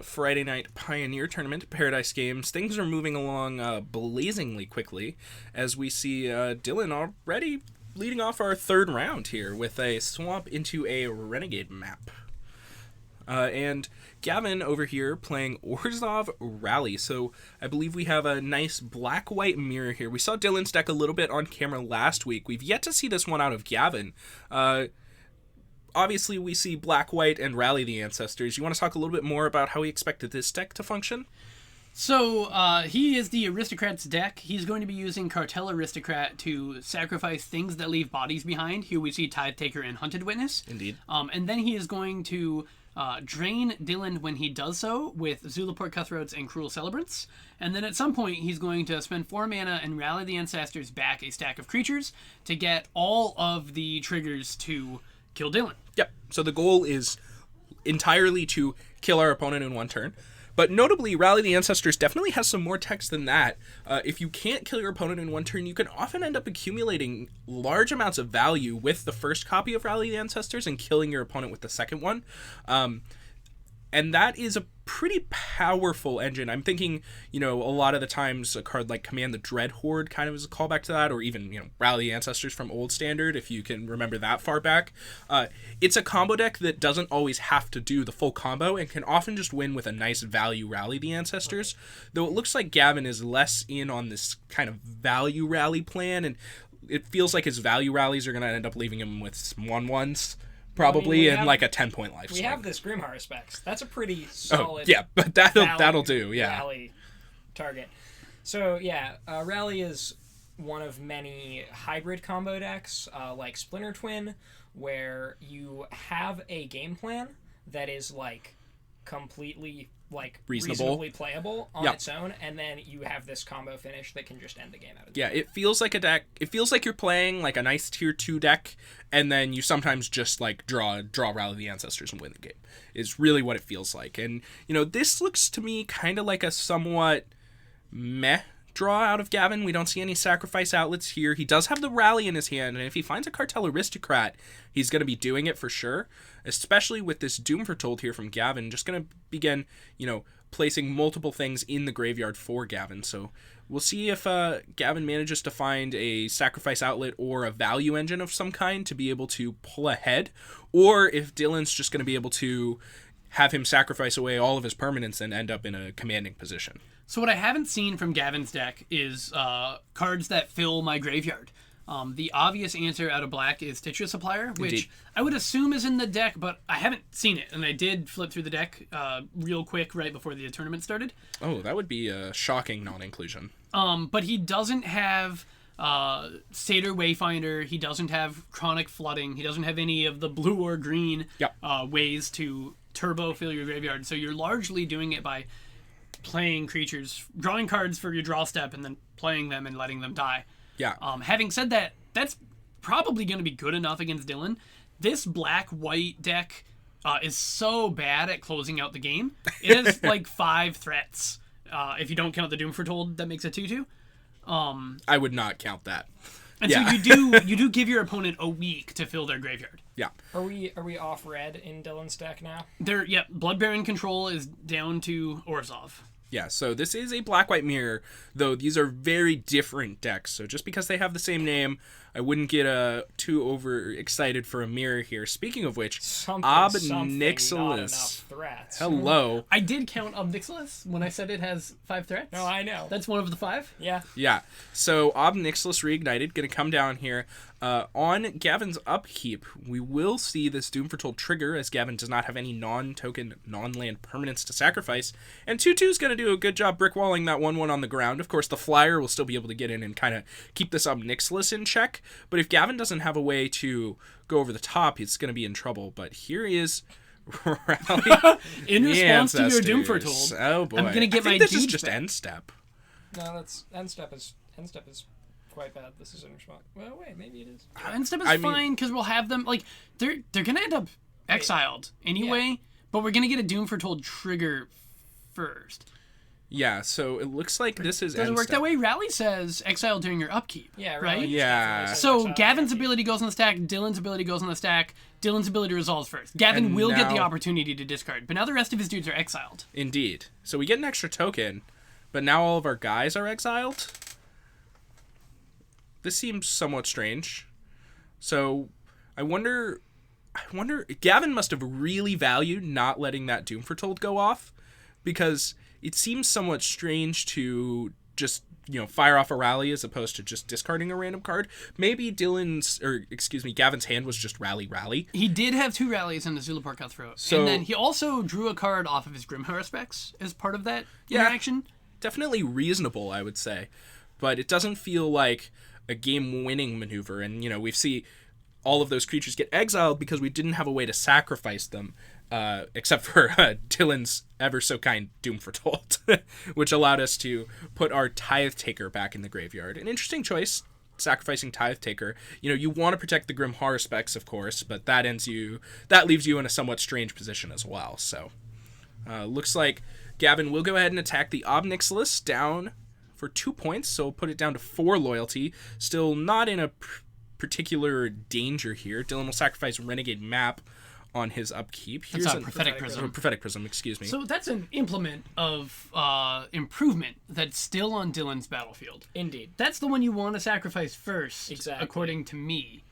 Friday night Pioneer Tournament, Pairodice Games. Things are moving along blazingly quickly as we see Dylan already leading off our 3rd round here with a swap into a Renegade map. And Gavin over here playing Orzhov Rally. So I believe we have a nice black-white mirror here. We saw Dylan's deck a little bit on camera last week. We've yet to see this one out of Gavin. Obviously, we see black-white and Rally the Ancestors. You want to talk a little bit more about how he expected this deck to function? So, he is the Aristocrat's deck. He's going to be using Cartel Aristocrat to sacrifice things that leave bodies behind. Here we see Tithe Taker and Hunted Witness. Indeed. And then he is going to drain Dylan when he does so with Zulaport Cutthroats and Cruel Celebrants. And then at some point, he's going to spend 4 mana and Rally the Ancestors back a stack of creatures to get all of the triggers to kill Dylan. Yep. So the goal is entirely to kill our opponent in 1 turn. But notably, Rally the Ancestors definitely has some more text than that. If you can't kill your opponent in 1 turn, you can often end up accumulating large amounts of value with the first copy of Rally the Ancestors and killing your opponent with the second one. And that is a pretty powerful engine. I'm thinking, a lot of the times a card like Command the Dread Horde kind of is a callback to that, or even, Rally the Ancestors from Old Standard, if you can remember that far back. It's a combo deck that doesn't always have to do the full combo and can often just win with a nice value Rally the Ancestors, though it looks like Gavin is less in on this kind of value rally plan, and it feels like his value rallies are going to end up leaving him with 1/1s. Probably in like a 10-point life. We have this Grimhar specs. That's a pretty solid. Yeah, but that'll do. Yeah. Rally target. So yeah, Rally is one of many hybrid combo decks like Splinter Twin, where you have a game plan that is like completely reasonably playable on its own, and then you have this combo finish that can just end the game out of the game. It feels like a deck. It feels like you're playing like a nice tier 2 deck, and then you sometimes just like draw Rally the Ancestors and win the game. Is really what it feels like. And this looks to me kind of like a somewhat meh draw out of Gavin. We don't see any sacrifice outlets here. He does have the Rally in his hand, and if he finds a Cartel Aristocrat, he's going to be doing it for sure, especially with this Doom Foretold here from Gavin. Just going to begin, placing multiple things in the graveyard for Gavin. So we'll see if Gavin manages to find a sacrifice outlet or a value engine of some kind to be able to pull ahead, or if Dylan's just going to be able to have him sacrifice away all of his permanents and end up in a commanding position. So what I haven't seen from Gavin's deck is cards that fill my graveyard. The obvious answer out of black is Titra Supplier, which Indeed. I would assume is in the deck, but I haven't seen it. And I did flip through the deck real quick right before the tournament started. Oh, that would be a shocking non-inclusion. But he doesn't have Satyr Wayfinder. He doesn't have Chronic Flooding. He doesn't have any of the blue or green ways to turbo fill your graveyard. So you're largely doing it by playing creatures, drawing cards for your draw step, and then playing them and letting them die. Yeah. Having said that, that's probably going to be good enough against Dylan. This black-white deck is so bad at closing out the game. It has like 5 threats. If you don't count the Doom Foretold, that makes it 2/2. I would not count that. And so you do give your opponent a week to fill their graveyard. Yeah. Are we off red in Dylan's deck now? Blood Baron control is down to Orzhov. Yeah, so this is a black-white mirror, though these are very different decks. So just because they have the same name, I wouldn't get too overexcited for a mirror here. Speaking of which, Ob Nixilis. Hello. I did count Ob Nixilis when I said it has 5 threats. No, I know. That's one of the 5? Yeah. Yeah. So Ob Nixilis Reignited, going to come down here. On Gavin's upkeep, we will see this Doom Foretold trigger, as Gavin does not have any non-token, non-land permanents to sacrifice. And 2/2 is going to do a good job brickwalling that 1/1 on the ground. Of course, the flyer will still be able to get in and kind of keep this Ob Nixilis in check. But if Gavin doesn't have a way to go over the top, he's going to be in trouble. But here is Rally in response to your Doom Foretold. Oh boy. I'm going to get my this is Deej just back. end step. No, that's end step is quite bad. This is in response. Well, wait, maybe it is. End step is fine because we'll have them like they're going to end up exiled anyway. But we're going to get a Doom Foretold trigger first. Yeah, so it looks like this is Doesn't work that way. Rally says exile during your upkeep. Yeah, right? really. Yeah. So Gavin's ability goes on the stack, Dylan's ability goes on the stack, Dylan's ability resolves first. Gavin And will get the now- opportunity to discard, but now the rest of his dudes are exiled. Indeed. So we get an extra token, but now all of our guys are exiled? This seems somewhat strange. So I wonder, Gavin must have really valued not letting that Doom Foretold go off, because it seems somewhat strange to just, fire off a rally as opposed to just discarding a random card. Maybe Gavin's hand was just rally. He did have 2 rallies in the Zulaport Cutthroat. So- and then he also drew a card off of his Grimhar specs as part of that interaction. Definitely reasonable, I would say. But it doesn't feel like a game-winning maneuver. And, we see all of those creatures get exiled because we didn't have a way to sacrifice them. Except for Dylan's ever-so-kind Doom Foretold, which allowed us to put our Tithe Taker back in the graveyard. An interesting choice, sacrificing Tithe Taker. You want to protect the Grim Horror specs, of course, but that leaves you in a somewhat strange position as well. So, looks like Gavin will go ahead and attack the Obnixilis down for 2 points, so we'll put it down to 4 loyalty. Still not in a particular danger here. Dylan will sacrifice Renegade Map on his upkeep. That's a Prophetic Prism. Prophetic Prism, excuse me. So that's an implement of improvement that's still on Dylan's battlefield. Indeed. That's the one you want to sacrifice first, Exactly. according to me.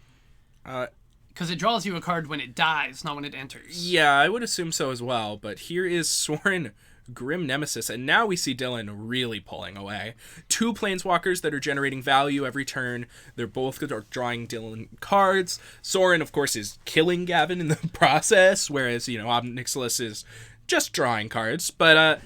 Because it draws you a card when it dies, not when it enters. Yeah, I would assume so as well, but here is Sorin Grim Nemesis, and now we see Dylan really pulling away. 2 Planeswalkers that are generating value every turn. They're both drawing Dylan cards. Sorin, of course, is killing Gavin in the process, whereas, Obnixilis is just drawing cards. But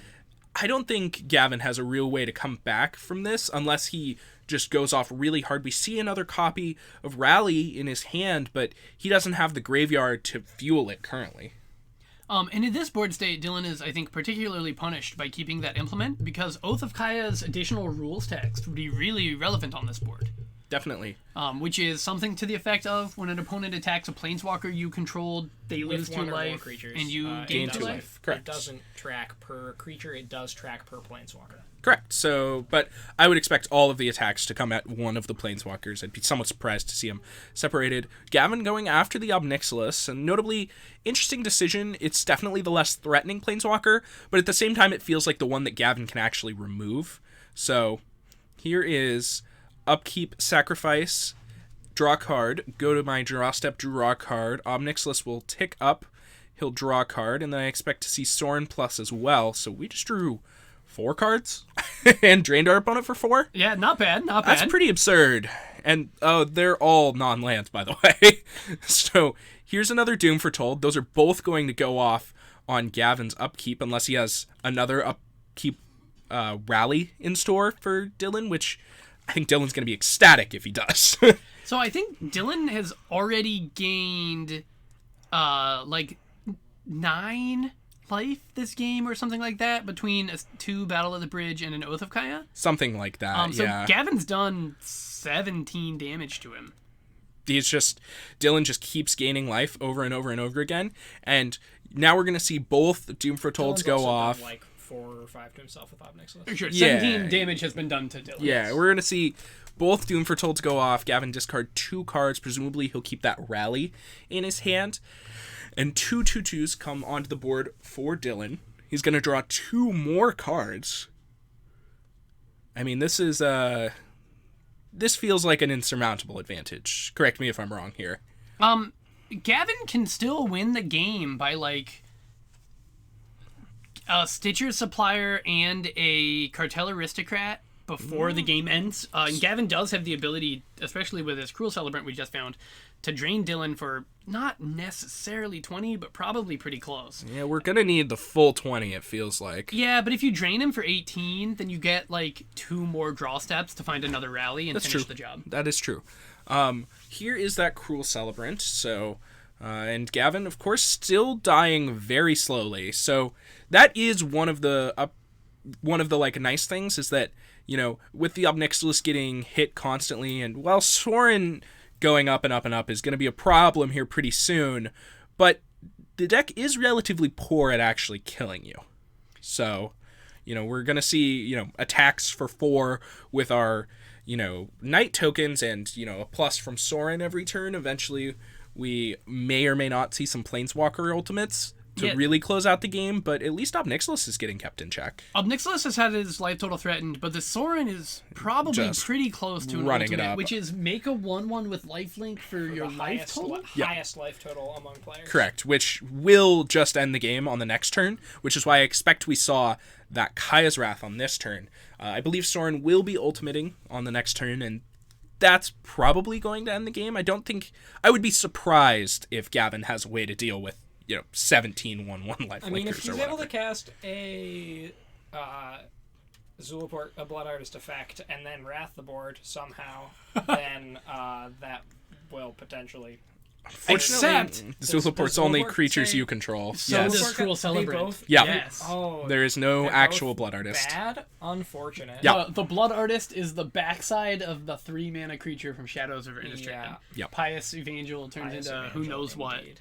I don't think Gavin has a real way to come back from this unless he just goes off really hard. We see another copy of Rally in his hand, but he doesn't have the graveyard to fuel it currently. And in this board state, Dylan is, I think, particularly punished by keeping that implement, because Oath of Kaya's additional rules text would be really relevant on this board. Definitely. Which is something to the effect of, when an opponent attacks a Planeswalker you controlled, they lose With 2 one or more life, creatures, and you gain gain 2 2 life. life. Correct. It doesn't track per creature, it does track per Planeswalker. Correct. So, but I would expect all of the attacks to come at one of the Planeswalkers. I'd be somewhat surprised to see them separated. Gavin going after the Obnixilis, and notably, interesting decision. It's definitely the less threatening Planeswalker, but at the same time, it feels like the one that Gavin can actually remove. So, here is upkeep, sacrifice, draw card, go to my draw step, draw card. Obnixilis will tick up, he'll draw a card, and then I expect to see Sorin Plus as well. So we just drew 4 cards and drained our opponent for 4. Yeah, not bad, not bad. That's pretty absurd. And they're all non-lands, by the way. So here's another Doom Foretold. Those are both going to go off on Gavin's upkeep unless he has another upkeep rally in store for Dylan, which I think Dylan's going to be ecstatic if he does. So I think Dylan has already gained, 9 life this game or something like that between 2 Battle of the Bridge and an Oath of Kaya. Something like that, So yeah. Gavin's done 17 damage to him. Dylan just keeps gaining life over and over and over again. And now we're going to see both Doom Foretolds Dylan's go also off. done, 4 or 5 to himself with Obnixilis. Sure, Yeah. 17 damage has been done to Dylan. Yeah, we're going to see both Doom Foretolds go off. Gavin discard 2 cards. Presumably he'll keep that rally in his hand. And 2 2/2s come onto the board for Dylan. He's going to draw 2 more cards. I mean, this feels like an insurmountable advantage. Correct me if I'm wrong here. Gavin can still win the game by a Stitcher Supplier and a Cartel Aristocrat before the game ends. And Gavin does have the ability, especially with his Cruel Celebrant we just found, to drain Dylan for not necessarily 20, but probably pretty close. Yeah, we're going to need the full 20, it feels like. Yeah, but if you drain him for 18, then you get 2 more draw steps to find another rally and finish the job. That is true. Here is that Cruel Celebrant. So, and Gavin, of course, still dying very slowly. So that is one of the nice things is that, with the Obnixilis getting hit constantly, and while Sorin going up and up and up is going to be a problem here pretty soon, but the deck is relatively poor at actually killing you. So, we're going to see, attacks for 4 with our, Knight tokens and, a plus from Sorin every turn. Eventually, we may or may not see some Planeswalker ultimates to really close out the game, but at least Obnixilis is getting kept in check. Obnixilis has had his life total threatened, but the Sorin is probably Just pretty close to an running it ultimate, up. which is make a 1/1 with lifelink for your life total. Highest life total among players. Correct, which will just end the game on the next turn, which is why I expect we saw that Kaya's Wrath on this turn. I believe Sorin will be ultimating on the next turn, and that's probably going to end the game. I would be surprised if Gavin has a way to deal with 17 1/1 life. I mean, if he's able to cast a Zulaport, a Blood Artist effect, and then Wrath the board somehow, then that will potentially. Except Zulaport's only Zulaport creatures say- you control. So Yes. does Cruel Celebrant. Yeah. Yes. Oh, There is no they're actual both Blood Artist. Bad, unfortunate. Yeah. The Blood Artist is the backside of the 3-mana creature from Shadows of Innistrad. Yeah. Yep. Pious Evangel turns Pious into Evangel, who knows what. indeed.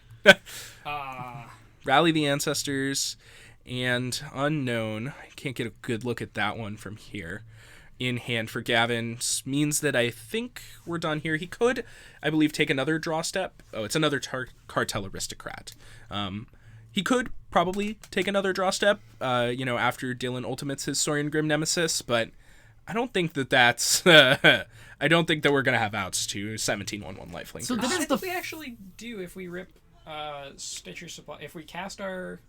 Rally the Ancestors and Unknown. I can't get a good look at that one from here. In hand for Gavin means that I think we're done here. He could, I believe, take another draw step. Oh, it's another Cartel Aristocrat. He could probably take another draw step, after Dylan ultimates his Saurian Grim Nemesis, but I don't think that's... I don't think that we're going to have outs to 17/1/1 lifelink. So I this is think we actually do if we rip Stitcher Supply. If we cast our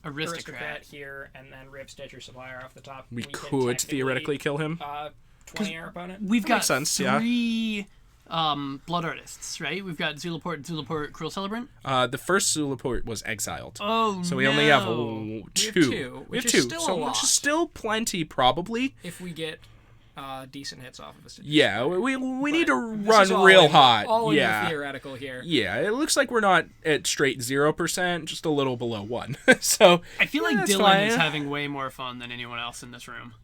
Aristocrat here and then rip Stitcher Supplier off the top, we can could theoretically kill him. 20 our opponent. We've got makes sense, yeah. 3 Blood Artists, right? We've got Zulaport, Cruel Celebrant. The first Zulaport was exiled. Oh, So we only have 2. We have We have 2, which 2, is still a lot. which is still plenty, probably. If we get decent hits off of a Stitcher Yeah, Supplier. we need to This is run all real in- hot. All in Yeah. the theoretical here. Yeah, it looks like we're not at straight 0%, just a little below 1. So I feel like that's Dylan fine. is having way more fun than anyone else in this room.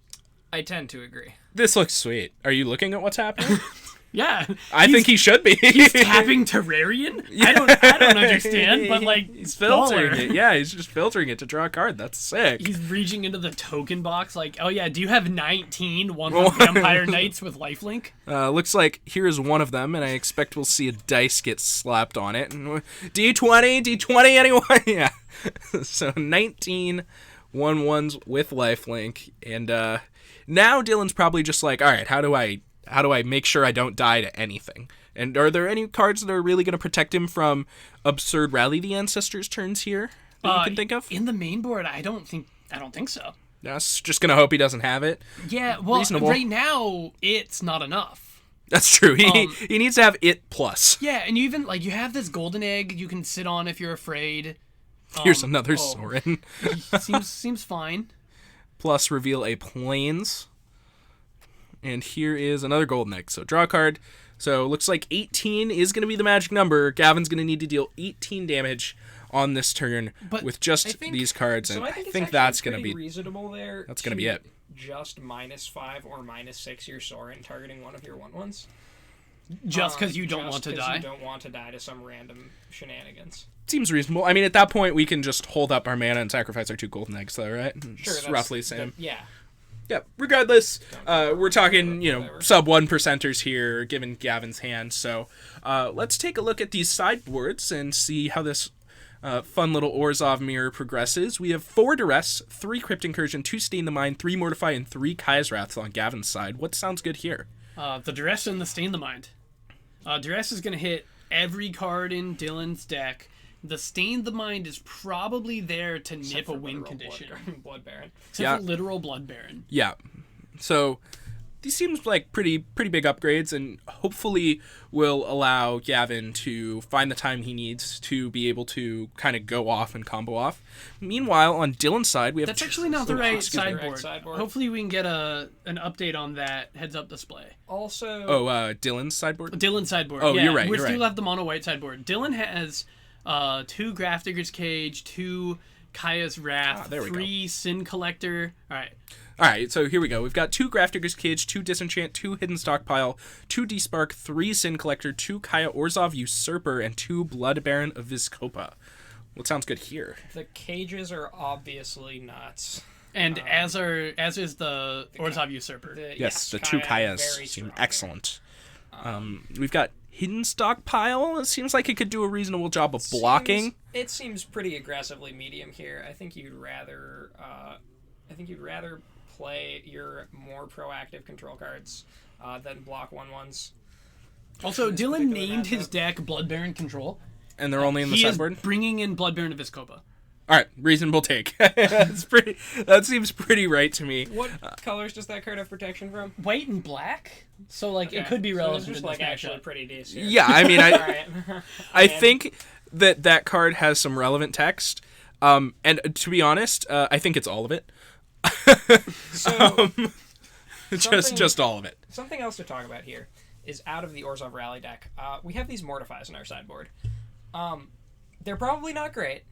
I tend to agree. This looks sweet. Are you looking at what's happening? Yeah, I think he should be. tapping Terrarion. I don't understand, but like He's filtering baller. it. Yeah, he's just filtering it to draw a card. That's sick. He's reaching into the token box like, oh yeah, do you have 19 1/1 Vampire Knights with lifelink? Looks like here's one of them, and I expect we'll see a dice get slapped on it. And D20 anyone? Yeah. So 19 1/1s with lifelink, and now Dylan's probably just like, all right, how do I make sure I don't die to anything? And are there any cards that are really going to protect him from absurd Rally the Ancestors turns here that you can think of? In the main board, I don't think so. That's just going to hope he doesn't have it. Yeah, well, Reasonable. right now it's not enough. That's true. He needs to have it plus. Yeah, and you even you have this golden egg you can sit on if you're afraid. Here's another Sorin. seems fine. Plus reveal a Plains. And here is another golden egg. So draw a card. So looks like 18 is going to be the magic number. Gavin's going to need to deal 18 damage on this turn with just these cards, and I think that's going to be reasonable there. That's going to be it. Just -5 or -6 your Sorin targeting one of your 1/1s. Just because you don't want to die. You don't want to die to some random shenanigans. Seems reasonable. I mean, at that point, we can just hold up our mana and sacrifice our 2 golden eggs, though, right? Sure, it's roughly the same. Yeah. Yeah. Regardless, we're talking, sub 1%ers here, given Gavin's hand. So let's take a look at these sideboards and see how this fun little Orzhov mirror progresses. We have 4 Duress, 3 Crypt Incursion, 2 Stain the Mind, 3 Mortify, and 3 Kaya's Wrath on Gavin's side. What sounds good here? The Duress and the Stain the Mind. Duress is going to hit every card in Dylan's deck. The Stain the Mind is probably there to nip a win condition. Blood Baron. Except for literal Blood Baron. Yeah. So these seems like pretty big upgrades, and hopefully will allow Gavin to find the time he needs to be able to kind of go off and combo off. Meanwhile, on Dylan's side, we have... That's actually not the right Sideboard. sideboard. Hopefully we can get an update on that heads-up display. Also... Dylan's sideboard? Dylan's sideboard. Oh, yeah, you're right. We still have the mono-white sideboard. Dylan has 2 Grafdigger's Cage, 2 Kaya's Wrath, 3 Sin Collector. All right, so here we go. We've got 2 Grafdigger's Cage, 2 Disenchant, 2 Hidden Stockpile, 2 Despark, 3 Sin Collector, 2 Kaya Orzhov Usurper, and 2 Blood Baron of Vizkopa. What sounds good here? The cages are obviously nuts. And as is the Orzhov Usurper. Yes, the two Kayas seem excellent. We've got Hidden Stockpile. It seems like it could do a reasonable job of blocking. It seems pretty aggressively medium here. I think you'd rather play your more proactive control cards than block 1/1s. Also, Dylan named his deck Blood Baron Control. And they're only in the sideboard? He is bringing in Blood Baron of Vizkopa. All right, reasonable take. That seems pretty right to me. What colors does that card have protection from? White and black. So it could be relevant. So it's just actually pretty decent. Yeah, I mean, Right. I think that card has some relevant text. And to be honest, I think it's all of it. So just all of it. Something else to talk about here is out of the Orzhov Rally deck. We have these Mortifies in our sideboard. They're probably not great,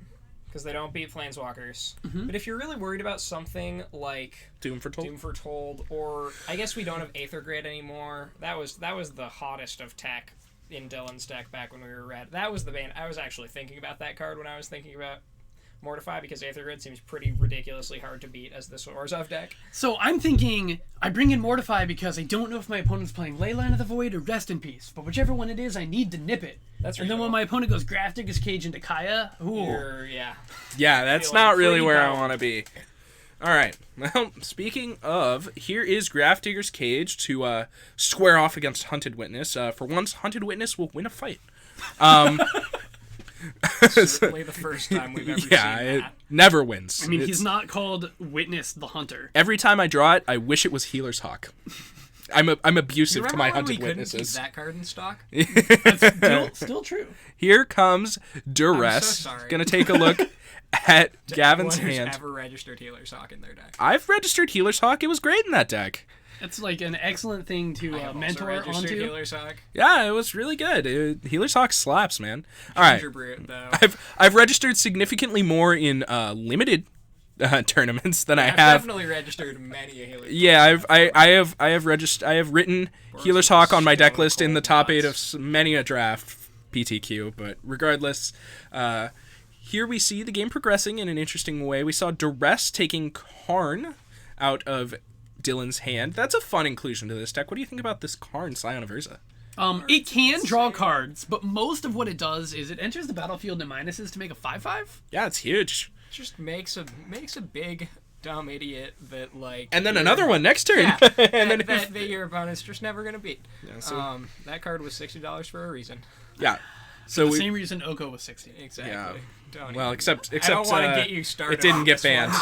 because they don't beat Planeswalkers. Mm-hmm. But if you're really worried about something like Doom Foretold, or I guess we don't have Aether Grid anymore. That was the hottest of tech in Dylan's deck back when we were red. That was the bane. I was actually thinking about that card when I was thinking about Mortify, because Aether Grid seems pretty ridiculously hard to beat as this Orzhov deck. So I'm thinking I bring in Mortify because I don't know if my opponent's playing Leyline of the Void or Rest in Peace, but whichever one it is, I need to nip it. That's and then when my opponent goes Grafdigger's Cage into Kaya, yeah, that's not really where I want to be. All right. Well, speaking of, here is Grafdigger's Cage to square off against Hunted Witness. For once, Hunted Witness will win a fight. Certainly the first time we've ever seen that. It never wins. I mean, he's not called Witness the Hunter. Every time I draw it, I wish it was Healer's Hawk. I'm abusive to my Hunted Witnesses. Witnesses. Keep that card in stock? That's still true. Here comes Duress. I'm so sorry. Gonna take a look at Gavin's hand. Who's ever registered Healer's Hawk in their deck? I've registered Healer's Hawk. It was great in that deck. It's like an excellent thing to mentor onto. Healer's Hawk. Yeah, it was really good. Healer's Hawk slaps, man. All right, Brute, though. I've registered significantly more in limited tournaments than I have. I've definitely registered many a Healer's Hawk. Yeah, I have written Healer's Hawk on my deck list in the top 8 of many a draft PTQ. But regardless, here we see the game progressing in an interesting way. We saw Duress taking Karn out of Dylan's hand. That's a fun inclusion to this deck. What do you think about this Karn Scion of Urza? It can draw cards, but most of what it does is it enters the battlefield in minuses to make a 5/5. Yeah, it's huge. Just makes a big dumb idiot that and then another one next turn. Yeah, and that your opponent's just never gonna beat. Yeah, so that card was $60 for a reason. Yeah. So the same reason Oko was 60. Exactly. Yeah. Don't well, even, except I don't want to get you started. It didn't get banned.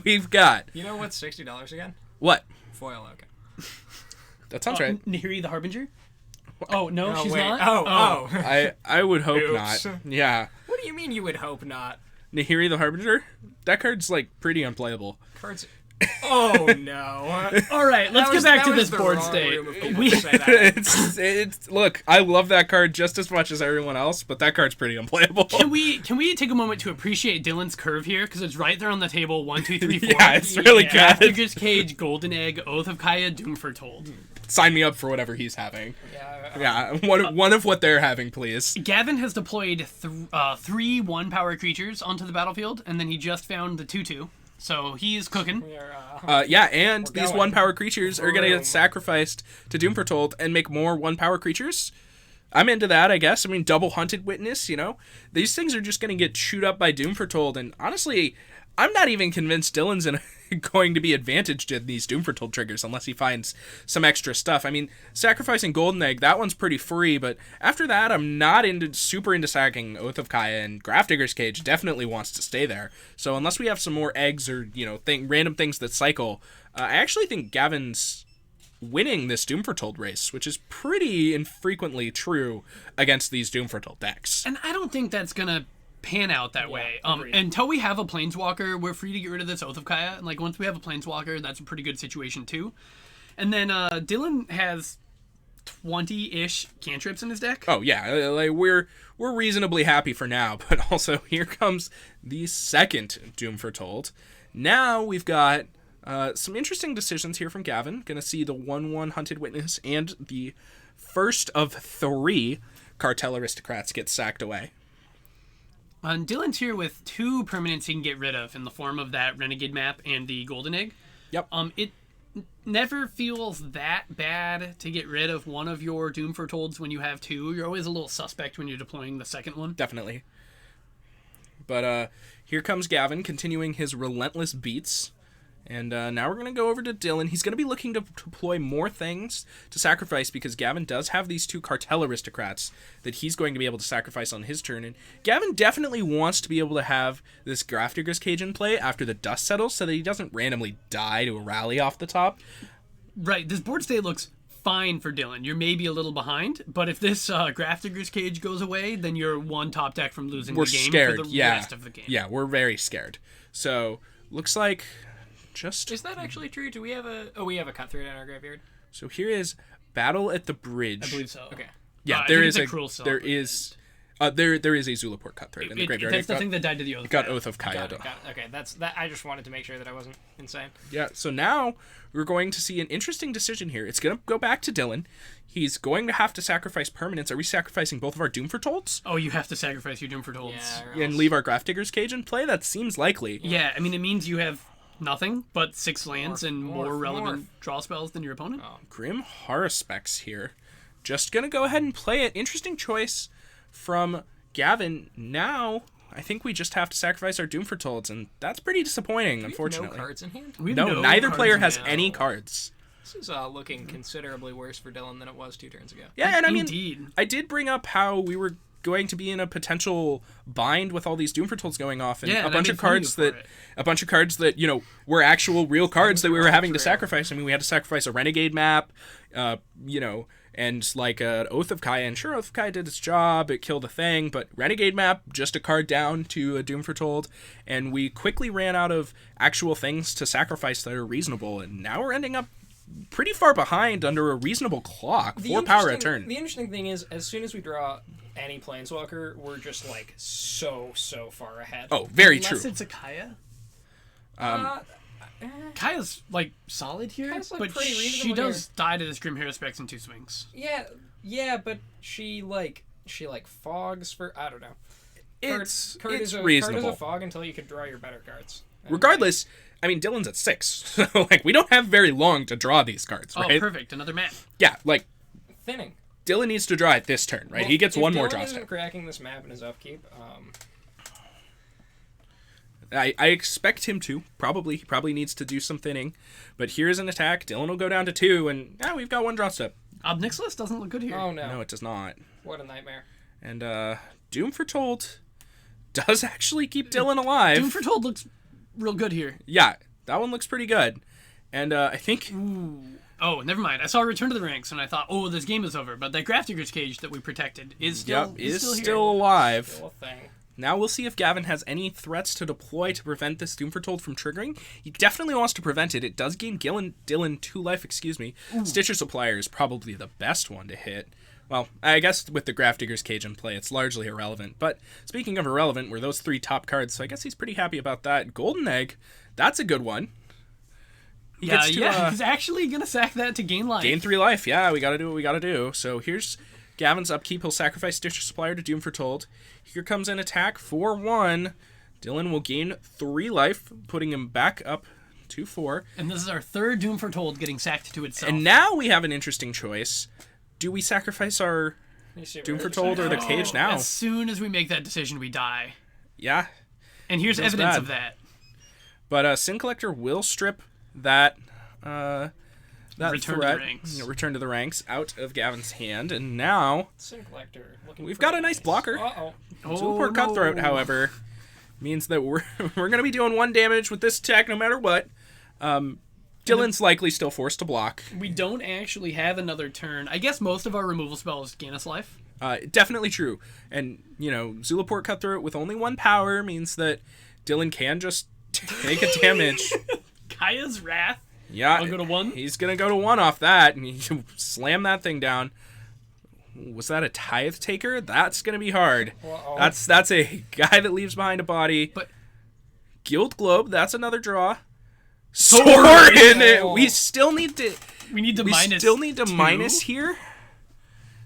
We've got. You know what's $60 again? What? Foil Oko. That sounds right. Nahiri the Harbinger? Oh, no, she's wait. not? Oh. I would hope Oops. not. Yeah. What do you mean you would hope not? Nahiri the Harbinger? That card's, pretty unplayable. Cards... Oh, no. All right, let's get back to this board state. Look, I love that card just as much as everyone else, but that card's pretty unplayable. Can we take a moment to appreciate Dylan's curve here? Because it's right there on the table, 1, 2, 3, 4. Yeah, it's really good. Grafdigger's Cage, Golden Egg, Oath of Kaya, Doom Foretold. Sign me up for whatever he's having. Yeah. One of what they're having, please. Gavin has deployed 3 1-power creatures onto the battlefield, and then he just found the 2/2. So he's cooking. And these 1-power creatures are going to get sacrificed to Doom Foretold and make more 1-power creatures. I'm into that, I guess. I mean, double Hunted Witness, These things are just going to get chewed up by Doom Foretold, and honestly, I'm not even convinced Dylan's going to be advantaged in these Doom Foretold triggers unless he finds some extra stuff. I mean, sacrificing Golden Egg, that one's pretty free, but after that, I'm not super into sacking Oath of Kaya, and Grafdigger's Cage definitely wants to stay there. So unless we have some more eggs or, random things that cycle, I actually think Gavin's winning this Doom Foretold race, which is pretty infrequently true against these Doom Foretold decks. And I don't think that's going to pan out that way. Until we have a Planeswalker, we're free to get rid of this Oath of Kaya. And once we have a Planeswalker, that's a pretty good situation too. And then Dylan has 20-ish cantrips in his deck. Oh yeah, we're reasonably happy for now. But also here comes the second Doom Foretold. Now we've got some interesting decisions here from Gavin. Gonna see the 1/1 Hunted Witness and the first of 3 Cartel Aristocrats get sacked away. Dylan's here with 2 permanents he can get rid of in the form of that Renegade map and the Golden Egg. Yep. It never feels that bad to get rid of one of your Doom Foretolds when you have 2. You're always a little suspect when you're deploying the second one. Definitely. But here comes Gavin, continuing his relentless beats. And now we're going to go over to Dylan. He's going to be looking to deploy more things to sacrifice because Gavin does have these 2 Cartel Aristocrats that he's going to be able to sacrifice on his turn. And Gavin definitely wants to be able to have this Grafdigger's Cage in play after the dust settles so that he doesn't randomly die to a rally off the top. Right, this board state looks fine for Dylan. You're maybe a little behind, but if this Grafdigger's Cage goes away, then you're 1 top deck from losing the game scared. for the rest of the game. Yeah, we're very scared. So, looks like... Is that actually true? Do we have a... Oh, we have a Cutthroat in our graveyard. So here is Battle at the Bridge. I believe so. Okay. Yeah, there is a Cruel Cell. There is a Zulaport Cutthroat in the graveyard. That's the thing that died to the Oath. It got Oath of Kaya. Got it. Okay, that's that. I just wanted to make sure that I wasn't insane. Yeah, so now we're going to see an interesting decision here. It's going to go back to Dylan. He's going to have to sacrifice permanents. Are we sacrificing both of our Doom Foretolds? Oh, you have to sacrifice your Doom Foretolds. Yeah, And leave our Grafdigger's Cage in play? That seems likely. Yeah, I mean, it means you have nothing but 6 lands and more relevant draw spells than your opponent. Grim Haruspex here. Just going to go ahead and play it. Interesting choice from Gavin. Now, I think we just have to sacrifice our Doom Foretolds, and that's pretty disappointing, unfortunately. No cards in hand? No, neither player has any cards. This is looking considerably worse for Dylan than it was 2 turns ago. Yeah, and I mean, Indeed. I did bring up how we were going to be in a potential bind with all these Doom Foretolds going off, and a bunch of cards that were actual real cards that we were having to sacrifice. I mean, we had to sacrifice a Renegade map, and like an Oath of Kaya, and sure, Oath of Kaya did its job, it killed a thing, but Renegade map, just a card down to a Doom Foretold, and we quickly ran out of actual things to sacrifice that are reasonable, and now we're ending up pretty far behind under a reasonable clock. 4 power a turn. The interesting thing is, as soon as we draw any Planeswalker, we're just like so far ahead. Oh, very Unless true. it's a Kaya. Kaya's like solid here, Kaya's, like, but pretty she reasonable does die to this Grim Haruspex in 2 swings. Yeah, but she fogs for, I don't know. It's Card is reasonable. a fog until you can draw your better cards. Regardless, I mean, Dylan's at 6, so like we don't have very long to draw these cards, right? Oh, perfect! Another map. Yeah, like Thinning. Dylan needs to draw it this turn, right? Well, he gets one more Dylan draw isn't step. cracking this map in his upkeep. I expect him to. He probably needs to do some thinning. But here's an attack. Dylan will go down to 2, and we've got 1 draw step. Obnixilis doesn't look good here. Oh no. No, it does not. What a nightmare. And Doom Foretold does actually keep Dylan alive. Doom Foretold looks real good here. Yeah, that one looks pretty good. And I think... Oh, never mind. I saw Return to the Ranks, and I thought, oh, this game is over. But that Grafdigger's Cage that we protected is still still alive. Still a thing. Now we'll see if Gavin has any threats to deploy to prevent this Doom Foretold from triggering. He definitely wants to prevent it. It does gain Dylan 2 life, Stitcher Supplier is probably the best one to hit. Well, I guess with the Grafdigger's Cage in play, it's largely irrelevant. But speaking of irrelevant, were those 3 top cards, so I guess he's pretty happy about that. Golden Egg, that's a good one. He's actually going to sack that to gain life. Gain 3 life, yeah, we gotta do what we gotta do. So here's Gavin's upkeep. He'll sacrifice Stitcher Supplier to Doom Foretold. Here comes an attack for 1. Dylan will gain 3 life, putting him back up to 4. And this is our 3rd Doom Foretold getting sacked to itself. And now we have an interesting choice. Do we sacrifice our Doom Foretold or the cage now? As soon as we make that decision, we die. Yeah. And here's evidence of that. But Sin Collector will strip that Return to the ranks. Return to the ranks out of Gavin's hand, and now Sin Collector. We've got a nice blocker. Uh-oh. Zulaport Cutthroat, however, means that we're going to be doing 1 damage with this attack no matter what. Dylan's likely still forced to block. We don't actually have another turn. I guess most of our removal spells gain us life. Definitely true. And, Zulaport Cutthroat with only 1 power means that Dylan can just take a damage. Kaya's Wrath. Yeah. I'll go to 1. He's going to go to 1 off that, and you slam that thing down. Was that a Tithe Taker? That's going to be hard. Uh-oh. That's a guy that leaves behind a body. But Guild Globe, that's another draw. Sword in it. We still need to. We need to we minus. Still need to 2? minus here.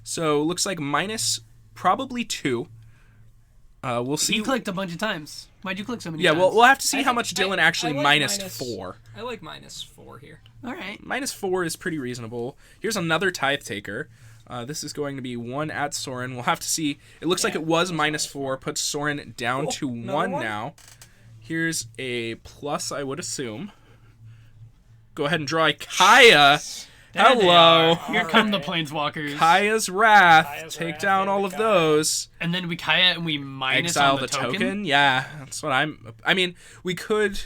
So looks like minus probably 2. We'll see. He clicked a bunch of times. Why'd you click so many Yeah, times? we'll have to see I how think much Dylan I actually like minus minus- 4. I like -4 here. All right. -4 is pretty reasonable. Here's another Tithe Taker. This is going to be 1 at Soren. We'll have to see. It looks like it was -4. Puts Soren down to 1 now. Here's a plus, I would assume. Go ahead and draw a Kaya. There they Hello. are. Here come the right. Planeswalkers. Kaya's Wrath. Kaya's Take Wrath, down there all we of go. those. And then we Kaya and we minus Exile on the token. Yeah, that's what I mean, we could...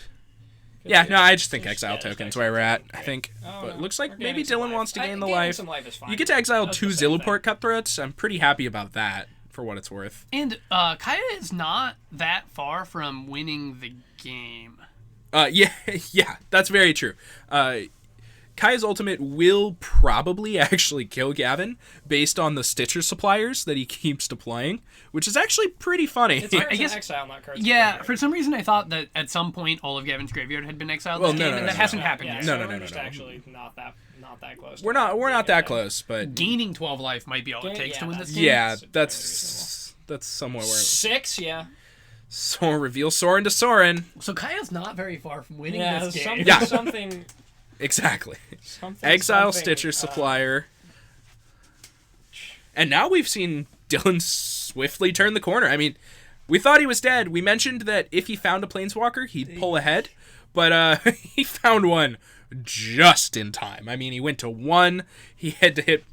Yeah, no, I just think Just- exile yeah, just tokens exile where we're at, token, I right. think. Oh, But it no. looks like We're maybe gaining some Dylan life. wants to gain the Gaining life. some life is fine. You get to exile That's 2 the same thing. Zilliport Cutthroats. I'm pretty happy about that, for what it's worth. And Kaya is not that far from winning the game. Yeah, that's very true. Kaya's ultimate will probably actually kill Gavin based on the Stitcher suppliers that he keeps deploying, which is actually pretty funny. It's I guess- exile, not cards. Yeah, for some reason I thought that at some point all of Gavin's graveyard had been exiled Well, this no, game, no, and no, that no, hasn't Yeah, happened yeah, yet. so No, we're no, just no. actually not that close. we're not that close, but Gaining 12 life might be all it Gain- takes to yeah, win this that's- game. yeah, That's that's somewhere where 6, yeah. so reveal Soren to Soren. So Kaya's not very far from winning Yeah, this game. something, Yeah. something, Exactly. Exile something, Stitcher supplier. And now we've seen Dylan swiftly turn the corner. I mean, we thought he was dead. We mentioned that if he found a Planeswalker, he'd pull ahead. But he found one just in time. I mean, he went to 1. He had to hit,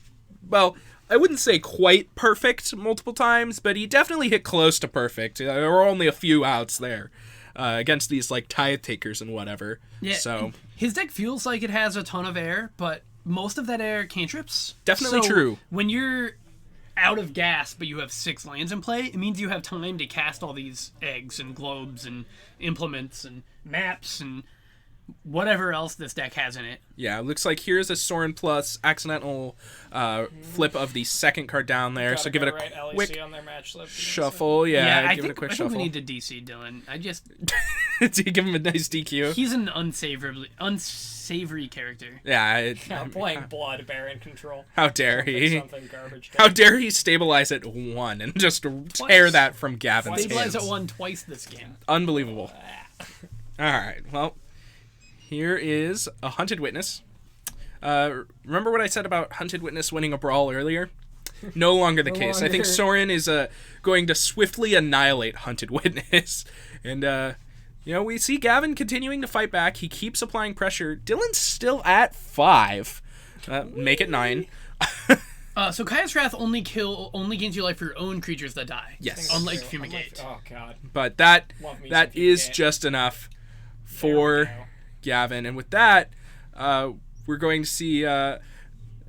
well, I wouldn't say quite perfect multiple times, but he definitely hit close to perfect. There were only a few outs there against these, like, Tithe Takers and whatever. Yeah, So, his deck feels like it has a ton of air, but most of that air cantrips. Definitely So true. When you're out of gas, but you have 6 lands in play, it means you have time to cast all these eggs and globes and implements and maps and whatever else this deck has in it. yeah, it looks like here's a Soren plus accidental flip of the second card down there. So give it a quick on their match slip. shuffle. Yeah, I give think, it a quick I shuffle. think we need to DC Dylan. To give him a nice DQ. He's an unsavory character. Yeah, I'm playing Blood Baron Control. how dare he? Something garbage. How dare he stabilize at 1 and just tear that from Gavin's Stabilize hands. at 1 twice this game. Unbelievable. All right, well, here is a Hunted Witness. Remember what I said about Hunted Witness winning a brawl earlier? No longer the case. I think longer. Soren is going to swiftly annihilate Hunted Witness. And, we see Gavin continuing to fight back. He keeps applying pressure. Dylan's still at 5. Make it 9. So Kaya's Wrath only gains you life for your own creatures that die. Yes. Unlike Fumigate. Oh god. But that Love me that some is Fumigate. just enough There we for go. Gavin. And with that, we're going to see a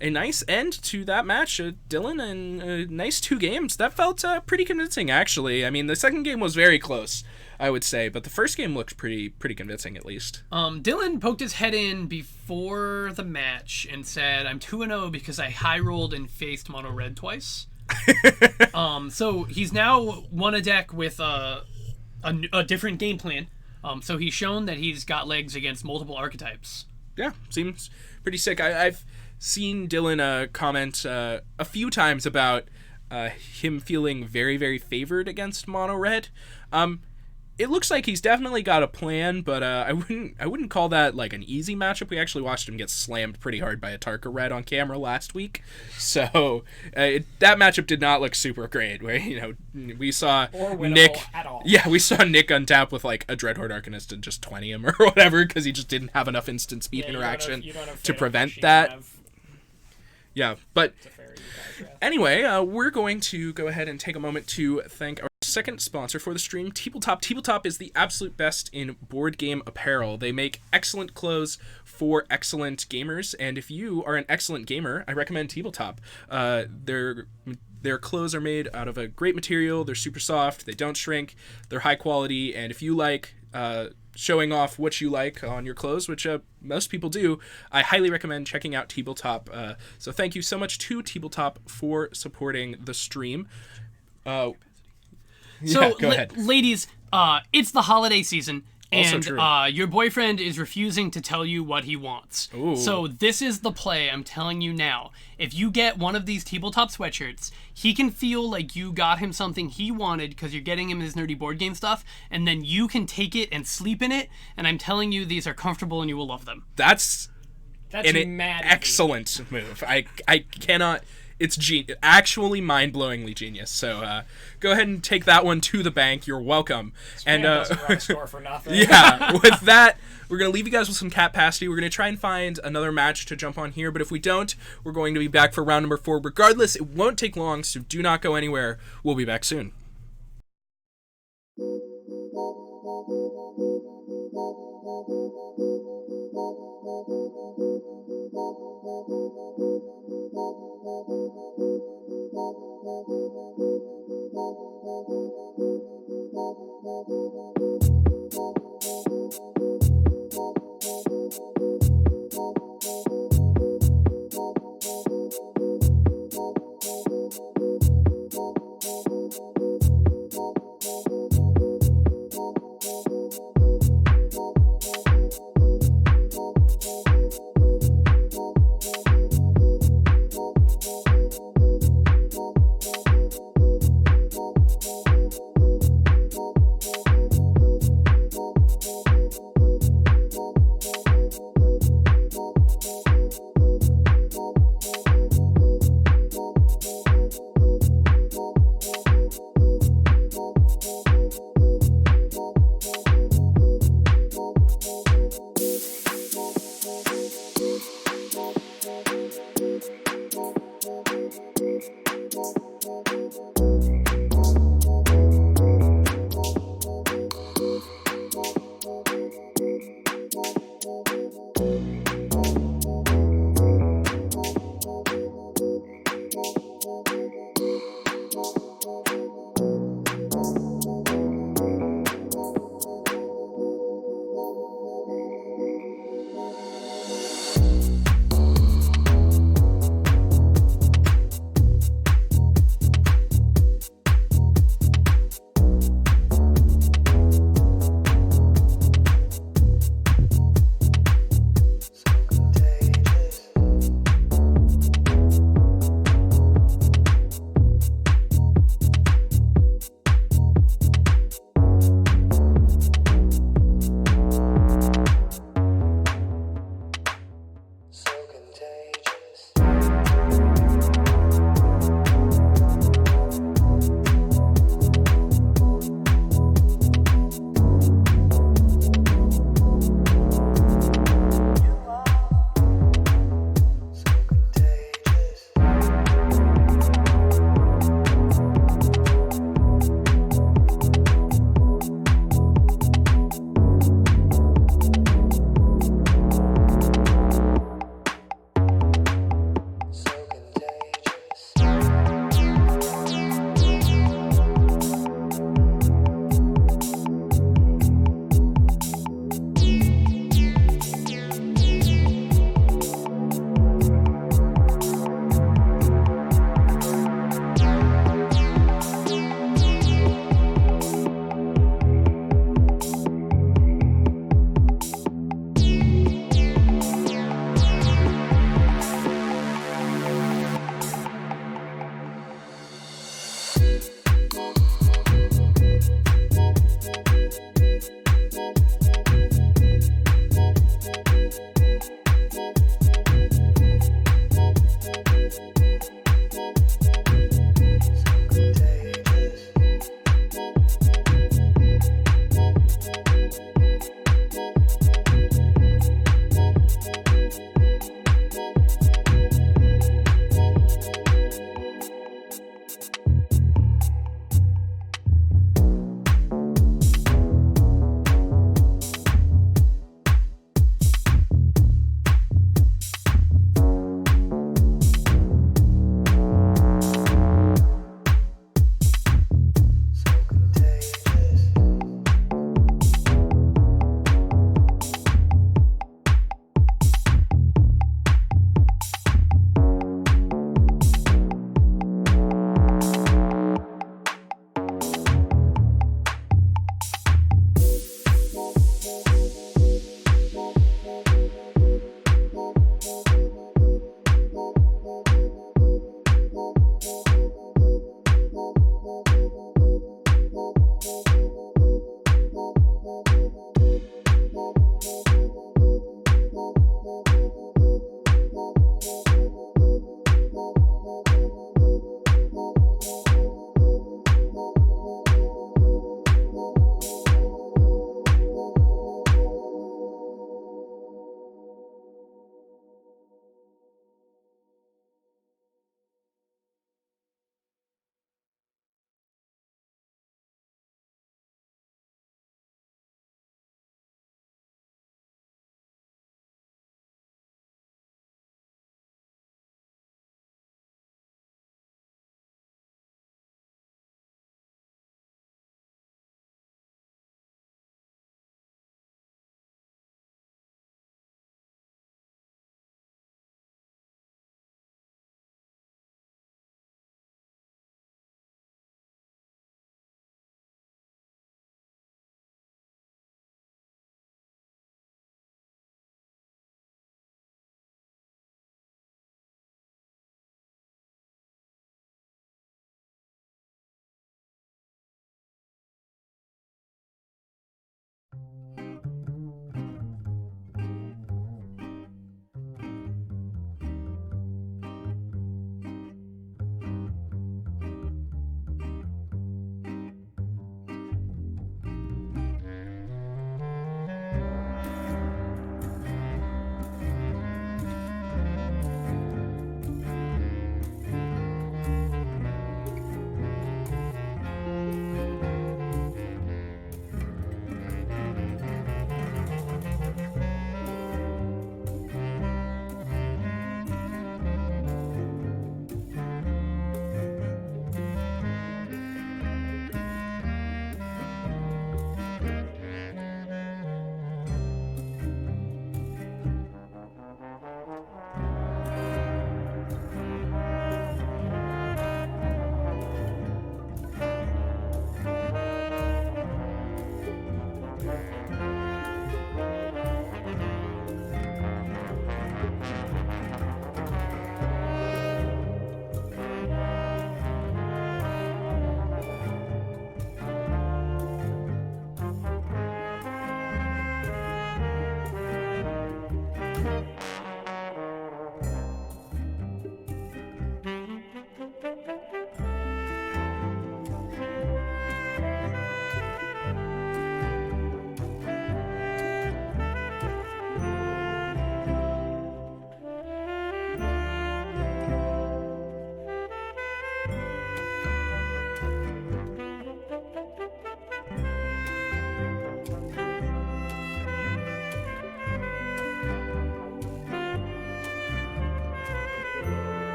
nice end to that match. Dylan, and a nice 2 games. That felt pretty convincing, actually. I mean, the second game was very close, I would say, but the first game looked pretty convincing, at least. Dylan poked his head in before the match and said, "I'm 2-0 because I high rolled and faced mono red twice." So he's now won a deck with a different game plan. So he's shown that he's got legs against multiple archetypes. Yeah, seems pretty sick. I've seen Dylan comment a few times about him feeling very, very favored against mono red. It looks like he's definitely got a plan, but I wouldn't call that like an easy matchup. We actually watched him get slammed pretty hard by a Tarka red on camera last week, so that matchup did not look super great. Where we saw Or winnable Nick at all. Yeah, we saw Nick untap with like a Dreadhorde Arcanist and just 20 him or whatever because he just didn't have enough instant speed Yeah, you interaction don't have to Fatal prevent Push, you that. don't have Yeah, but Teferi, you guys, yeah. anyway, we're going to go ahead and take a moment to thank our second sponsor for the stream, Tabletop. Tabletop is the absolute best in board game apparel. They make excellent clothes for excellent gamers, and if you are an excellent gamer, I recommend Tabletop. Their clothes are made out of a great material. They're super soft. They don't shrink. They're high quality, and if you like showing off what you like on your clothes, which most people do, I highly recommend checking out Tabletop. So thank you so much to Tabletop for supporting the stream. So, Yeah, go ahead. ladies, it's the holiday season. Also And true. Your boyfriend is refusing to tell you what he wants. Ooh. So this is the play I'm telling you now. If you get one of these tabletop sweatshirts, he can feel like you got him something he wanted because you're getting him his nerdy board game stuff, and then you can take it and sleep in it, and I'm telling you these are comfortable and you will love them. That's an mad. excellent move. I cannot... It's actually mind-blowingly genius. So go ahead and take that one to the bank. You're welcome. And doesn't run a store for nothing. Yeah, with that, we're going to leave you guys with some capacity. We're going to try and find another match to jump on here, but if we don't, we're going to be back for round number 4. Regardless, it won't take long, so do not go anywhere. We'll be back soon.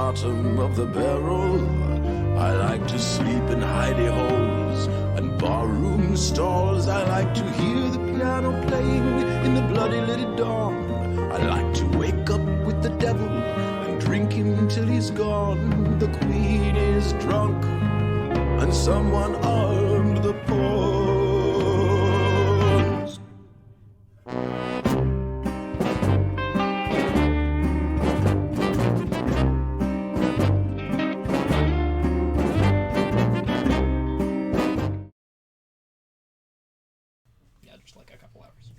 bottom of the barrel. I like to sleep in hidey holes and barroom stalls. I like to hear the piano playing in the bloody little dawn. I like to wake up with the devil and drink him till he's gone. The queen is drunk and someone armed the pawns. Yeah, just like a couple hours.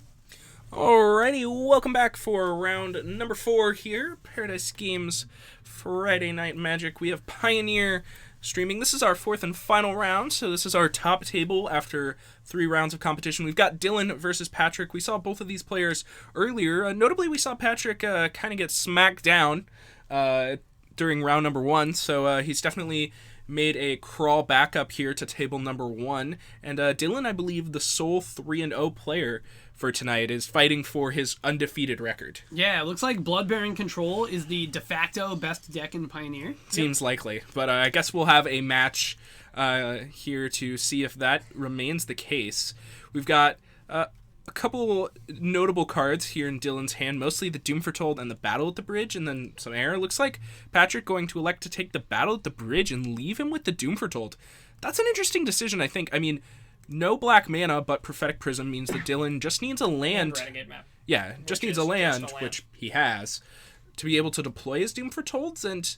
Alrighty, welcome back for round number 4 here. Pairodice Games Friday Night Magic. We have Pioneer streaming. This is our 4th and final round, so this is our top table after 3 rounds of competition. We've got Dylan versus Patrick. We saw both of these players earlier. Notably, we saw Patrick kind of get smacked down during round number 1, so he's definitely made a crawl back up here to table number 1. And Dylan, I believe, the sole 3-0 player for tonight, is fighting for his undefeated record. Yeah, it looks like Bloodbearing Control is the de facto best deck in Pioneer. Seems likely, but I guess we'll have a match here to see if that remains the case. We've got a couple notable cards here in Dylan's hand, mostly the Doom Foretold and the Battle at the Bridge, and then some error. Looks like Patrick going to elect to take the Battle at the Bridge and leave him with the Doom Foretold. That's an interesting decision, I think. I mean, no black mana, but Prophetic Prism means that Dylan just needs a land. Renegade map. Yeah, just needs a land, which he has, to be able to deploy his Doom Foretold. And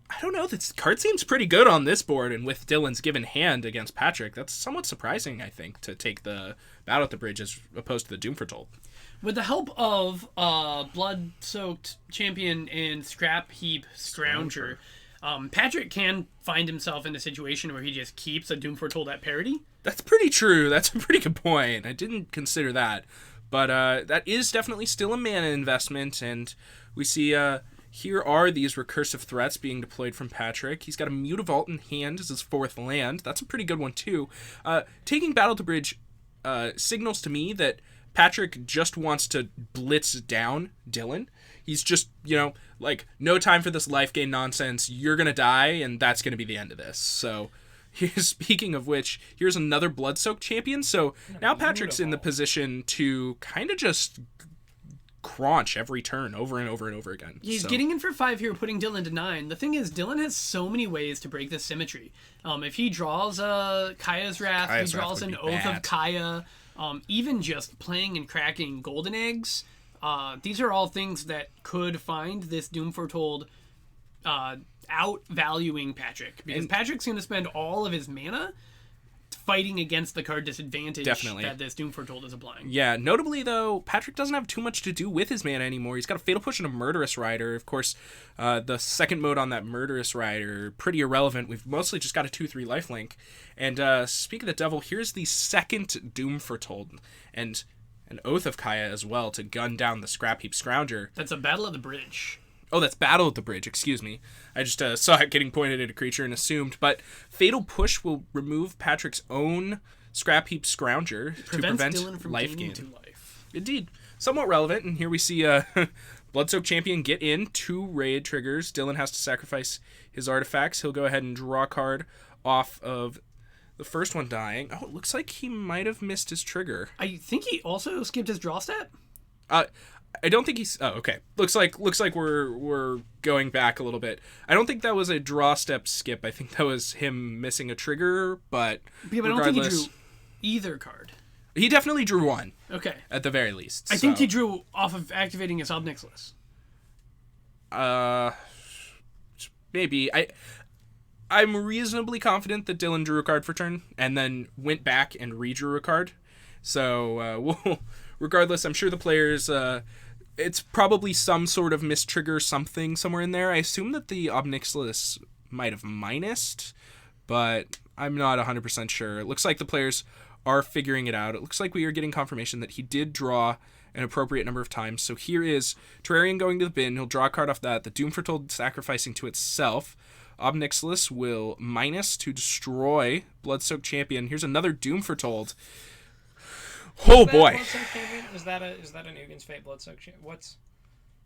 I don't know, this card seems pretty good on this board, and with Dylan's given hand against Patrick, that's somewhat surprising, I think, to take the Battle at the Bridge as opposed to the Doom Foretold. With the help of Blood-Soaked Champion and Scrap Heap Scrounger, Patrick can find himself in a situation where he just keeps a Doom Foretold at parity. That's pretty true. That's a pretty good point. I didn't consider that. But that is definitely still a mana investment, and we see here are these recursive threats being deployed from Patrick. He's got a Mutavault in hand as his 4th land. That's a pretty good one, too. Taking Battle to Bridge signals to me that Patrick just wants to blitz down Dylan. He's just, like, no time for this life gain nonsense. You're going to die, and that's going to be the end of this. So, speaking of which, here's another Blood-Soaked Champion. So, now Patrick's in the position to kind of just crunch every turn over and over and over again. He's getting in for 5 here, putting Dylan to 9. The thing is, Dylan has so many ways to break this symmetry. If he draws Kaya's Wrath, he draws an Oath of Kaya, even just playing and cracking Golden Eggs, these are all things that could find this Doom Foretold outvaluing Patrick. Because Patrick's going to spend all of his mana fighting against the card disadvantage that this Doom Foretold is applying. Yeah, notably, though, Patrick doesn't have too much to do with his mana anymore. He's got a Fatal Push and a Murderous Rider. Of course, the second mode on that Murderous Rider, pretty irrelevant. We've mostly just got a 2/3 lifelink. And speak of the devil, here's the second Doom Foretold. And an Oath of Kaya as well to gun down the Scrap Heap Scrounger. That's a Battle at the Bridge. Oh, that's Battle at the Bridge, excuse me. I just saw it getting pointed at a creature and assumed. But Fatal Push will remove Patrick's own Scrap Heap Scrounger to prevent Dylan from life gain. 2 life. Indeed. Somewhat relevant, and here we see Blood-Soaked Champion get in 2 raid triggers. Dylan has to sacrifice his artifacts. He'll go ahead and draw a card off of the first one dying. Oh, it looks like he might have missed his trigger. I think he also skipped his draw stat. I don't think he's... Oh, okay. Looks like we're going back a little bit. I don't think that was a draw step skip. I think that was him missing a trigger, but yeah, but I don't think he drew either card. He definitely drew one. Okay. At the very least. I think he drew off of activating his Obnixilis. Maybe. I'm reasonably confident that Dylan drew a card for turn, and then went back and redrew a card. So, regardless, I'm sure the players... it's probably some sort of mistrigger something somewhere in there. I assume that the Obnixilis might have minused, but I'm not 100% sure. It looks like the players are figuring it out. It looks like we are getting confirmation that he did draw an appropriate number of times. So here is Terrarian going to the bin. He'll draw a card off that. The Doom Foretold sacrificing to itself. Obnixilis will minus to destroy Blood-Soaked Champion. Here's another Doom Foretold. Oh boy! Is that an Ugin's Fate Blood-Soaked Champion? What's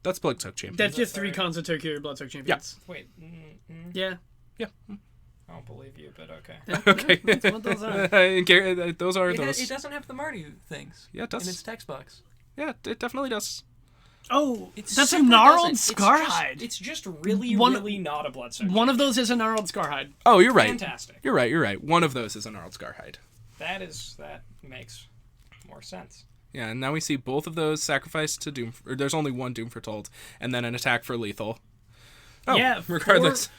That's Bloodsoak Champion. That's just 3 Concerto Cure Bloodsoak Champions. Wait. Yeah. Yeah. I don't believe you, but okay. Okay. That's what those are. Those are those. It doesn't have the Marty things. Yeah, it does. In its text box. Yeah, it definitely does. Oh, It that's a super gnarled doesn't. Scarhide. It's just really, One- really not a Bloodsoak. One of those is a gnarled Scarhide. Oh, you're right. Fantastic. You're right. One of those is a gnarled Scarhide. That makes more sense. Yeah, and now we see both of those sacrificed to Doom. Or there's only one Doom Foretold, and then an attack for lethal. Oh, Yeah, regardless.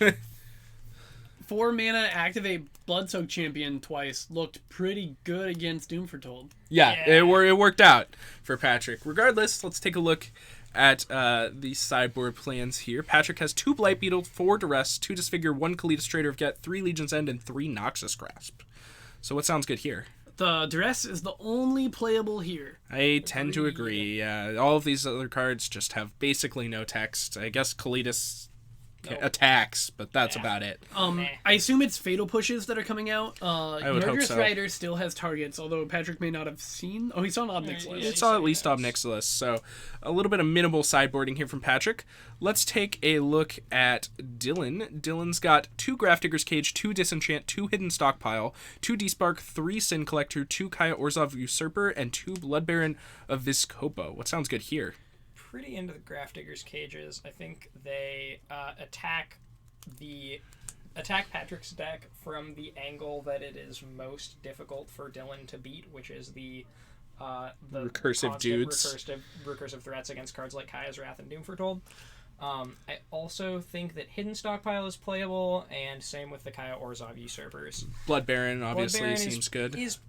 4 mana activate Bloodsoak Champion twice looked pretty good against Doom Foretold. Yeah, Yeah. it worked out for Patrick. Regardless, let's take a look at the sideboard plans here. Patrick has 2 Blight Beetle, 4 Duress, 2 Disfigure, 1 Kalitas Trader of Get, 3 Legion's End, and 3 Noxus Grasp. So what sounds good here? The Duress is the only playable here. I tend to agree. All of these other cards just have basically no text. I guess Kalitas attacks, but that's about it. I assume it's Fatal Pushes that are coming out. I would hope Murderous so. Rider still has targets, although Patrick may not have seen. Oh, he saw an Obnix list. It's all at least Obnixilus, so a little bit of minimal sideboarding here from Patrick. Let's take a look at Dylan. Dylan's got 2 Grafdigger's Cage, 2 Disenchant, 2 Hidden Stockpile, 2 Despark, 3 Sin Collector, 2 Kaya Orzhov Usurper, and 2 Blood Baron of Vizkopa. What sounds good here? Pretty into the Grafdigger's Cages. I think they attack Patrick's deck from the angle that it is most difficult for Dylan to beat, which is the Recursive constant dudes. recursive threats against cards like Kaya's Wrath and Doom Foretold. I also think that Hidden Stockpile is playable, and same with the Kaya Orzhov Usurpers. Blood Baron obviously Blood Baron seems good. Is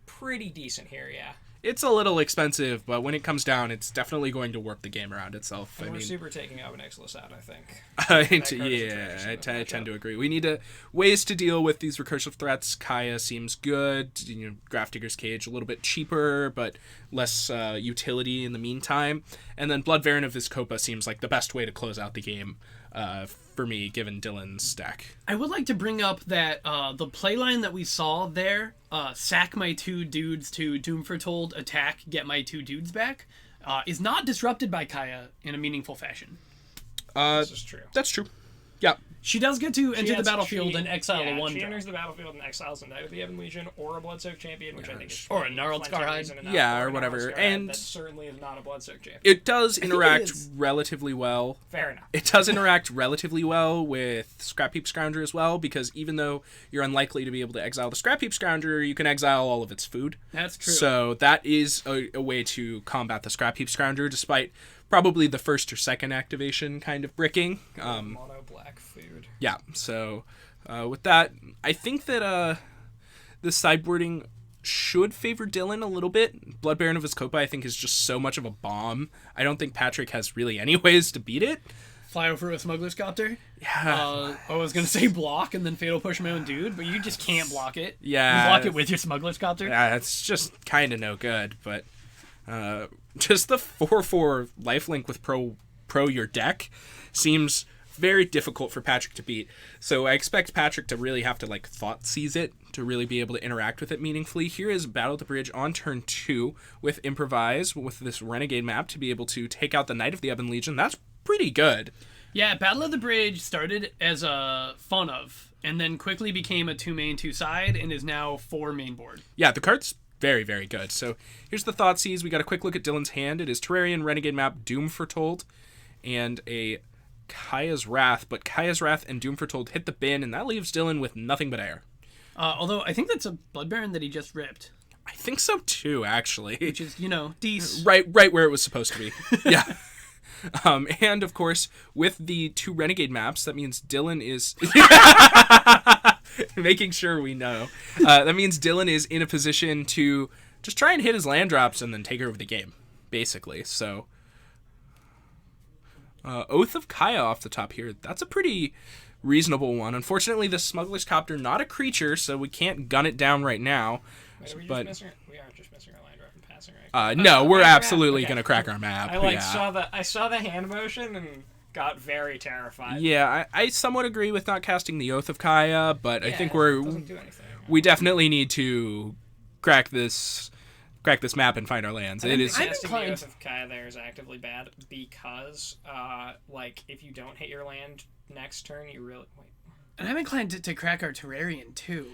pretty decent here, yeah. It's a little expensive, but when it comes down, it's definitely going to warp the game around itself. And I we're mean, super taking Obnixilus out, I think. I tend to agree. We need ways to deal with these recursive threats. Kaya seems good. Grafdigger's Cage a little bit cheaper, but less utility in the meantime. And then Blood Baron of Vizkopa seems like the best way to close out the game for me, given Dylan's stack. I would like to bring up that the playline that we saw there, sack my 2 dudes to Doom Foretold, attack, get my 2 dudes back, is not disrupted by Kaya in a meaningful fashion. This is true. That's true. Yeah. She does get to enter the battlefield and exile a 1 She drop. enters the battlefield and exiles a Knight of the Ebon Legion or a Bloodsoak Champion, which I think is or a gnarled plenty of Scarhide. reason enough, Yeah, or or a whatever. gnarled Scarhide. And that certainly is not a Bloodsoak Champion. It does think it interact is. relatively well. Fair enough. It does interact relatively well with Scrap Heap Scrounger as well, because even though you're unlikely to be able to exile the Scrap Heap Scrounger, you can exile all of its food. That's true. So that is a way to combat the Scrap Heap Scrounger, despite probably the first or second activation kind of bricking. Mono black food. Yeah, so with that, I think that the sideboarding should favor Dylan a little bit. Blood Baron of Vizkopa, I think, is just so much of a bomb. I don't think Patrick has really any ways to beat it. Fly over a Smuggler's Copter. Yeah. I was going to say block and then Fatal Push my own dude, but you just can't block it. Yeah. You block it with your Smuggler's Copter. Yeah, it's just kind of no good, but just the 4/4 lifelink with pro your deck seems very difficult for Patrick to beat. So I expect Patrick to really have to thought seize it to really be able to interact with it meaningfully. Here is Battle at the Bridge on turn 2 with Improvise with this Renegade map to be able to take out the Knight of the Ebon Legion. That's pretty good. Yeah, Battle of the Bridge started as a fun of, and then quickly became a 2 main 2 side, and is now 4 main board. Yeah, the card's very, very good. So here's the thought seize. We got a quick look at Dylan's hand. It is Terrarian, Renegade map, Doom Foretold, and a Kaya's Wrath, but Kaya's Wrath and Doom Foretold hit the bin, and that leaves Dylan with nothing but air. Although I think that's a Blood Baron that he just ripped, I think so too, actually. which is, decent. Right where it was supposed to be. Yeah. And of course, with the 2 Renegade maps, that means Dylan is making sure we know. That means Dylan is in a position to just try and hit his land drops and then take over the game, basically. So Oath of Kaya off the top here. That's a pretty reasonable one. Unfortunately, the Smuggler's Copter not a creature, so we can't gun it down right now. Wait, we are just missing our land drop and passing, right? No, we're absolutely okay. going to crack our map. I saw the hand motion and got very terrified. Yeah, I somewhat agree with not casting the Oath of Kaya, but I think it doesn't do anything. we definitely need to crack this crack this map and find our lands. It is. I'm Casting inclined- the Oath of Kaya there is actively bad because, like, if you don't hit your land next turn, you really wait. And I'm inclined to crack our Terrarian, too.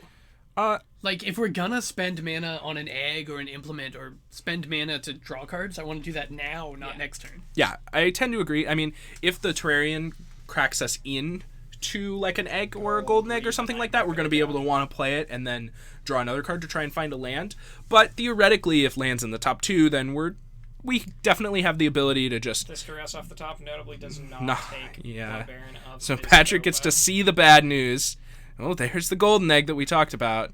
Uh, Like, if we're gonna spend mana on an egg or an implement or spend mana to draw cards, I want to do that now, not next turn. yeah, I tend to agree. I mean, if the Terrarian cracks us in to like an egg or a golden egg or something like that, we're going to be able to want to play it and then draw another card to try and find a land. But theoretically, if land's in the top 2, then we definitely have the ability to just... This duress off the top notably does not take Blood Baron of So his Patrick gets to Nova. see the bad news. Oh, there's the golden egg that we talked about.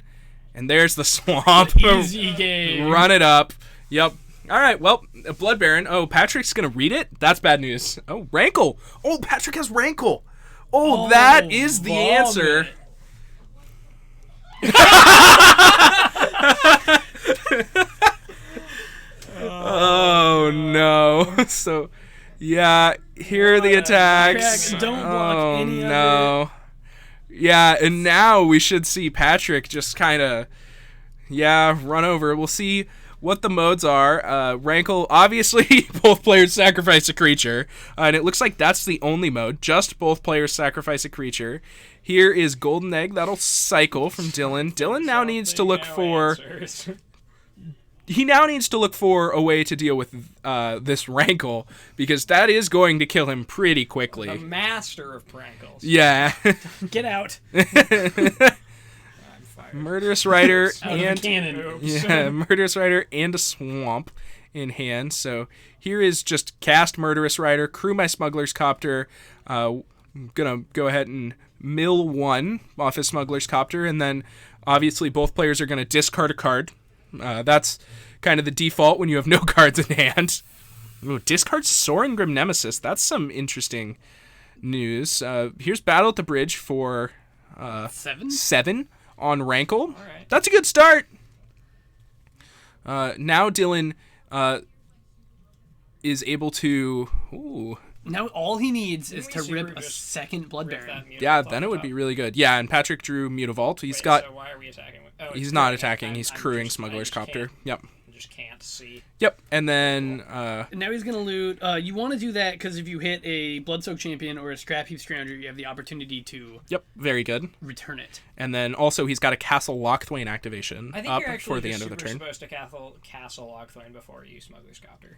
And there's the swamp. Easy game. Run it up. Yep. All right, well, Blood Baron. Oh, Patrick's going to read it? That's bad news. Oh, Rankle. Oh, Patrick has Rankle. Oh, that is the answer. Oh, no. So, yeah, here are the attacks. Crack, don't block any of no. Yeah, and now we should see Patrick just kind of, run over. We'll see what the modes are. Rankle, obviously, both players sacrifice a creature. And it looks like that's the only mode. Just both players sacrifice a creature. Here is Golden Egg. That'll cycle from Dylan. Dylan now needs to look for... He now needs to look for a way to deal with this Rankle, because that is going to kill him pretty quickly. The master of prankles. Yeah. Get out. I'm fired. Murderous Rider Out of the and cannon. yeah, Murderous Rider and a Swamp in hand. So here is just cast Murderous Rider, crew my Smuggler's Copter. I'm gonna go ahead and mill 1 off his Smuggler's Copter, and then obviously both players are gonna discard a card. That's kind of the default when you have no cards in hand. Ooh, discard Sorin Grim Nemesis. That's some interesting news. Here's Battle at the Bridge for 7 on Rankle. All right. That's a good start. Now Dylan is able to... Ooh. Now all he needs is we to super rip a just second Blood Rip Baron. that Mutavault Yeah, off then the it would top. be really good. Yeah, and Patrick drew Mutavault. Wait, so why are we attacking with... Oh, He's it's not crewing. attacking. I'm- He's I'm crewing just- I Smuggler's just Copter. can't- Yep. I just can't see. Yep. And then... And now he's gonna loot. You want to do that because if you hit a Bloodsoaked Champion or a Scrap Heap Scrounger, you have the opportunity to Yep, very good. return it. And then also he's got a Castle Lockthwain activation I think up you're actually for the just end of the super turn. supposed to castle Lockthorn before you Smuggler's Copter.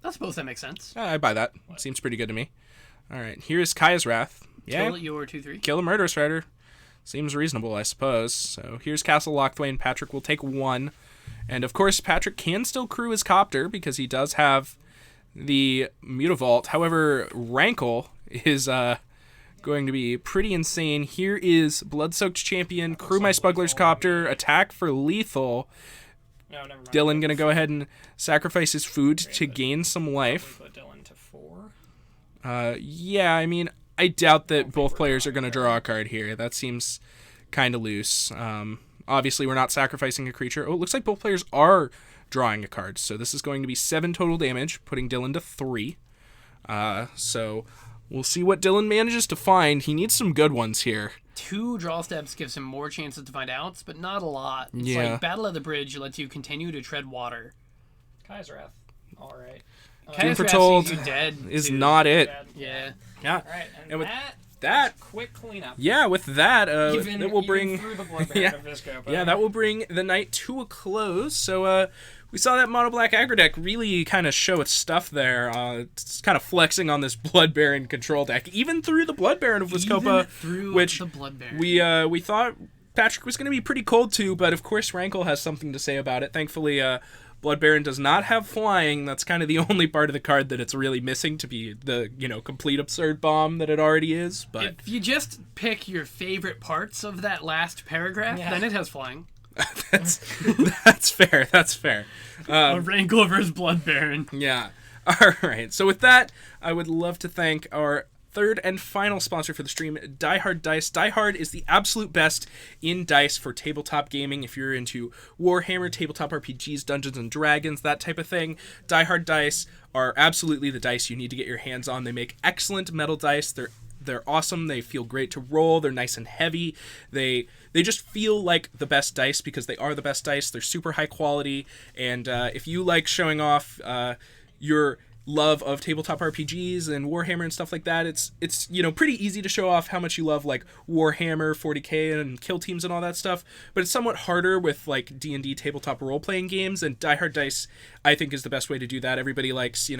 I suppose that makes sense. I buy that. Seems pretty good to me. All right, here's Kaya's Wrath. Yeah, Kill your 2/3. kill a Murderous Rider. Seems reasonable, I suppose. So here's Castle Lockthwain. Patrick will take 1. And of course, Patrick can still crew his Copter because he does have the Mutavault. However, Rankle is going to be pretty insane. Here is Bloodsoaked Champion, crew my Smuggler's Copter, attack for lethal. No, never mind. Dylan going to go ahead and sacrifice his food to gain some life. Put Dylan to 4. Yeah, I mean, I doubt that both players are going to draw a card here. That seems kind of loose. Obviously, we're not sacrificing a creature. Oh, it looks like both players are drawing a card. So this is going to be 7 total damage, putting Dylan to 3. So we'll see what Dylan manages to find. He needs some good ones here. 2 draw steps gives him more chances to find outs, but not a lot. It's Yeah. like Battle of the Bridge lets you continue to tread water. Kaya's Wrath. All right. Chaos Wrath Foretold sees you dead. Is too. not it. Yeah. Yeah. All right, and with that that- quick cleanup. Yeah, with that, Even, that will even bring... through the Blood Baron Yeah. of Visco. Yeah, that will bring the night to a close. So we saw that Mono Black aggro deck really kind of show its stuff there. It's kind of flexing on this Blood Baron control deck, even through the Blood Baron of Viscopa, Even through which the Blood Baron. we thought Patrick was going to be pretty cold to, but of course Rankle has something to say about it. Thankfully, Blood Baron does not have flying. That's kind of the only part of the card that it's really missing to be the, complete absurd bomb that it already is. But If you just pick your favorite parts of that last paragraph, Yeah. then it has flying. that's fair. That's fair. A Rankle versus Blood Baron. Yeah. All right. So with that, I would love to thank our third and final sponsor for the stream, Die Hard Dice. Die Hard is the absolute best in dice for tabletop gaming. If you're into Warhammer, tabletop RPGs, Dungeons and Dragons, that type of thing, Die Hard Dice are absolutely the dice you need to get your hands on. They make excellent metal dice. They're They're awesome. They feel great to roll. They're nice and heavy. They just feel like the best dice because they are the best dice. They're super high quality. And if you like showing off your love of tabletop RPGs and Warhammer and stuff like that, it's pretty easy to show off how much you love like Warhammer 40K and Kill Teams and all that stuff, but it's somewhat harder with like D&D tabletop role-playing games, and Die Hard Dice I think is the best way to do that. Everybody likes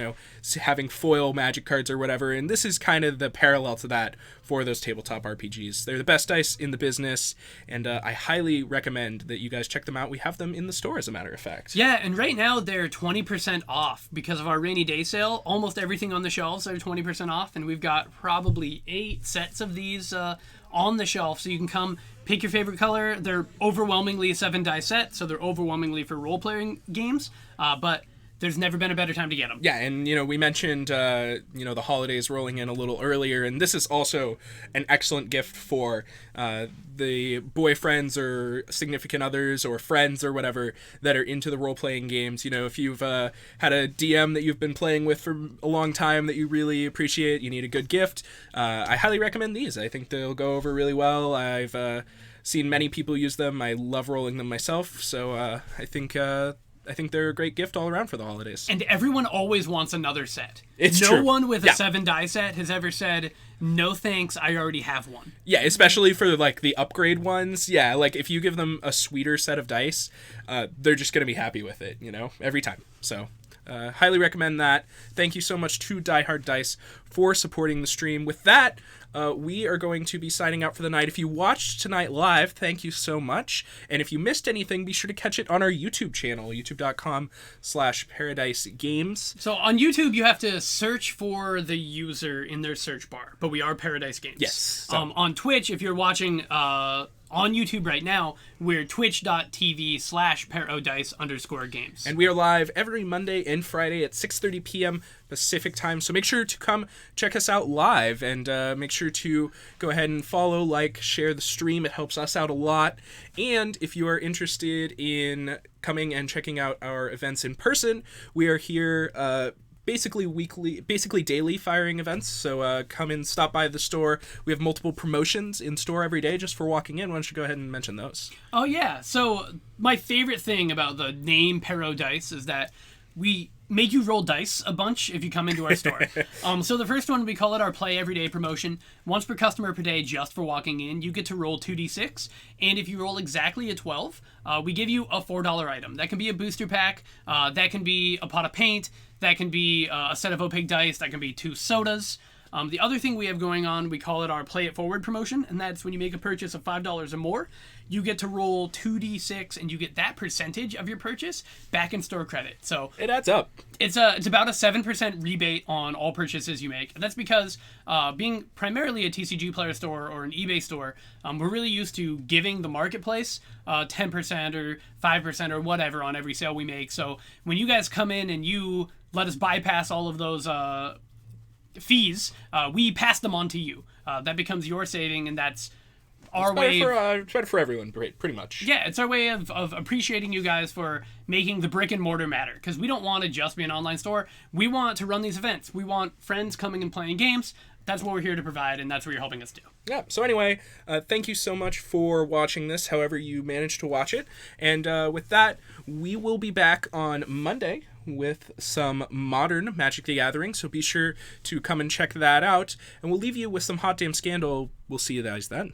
having foil magic cards or whatever, and this is kind of the parallel to that for those tabletop RPGs. They're the best dice in the business, and I highly recommend that you guys check them out. We have them in the store, as a matter of fact. Yeah, and right now they're 20% off because of our rainy day sale. Almost everything on the shelves are 20% off, and we've got probably 8 sets of these on the shelf, so you can come pick your favorite color. They're overwhelmingly a 7-die set, so they're overwhelmingly for role-playing games, but there's never been a better time to get them. Yeah, and we mentioned the holidays rolling in a little earlier, and this is also an excellent gift for the boyfriends or significant others or friends or whatever that are into the role-playing games. If you've had a DM that you've been playing with for a long time that you really appreciate, you need a good gift, I highly recommend these. I think they'll go over really well. I've seen many people use them. I love rolling them myself, so I think they're a great gift all around for the holidays. And everyone always wants another set. It's no true. one with a 7-die set has ever said, no thanks, I already have one. Yeah, especially for like the upgrade ones. Yeah, like if you give them a sweeter set of dice, they're just going to be happy with it, every time. So highly recommend that. Thank you so much to Die Hard Dice for supporting the stream. With that, we are going to be signing out for the night. If you watched tonight live, thank you so much. And if you missed anything, be sure to catch it on our YouTube channel, youtube.com/Pairodice Games. So on YouTube, you have to search for the user in their search bar, but we are Pairodice Games. Yes. So. On Twitch, if you're watching on YouTube right now, we're twitch.tv/Pairodice_games. And we are live every Monday and Friday at 6:30 p.m. Pacific time. So make sure to come check us out live, and make sure to go ahead and follow, like, share the stream. It helps us out a lot. And if you are interested in coming and checking out our events in person, we are here basically daily firing events. So come and stop by the store. We have multiple promotions in store every day just for walking in. Why don't you go ahead and mention those? Oh yeah, so my favorite thing about the name Pairodice is that we make you roll dice a bunch if you come into our store. So the first one, we call it our Play Everyday promotion. Once per customer per day, just for walking in, you get to roll 2d6, and if you roll exactly a 12, we give you a $4 item. That can be a booster pack, that can be a pot of paint, that can be a set of opaque dice, that can be 2 sodas. The other thing we have going on, we call it our Play It Forward promotion, and that's when you make a purchase of $5 or more, you get to roll 2d6, and you get that percentage of your purchase back in store credit. So it adds up. It's about a 7% rebate on all purchases you make. And that's because being primarily a TCG player store or an eBay store, we're really used to giving the marketplace 10% or 5% or whatever on every sale we make. So when you guys come in and you let us bypass all of those fees, we pass them on to you. That becomes your saving, and that's our way. It's better for everyone, pretty much. Yeah, it's our way of appreciating you guys for making the brick and mortar matter, because we don't want to just be an online store. We want to run these events. We want friends coming and playing games. That's what we're here to provide, and that's what you're helping us do. Yeah, so anyway, thank you so much for watching this, however you managed to watch it. And with that, we will be back on Monday with some modern Magic the Gathering, so be sure to come and check that out. And we'll leave you with some Hot Damn Scandal. We'll see you guys then.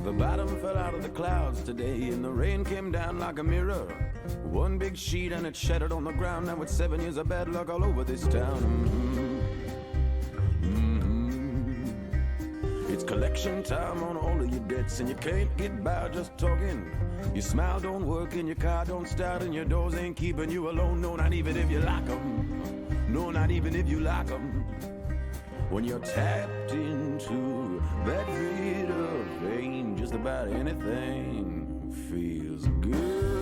The bottom fell out of the clouds today, and the rain came down like a mirror. One big sheet and it shattered on the ground. Now it's 7 years of bad luck all over this town. It's collection time on all of your debts, and you can't get by just talking. Your smile don't work, and your car don't start, and your doors ain't keeping you alone. No, not even if you lock them. No, not even if you lock them. When you're tapped into that vital vein, just about anything feels good.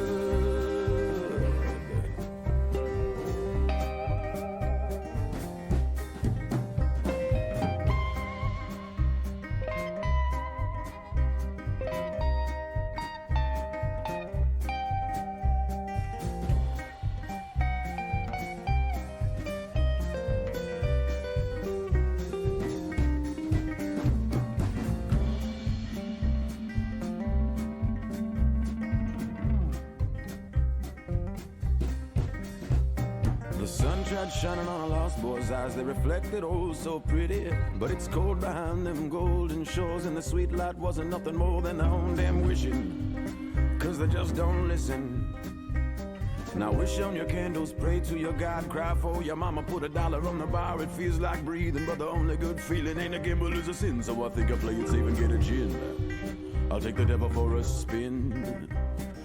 The sun tried shining on a lost boy's eyes. They reflected oh so pretty, but it's cold behind them golden shores, and the sweet light wasn't nothing more than their own damn wishing, 'cause they just don't listen. Now wish on your candles, pray to your God, cry for your mama, put $1 on the bar. It feels like breathing, but the only good feeling ain't a gamble is a sin. So I think I'll play it safe and get a gin. I'll take the devil for a spin.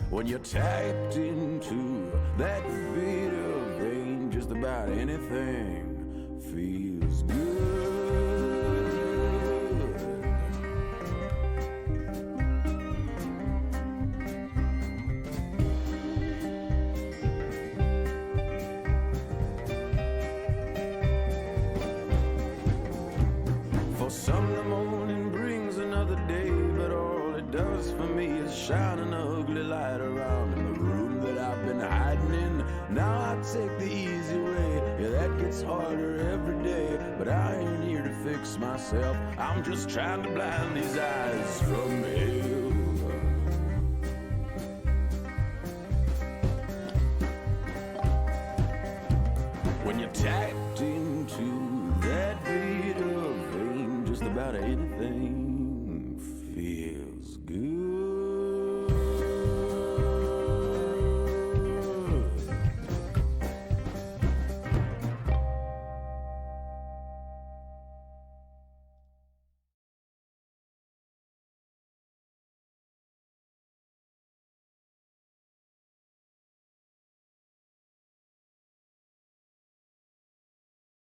When you're tapped into that vital vein, just about anything feels good. For some the morning brings another day, but all it does for me is shine an ugly light around in the room that I've been hiding in. Now I take the easy way, yeah, that gets harder every day, but I ain't here to fix myself. I'm just trying to blind these eyes from hell. When you're tapped into that vital vein, just about anything